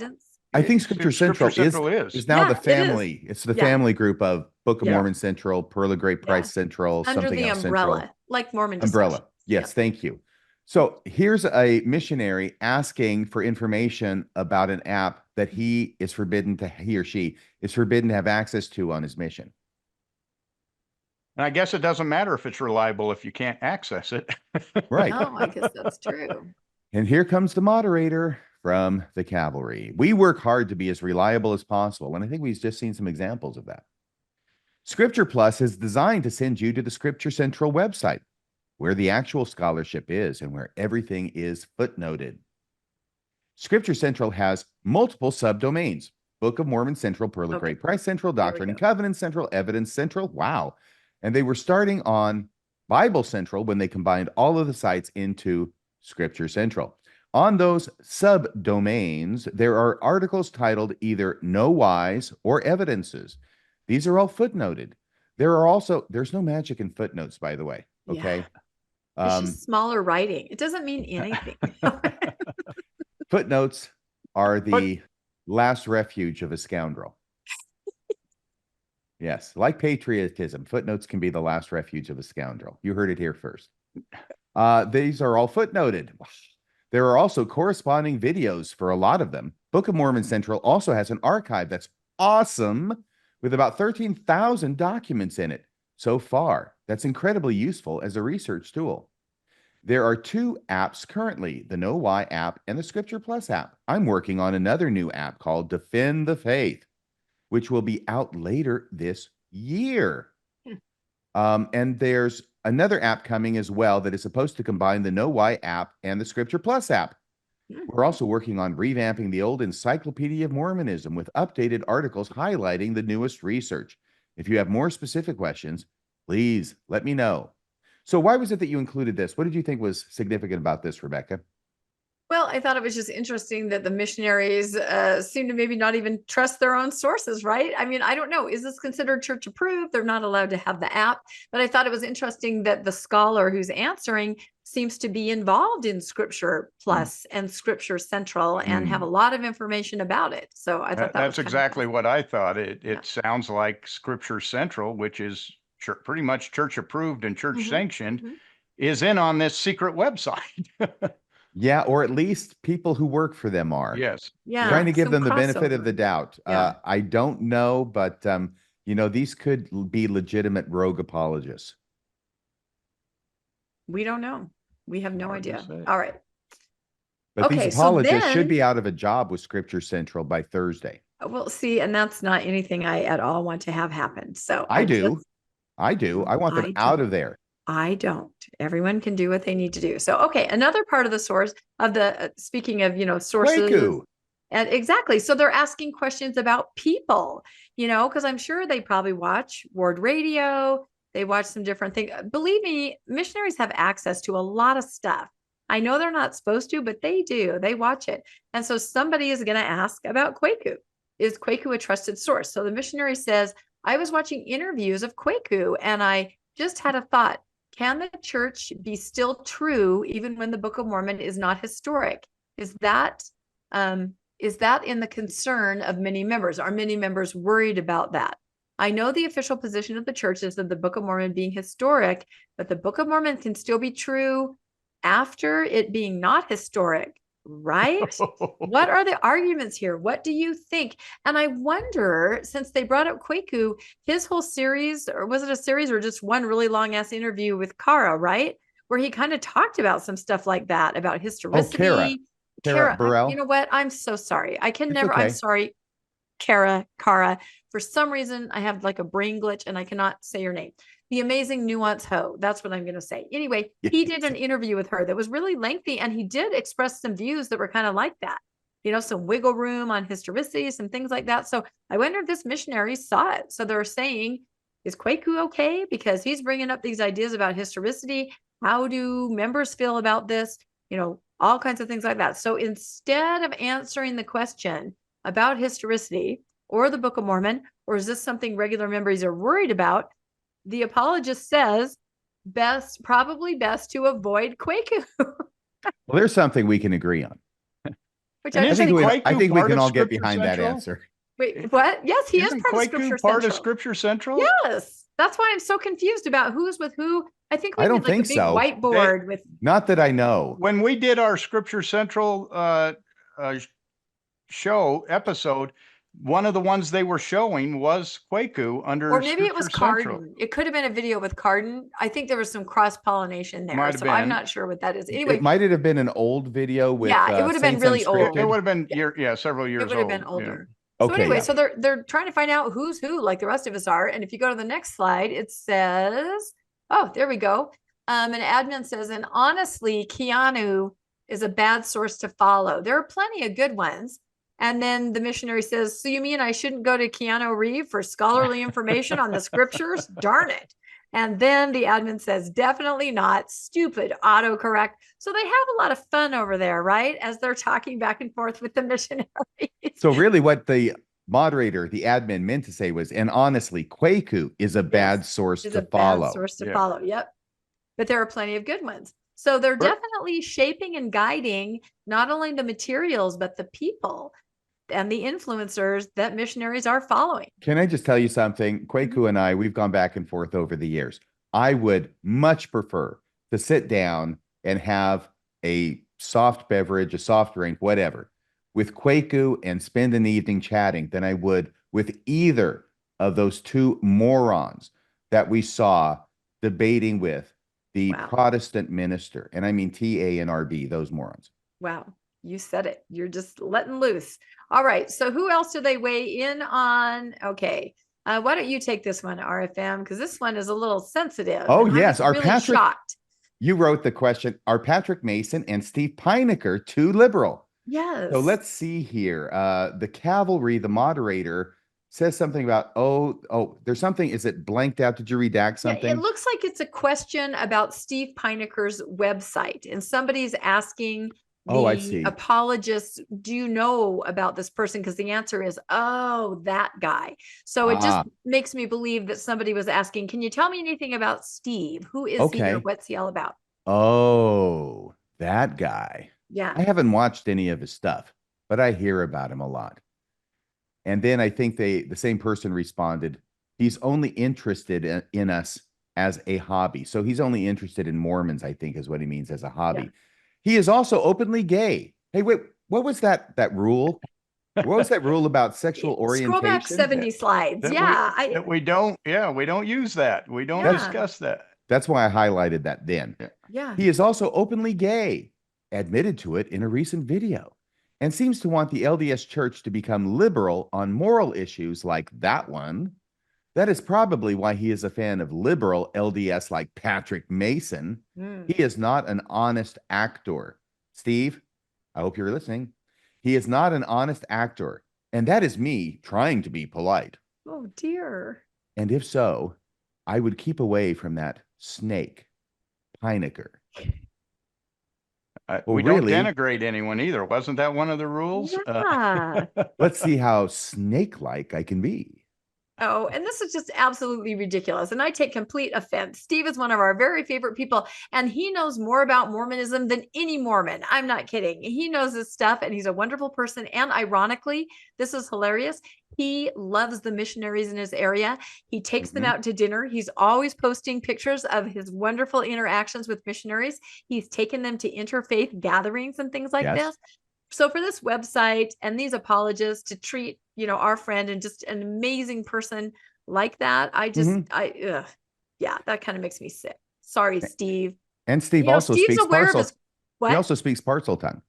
I think Scripture Central is now the family. It's the family group of Book of Mormon Central, Pearl of Great Price Central, under something the else umbrella, Central. like Mormon Umbrella. Discussion. Yes, thank you. So here's a missionary asking for information about an app that he or she is forbidden to have access to on his mission. And I guess it doesn't matter if it's reliable if you can't access it. Right. Oh, I guess that's true. And here comes the moderator from the cavalry. We work hard to be as reliable as possible, and I think we've just seen some examples of that. Scripture Plus is designed to send you to the Scripture Central website, where the actual scholarship is and where everything is footnoted. Scripture Central has multiple subdomains: Book of Mormon Central, Pearl of Great Price Central, Doctrine and Covenants Central, Evidence Central. Wow. And they were starting on Bible Central when they combined all of the sites into Scripture Central. On those subdomains, there are articles titled either No Whys or Evidences. These are all footnoted. There's no magic in footnotes, by the way. Okay. Yeah. It's just smaller writing. It doesn't mean anything. Footnotes are the last refuge of a scoundrel. Yes, like patriotism, footnotes can be the last refuge of a scoundrel. You heard it here first. These are all footnoted. There are also corresponding videos for a lot of them. Book of Mormon Central also has an archive that's awesome with about 13,000 documents in it so far. That's incredibly useful as a research tool. There are 2 apps currently, the Know Why app and the Scripture Plus app. I'm working on another new app called Defend the Faith, which will be out later this year. And there's another app coming as well that is supposed to combine the Know Why app and the Scripture Plus app. We're also working on revamping the old Encyclopedia of Mormonism with updated articles highlighting the newest research. If you have more specific questions, please let me know. So why was it that you included this? What did you think was significant about this, Rebecca? Well, I thought it was just interesting that the missionaries seem to maybe not even trust their own sources, right? I mean, I don't know. Is this considered church approved? They're not allowed to have the app. But I thought it was interesting that the scholar who's answering seems to be involved in Scripture Plus and Scripture Central and have a lot of information about it. So I thought that's exactly what I thought. It sounds like Scripture Central, which is pretty much church approved and church sanctioned, is in on this secret website. Yeah, or at least people who work for them are. Yes. Yeah. Trying to give them the crossover. benefit of the doubt. Yeah. I don't know, but these could be legitimate rogue apologists. We don't know. We have no idea. All right. But these apologists should be out of a job with Scripture Central by Thursday. Well, see, and that's not anything I at all want to have happen. So I do. I want them out of there. I don't. Everyone can do what they need to do. So, okay, another part of the source of the speaking of, sources. Kwaku. And exactly. So they're asking questions about people, because I'm sure they probably watch Ward Radio. They watch some different things. Believe me, missionaries have access to a lot of stuff. I know they're not supposed to, but they do. They watch it. And so somebody is going to ask about Kwaku. Is Kwaku a trusted source? So the missionary says, I was watching interviews of Kwaku and I just had a thought. Can the church be still true even when the Book of Mormon is not historic? Is that in the concern of many members? Are many members worried about that? I know the official position of the church is that the Book of Mormon being historic, but the Book of Mormon can still be true after it being not historic, right? What are the arguments here? What do you think? And I wonder, since they brought up Kwaku, his whole series, or was it a series or just one really long ass interview with Kara, right? Where he kind of talked about some stuff like that, about historicity. Kara Burrell. You know what? I'm so sorry. Okay. I'm sorry, Kara. For some reason, I have like a brain glitch and I cannot say your name. The amazing nuance hoe. That's what I'm going to say. Anyway, he did an interview with her that was really lengthy and he did express some views that were kind of like that, some wiggle room on historicity, some things like that. So I wonder if this missionary saw it. So they're saying, is Kwaku okay? Because he's bringing up these ideas about historicity. How do members feel about this? You know, all kinds of things like that. So instead of answering the question about historicity or the Book of Mormon, or is this something regular members are worried about, the apologist says probably best to avoid Kwaku. Well, there's something we can agree on. Which And I isn't think, Kwaku I think we part can of all get Scripture behind that Central? answer. wait, what? Yes, he Isn't is part of Kwaku Scripture part Central. of Scripture Central? Yes, that's why I'm so confused about who's with who. I think we I need don't like a think big so. whiteboard with. Not that I know. When we did our Scripture Central show episode, one of the ones they were showing was Kwaku under Or maybe it was Scripture Central. Carden. It could have been a video with Carden. I think there was some cross-pollination there. Might have So I'm been. not sure what that is. Anyway, It might have been an old video with Yeah, it would have been Saints really old. It Unscripted. would have been several years it would have been old, yeah. older. So Okay, anyway, yeah. so they're trying to find out who's who, like the rest of us are. And if you go to the next slide, it says, oh, there we go. An admin says, and honestly, Keanu is a bad source to follow. There are plenty of good ones. And then the missionary says, so you mean I shouldn't go to Keanu Reeve for scholarly information on the scriptures? Darn it. And then the admin says, definitely not. Stupid autocorrect. So they have a lot of fun over there, right? As they're talking back and forth with the missionaries. So really what the moderator, the admin meant to say was, and honestly, Kwaku is a bad source Is to a follow. bad source to Yeah. follow. Yep. But there are plenty of good ones. So they're Sure. definitely shaping and guiding not only the materials, but the people and the influencers that missionaries are following. Can I just tell you something? Kwaku and I, we've gone back and forth over the years. I would much prefer to sit down and have a soft beverage, a soft drink, whatever, with Kwaku and spend an evening chatting than I would with either of those two morons that we saw debating with the Wow. Protestant minister. And I mean TA and RB, those morons. Wow. You said it. You're just letting loose. All right. So who else do they weigh in on? Okay. Why don't you take this one, RFM? Because this one is a little sensitive. Oh, and I yes, was our really Patrick- shocked. You wrote the question, are Patrick Mason and Steve Pinecker too liberal? Yes. So let's see here. The cavalry, the moderator, says something about, there's something. Is it blanked out? Did you redact something? Yeah, it looks like it's a question about Steve Pinecker's website. And somebody's asking I the see. apologists, do you know about this person? Because the answer is, oh, that guy. So it just makes me believe that somebody was asking, can you tell me anything about Steve? Who is he Okay. or what's he all about? Oh, that guy. Yeah. I haven't watched any of his stuff, but I hear about him a lot. And then I think the same person responded, he's only interested in us as a hobby. So he's only interested in Mormons, I think is what he means, as a hobby. Yeah. He is also openly gay. Hey, wait, what was that rule? What was that rule about sexual orientation? Scroll back 70 slides. That Yeah. we don't use that. We don't Yeah. discuss that. That's why I highlighted that then. Yeah. He is also openly gay, admitted to it in a recent video, and seems to want the LDS Church to become liberal on moral issues like that one. That is probably why he is a fan of liberal LDS like Patrick Mason. He is not an honest actor. Steve, I hope you're listening. He is not an honest actor. And that is me trying to be polite. Oh, dear. And if so, I would keep away from that snake, Pinecker. We really? don't denigrate anyone either. Wasn't that one of the rules? Yeah. Let's see how snake-like I can be. Oh, and this is just absolutely ridiculous. And I take complete offense. Steve is one of our very favorite people, and he knows more about Mormonism than any Mormon. I'm not kidding. He knows this stuff, and he's a wonderful person. And ironically, this is hilarious. He loves the missionaries in his area. He takes them out to dinner. He's always posting pictures of his wonderful interactions with missionaries. He's taken them to interfaith gatherings and things like this. So for this website and these apologists to treat, our friend and just an amazing person like that, yeah, that kind of makes me sick. Sorry, Steve. And Steve Steve's speaks aware of parcel. his, what? He also speaks parcel tongue.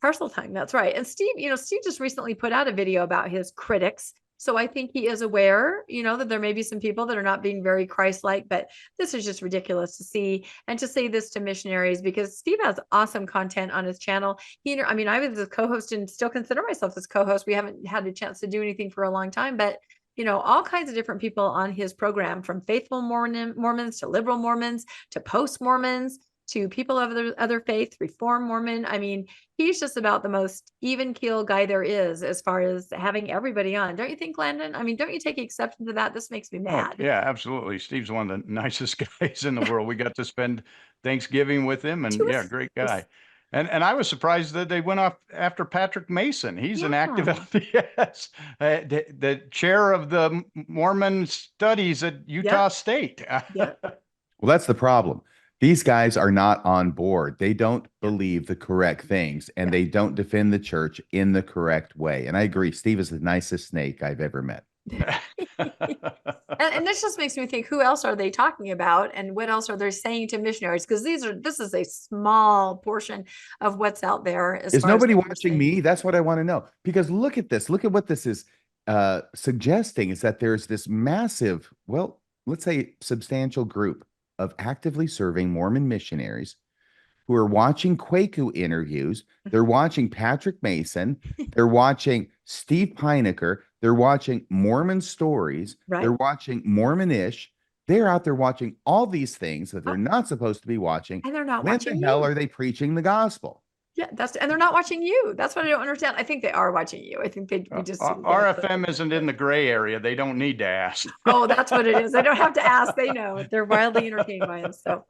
Parcel tongue, that's right. And Steve, Steve just recently put out a video about his critics. So I think he is aware, that there may be some people that are not being very Christ-like, but this is just ridiculous to see and to say this to missionaries, because Steve has awesome content on his channel. I was the co-host and still consider myself as co-host. We haven't had a chance to do anything for a long time, but all kinds of different people on his program, from faithful Mormons to liberal Mormons to post-Mormons to people of other faiths, Reform Mormon. I mean, he's just about the most even keel guy there is as far as having everybody on. Don't you think, Landon? I mean, don't you take exception to that? This makes me mad. Oh, yeah, absolutely. Steve's one of the nicest guys in the world. We got to spend Thanksgiving with him, and yeah, great guy. And I was surprised that they went off after Patrick Mason. He's an active LDS, the chair of the Mormon studies at Utah State. Well, that's the problem. These guys are not on board. They don't believe the correct things, and they don't defend the church in the correct way. And I agree. Steve is the nicest snake I've ever met. and this just makes me think, who else are they talking about, and what else are they saying to missionaries? Because this is a small portion of what's out there. Is nobody watching me? That's what I want to know. Because look at this. Look at what this is suggesting, is that there's this massive, well, let's say substantial group of actively serving Mormon missionaries who are watching Kwaku interviews. They're watching Patrick Mason. They're watching Steve Pinecker. They're watching Mormon stories. Right. They're watching Mormonish. They're out there watching all these things that they're not supposed to be watching. And they're not when watching the hell you. are they preaching the gospel? Yeah, and they're not watching you. That's what I don't understand. I think they are watching you. I think we just RFM isn't in the gray area. They don't need to ask. Oh, that's what it is. I don't have to ask. They know. They're wildly entertained by us. So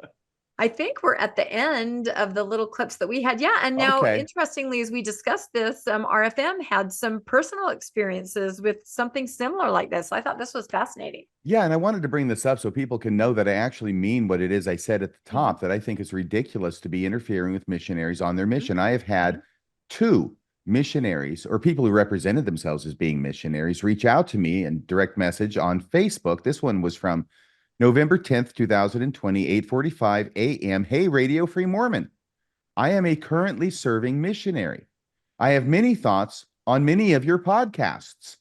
I think we're at the end of the little clips that we had. Yeah. And now, interestingly, as we discussed this, RFM had some personal experiences with something similar like this. So I thought this was fascinating. Yeah. And I wanted to bring this up so people can know that I actually mean what it is I said at the top, that I think it's ridiculous to be interfering with missionaries on their mission. I have had 2 missionaries, or people who represented themselves as being missionaries, reach out to me in direct message on Facebook. This one was from November 10th, 2020, 8:45 a.m. Hey, Radio Free Mormon. I am a currently serving missionary. I have many thoughts on many of your podcasts.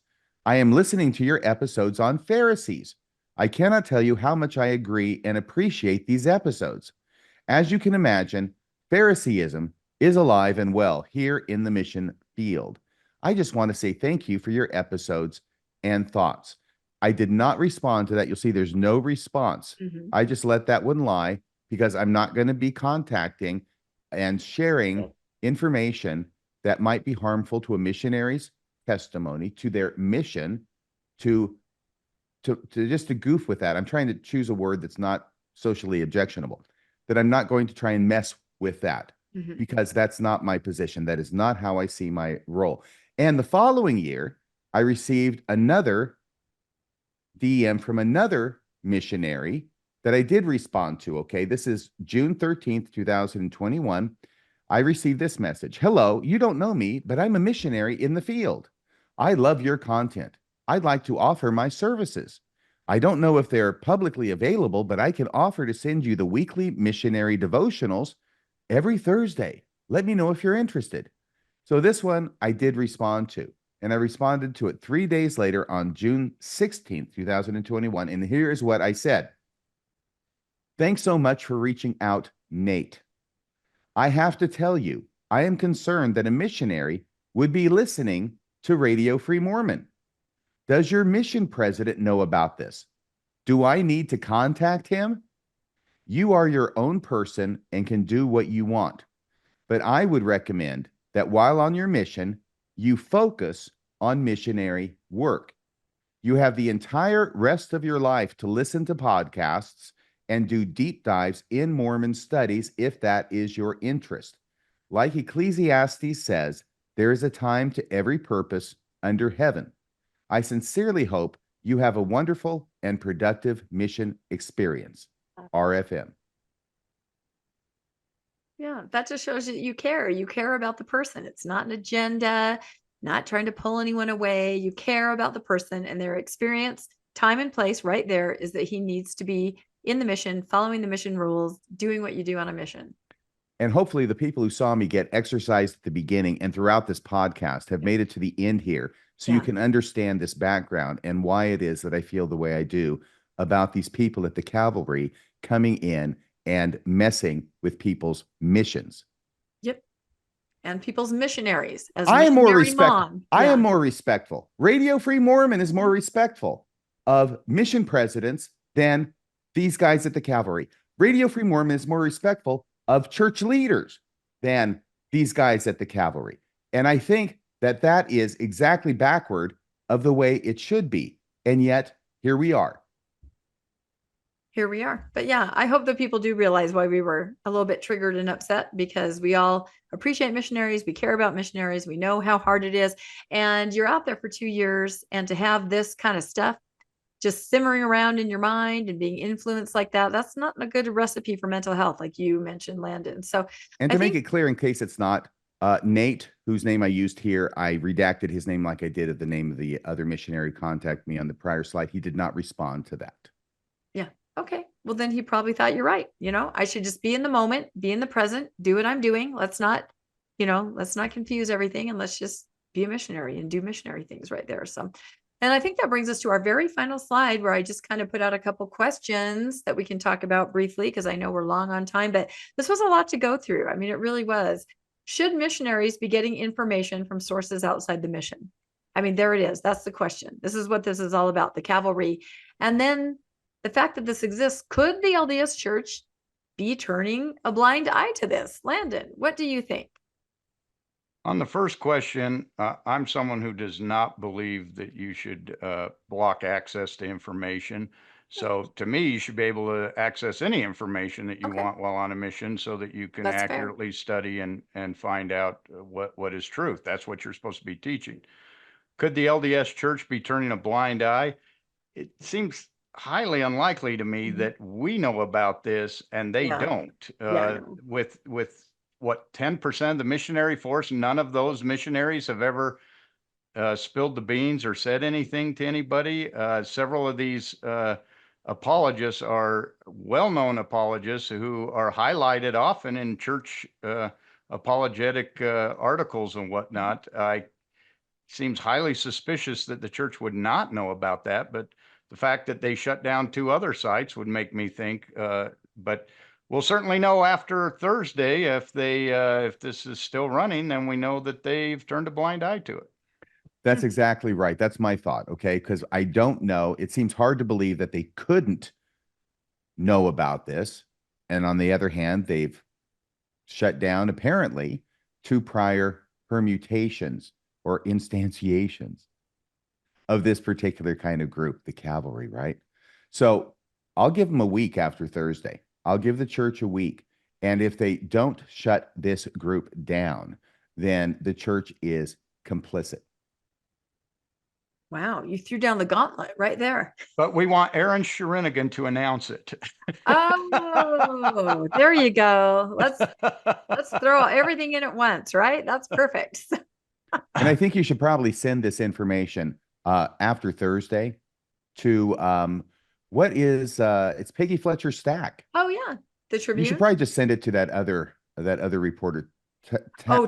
I am listening to your episodes on Pharisees. I cannot tell you how much I agree and appreciate these episodes. As you can imagine, Phariseeism is alive and well here in the mission field. I just want to say thank you for your episodes and thoughts. I did not respond to that. You'll see there's no response. I just let that one lie, because I'm not going to be contacting and sharing information that might be harmful to a missionary's testimony, to their mission, to just to goof with that. I'm trying to choose a word that's not socially objectionable, that I'm not going to try and mess with that, because that's not my position. That is not how I see my role. And the following year, I received another DM from another missionary that I did respond to. Okay, this is June 13th, 2021. I received this message. Hello, you don't know me, but I'm a missionary in the field. I love your content. I'd like to offer my services. I don't know if they're publicly available, but I can offer to send you the weekly missionary devotionals every Thursday. Let me know if you're interested. So this one I did respond to. And I responded to it 3 days later on June 16th, 2021. And here's what I said. Thanks so much for reaching out, Nate. I have to tell you, I am concerned that a missionary would be listening to Radio Free Mormon. Does your mission president know about this? Do I need to contact him? You are your own person and can do what you want. But I would recommend that while on your mission, you focus on missionary work. You have the entire rest of your life to listen to podcasts and do deep dives in Mormon studies if that is your interest. Like Ecclesiastes says, there is a time to every purpose under heaven. I sincerely hope you have a wonderful and productive mission experience. RFM. Yeah, that just shows that you care. You care about the person. It's not an agenda, not trying to pull anyone away. You care about the person and their experience. Time and place right there is that he needs to be in the mission, following the mission rules, doing what you do on a mission. And hopefully the people who saw me get exercised at the beginning and throughout this podcast have made it to the end here, so you can understand this background and why it is that I feel the way I do about these people at the cavalry coming in and messing with people's missions. Yep. and people's missionaries. As I am more missionary respectful. mom, I yeah. am more respectful. Radio Free Mormon is more respectful of mission presidents than these guys at the Cavalry. Radio Free Mormon is more respectful of church leaders than these guys at the Cavalry. And I think that that is exactly backward of the way it should be. And yet, here we are. Here we are. But yeah, I hope that people do realize why we were a little bit triggered and upset, because we all appreciate missionaries. We care about missionaries. We know how hard it is. And you're out there for 2 years, and to have this kind of stuff just simmering around in your mind and being influenced like that, that's not a good recipe for mental health, like you mentioned, Landon. So, and to make it clear, in case it's not, Nate, whose name I used here, I redacted his name like I did of the name of the other missionary contact me on the prior slide. He did not respond to that. Yeah. Okay. Well, then he probably thought you're right. I should just be in the moment, be in the present, do what I'm doing. Let's not confuse everything, and let's just be a missionary and do missionary things right there. So, and I think that brings us to our very final slide, where I just kind of put out a couple questions that we can talk about briefly, because I know we're long on time, but this was a lot to go through. I mean, it really was. Should missionaries be getting information from sources outside the mission? I mean, there it is. That's the question. This is what this is all about, the Cavalry. And then the fact that this exists, could the LDS Church be turning a blind eye to this? Landon, what do you think? On the first question, I'm someone who does not believe that you should block access to information. So to me, you should be able to access any information that you want while on a mission, so that you can accurately study and find out what is truth. That's what you're supposed to be teaching. Could the LDS Church be turning a blind eye? It seems highly unlikely to me that we know about this and they don't. With what, 10% of the missionary force, none of those missionaries have ever spilled the beans or said anything to anybody. Several of these apologists are well-known apologists who are highlighted often in church apologetic articles and whatnot. Seems highly suspicious that the church would not know about that, but the fact that they shut down 2 other sites would make me think, but we'll certainly know after Thursday if this is still running. Then we know that they've turned a blind eye to it. That's exactly right. That's my thought. Okay. Because I don't know. It seems hard to believe that they couldn't know about this. And on the other hand, they've shut down apparently 2 prior permutations or instantiations of this particular kind of group, the Cavalry, right? So I'll give them a week after Thursday. I'll give the church a week. And if they don't shut this group down, then the church is complicit. Wow, you threw down the gauntlet right there. But we want Aaron Sherinigan to announce it. Oh, there you go. Let's throw everything in at once, right? That's perfect. And I think you should probably send this information after Thursday to it's Peggy Fletcher Stack. Oh yeah, the Tribune. You should probably just send it to that other reporter.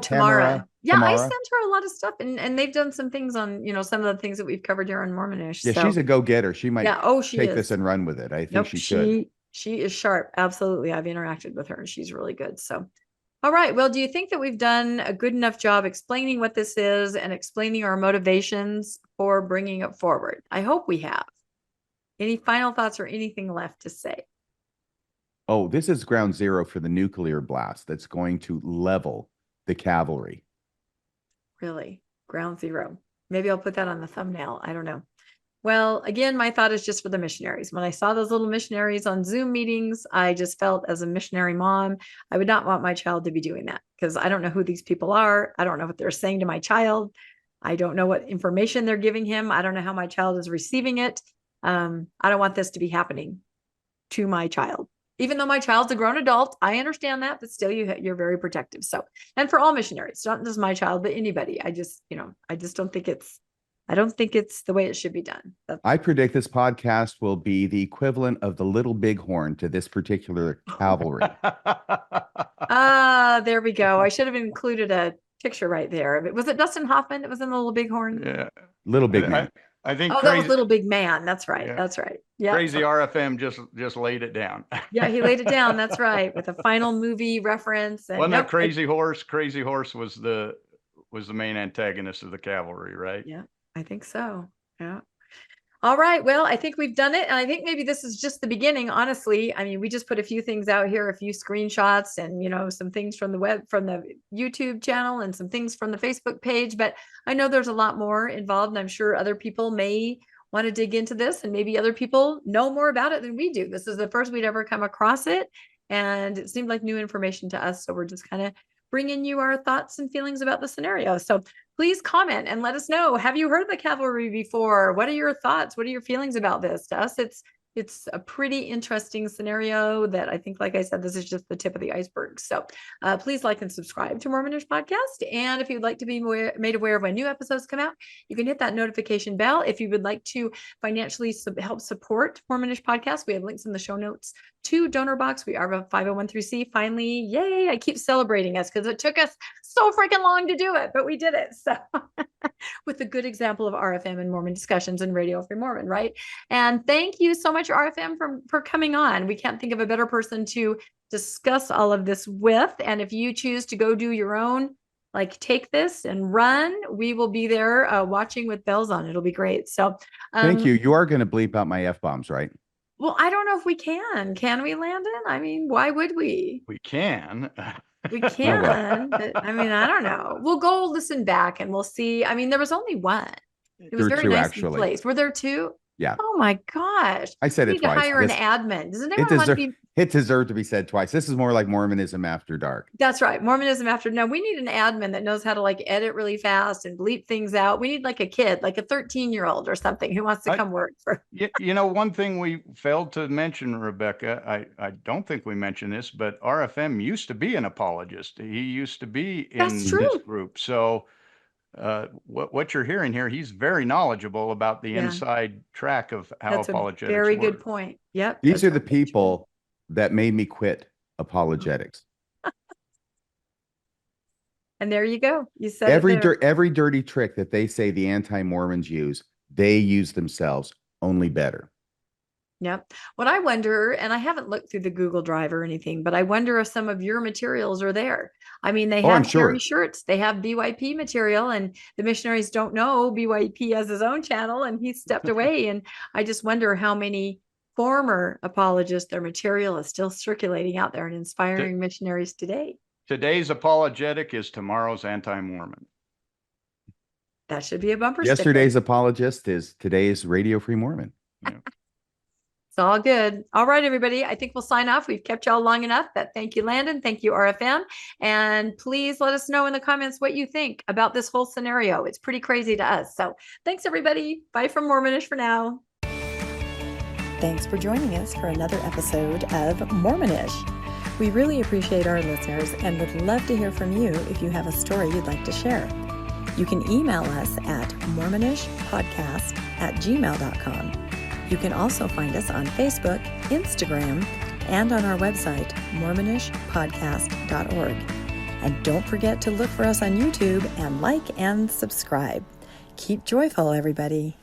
Tamara. Yeah, Tamara. I sent her a lot of stuff, and they've done some things on some of the things that we've covered here on Mormonish. Yeah, she's a go-getter. She might take this and run with it. I think she should. She is sharp. Absolutely. I've interacted with her and she's really good. So, all right. Well, do you think that we've done a good enough job explaining what this is and explaining our motivations for bringing it forward? I hope we have. Any final thoughts or anything left to say? Oh, this is ground zero for the nuclear blast that's going to level the Cavalry. Really? Ground zero. Maybe I'll put that on the thumbnail. I don't know. Well, again, my thought is just for the missionaries. When I saw those little missionaries on Zoom meetings, I just felt, as a missionary mom, I would not want my child to be doing that, because I don't know who these people are. I don't know what they're saying to my child. I don't know what information they're giving him. I don't know how my child is receiving it. I don't want this to be happening to my child. Even though my child's a grown adult, I understand that, but still you're very protective. So, and for all missionaries, not just my child, but anybody, I just don't think it's the way it should be done. I predict this podcast will be the equivalent of the Little Bighorn to this particular Cavalry. There we go. I should have included a picture right there. Was it Dustin Hoffman that was in the Little Bighorn? Yeah. Little Big Man. I think Oh, that was crazy, Little Big Man. That's right. Yeah. That's right. Yeah. crazy RFM just laid it down. Yeah, he laid it down. That's right. With a final movie reference. And Wasn't that nope, Crazy Horse? Crazy Horse was the main antagonist of the cavalry, right? Yeah, I think so. Yeah. All right. Well, I think we've done it. And I think maybe this is just the beginning, honestly. I mean, we just put a few things out here, a few screenshots and, some things from the YouTube channel and some things from the Facebook page. But I know there's a lot more involved, and I'm sure other people may want to dig into this, and maybe other people know more about it than we do. This is the first we'd ever come across it, and it seemed like new information to us. So we're just kind of bringing you our thoughts and feelings about the scenario. So please comment and let us know. Have you heard the cavalry before? What are your thoughts? What are your feelings about this? To us, it's a pretty interesting scenario that I think, like I said, this is just the tip of the iceberg. So please like and subscribe to Mormonish Podcast. And if you'd like to be made aware of when new episodes come out, you can hit that notification bell. If you would like to financially help support Mormonish Podcast, we have links in the show notes to Donor Box. We are a 501(c)(3). Finally, yay! I keep celebrating us because it took us so freaking long to do it, but we did it. So with a good example of RFM and Mormon discussions and Radio Free Mormon, right? And thank you so much, RFM, for coming on. We can't think of a better person to discuss all of this with. And if you choose to go do your own, like take this and run, we will be there watching with bells on. It'll be great. So thank you. You are going to bleep out my F-bombs, right? Well, I don't know if we can. Can we, Landon? I mean, why would we? We can. We can. But, I mean, I don't know. We'll go listen back and we'll see. I mean, there was only one. It was There were very two, nicely actually. placed. Were there two? Yeah. Oh my gosh. I said We it need to twice. hire an This- admin. Doesn't It, anyone want to be? deserved to be said twice. This is more like Mormonism after dark. That's right. Mormonism after. No, we need an admin that knows how to like edit really fast and bleep things out. We need like a kid, like a 13-year-old or something who wants to come work for. One thing we failed to mention, Rebecca, I don't think we mentioned this, but RFM used to be an apologist. He used to be in That's true. this group. So what you're hearing here, he's very knowledgeable about the Yeah. inside track of how That's a apologetics very good work. point. Yep. These that's are the very true. people that made me quit apologetics. And there you go. You said Every it there. every dirty trick that they say the anti-Mormons use, they use themselves, only better. Yep. What I wonder, and I haven't looked through the Google Drive or anything, but I wonder if some of your materials are there. I mean, they Oh, I'm have Terry sure. shirts, they have BYP material, and the missionaries don't know BYP has his own channel and he stepped away. And I just wonder how many former apologists, their material is still circulating out there and inspiring missionaries today. Today's apologetic is tomorrow's anti-Mormon. That should be a bumper sticker. Yesterday's apologist is today's Radio Free Mormon. It's all good. All right, everybody. I think we'll sign off. We've kept y'all long enough. But thank you, Landon. Thank you, RFM. And please let us know in the comments what you think about this whole scenario. It's pretty crazy to us. So thanks, everybody. Bye from Mormonish for now. Thanks for joining us for another episode of Mormonish. We really appreciate our listeners and would love to hear from you if you have a story you'd like to share. You can email us at mormonishpodcast@gmail.com. You can also find us on Facebook, Instagram, and on our website, mormonishpodcast.org. And don't forget to look for us on YouTube and like and subscribe. Keep joyful, everybody.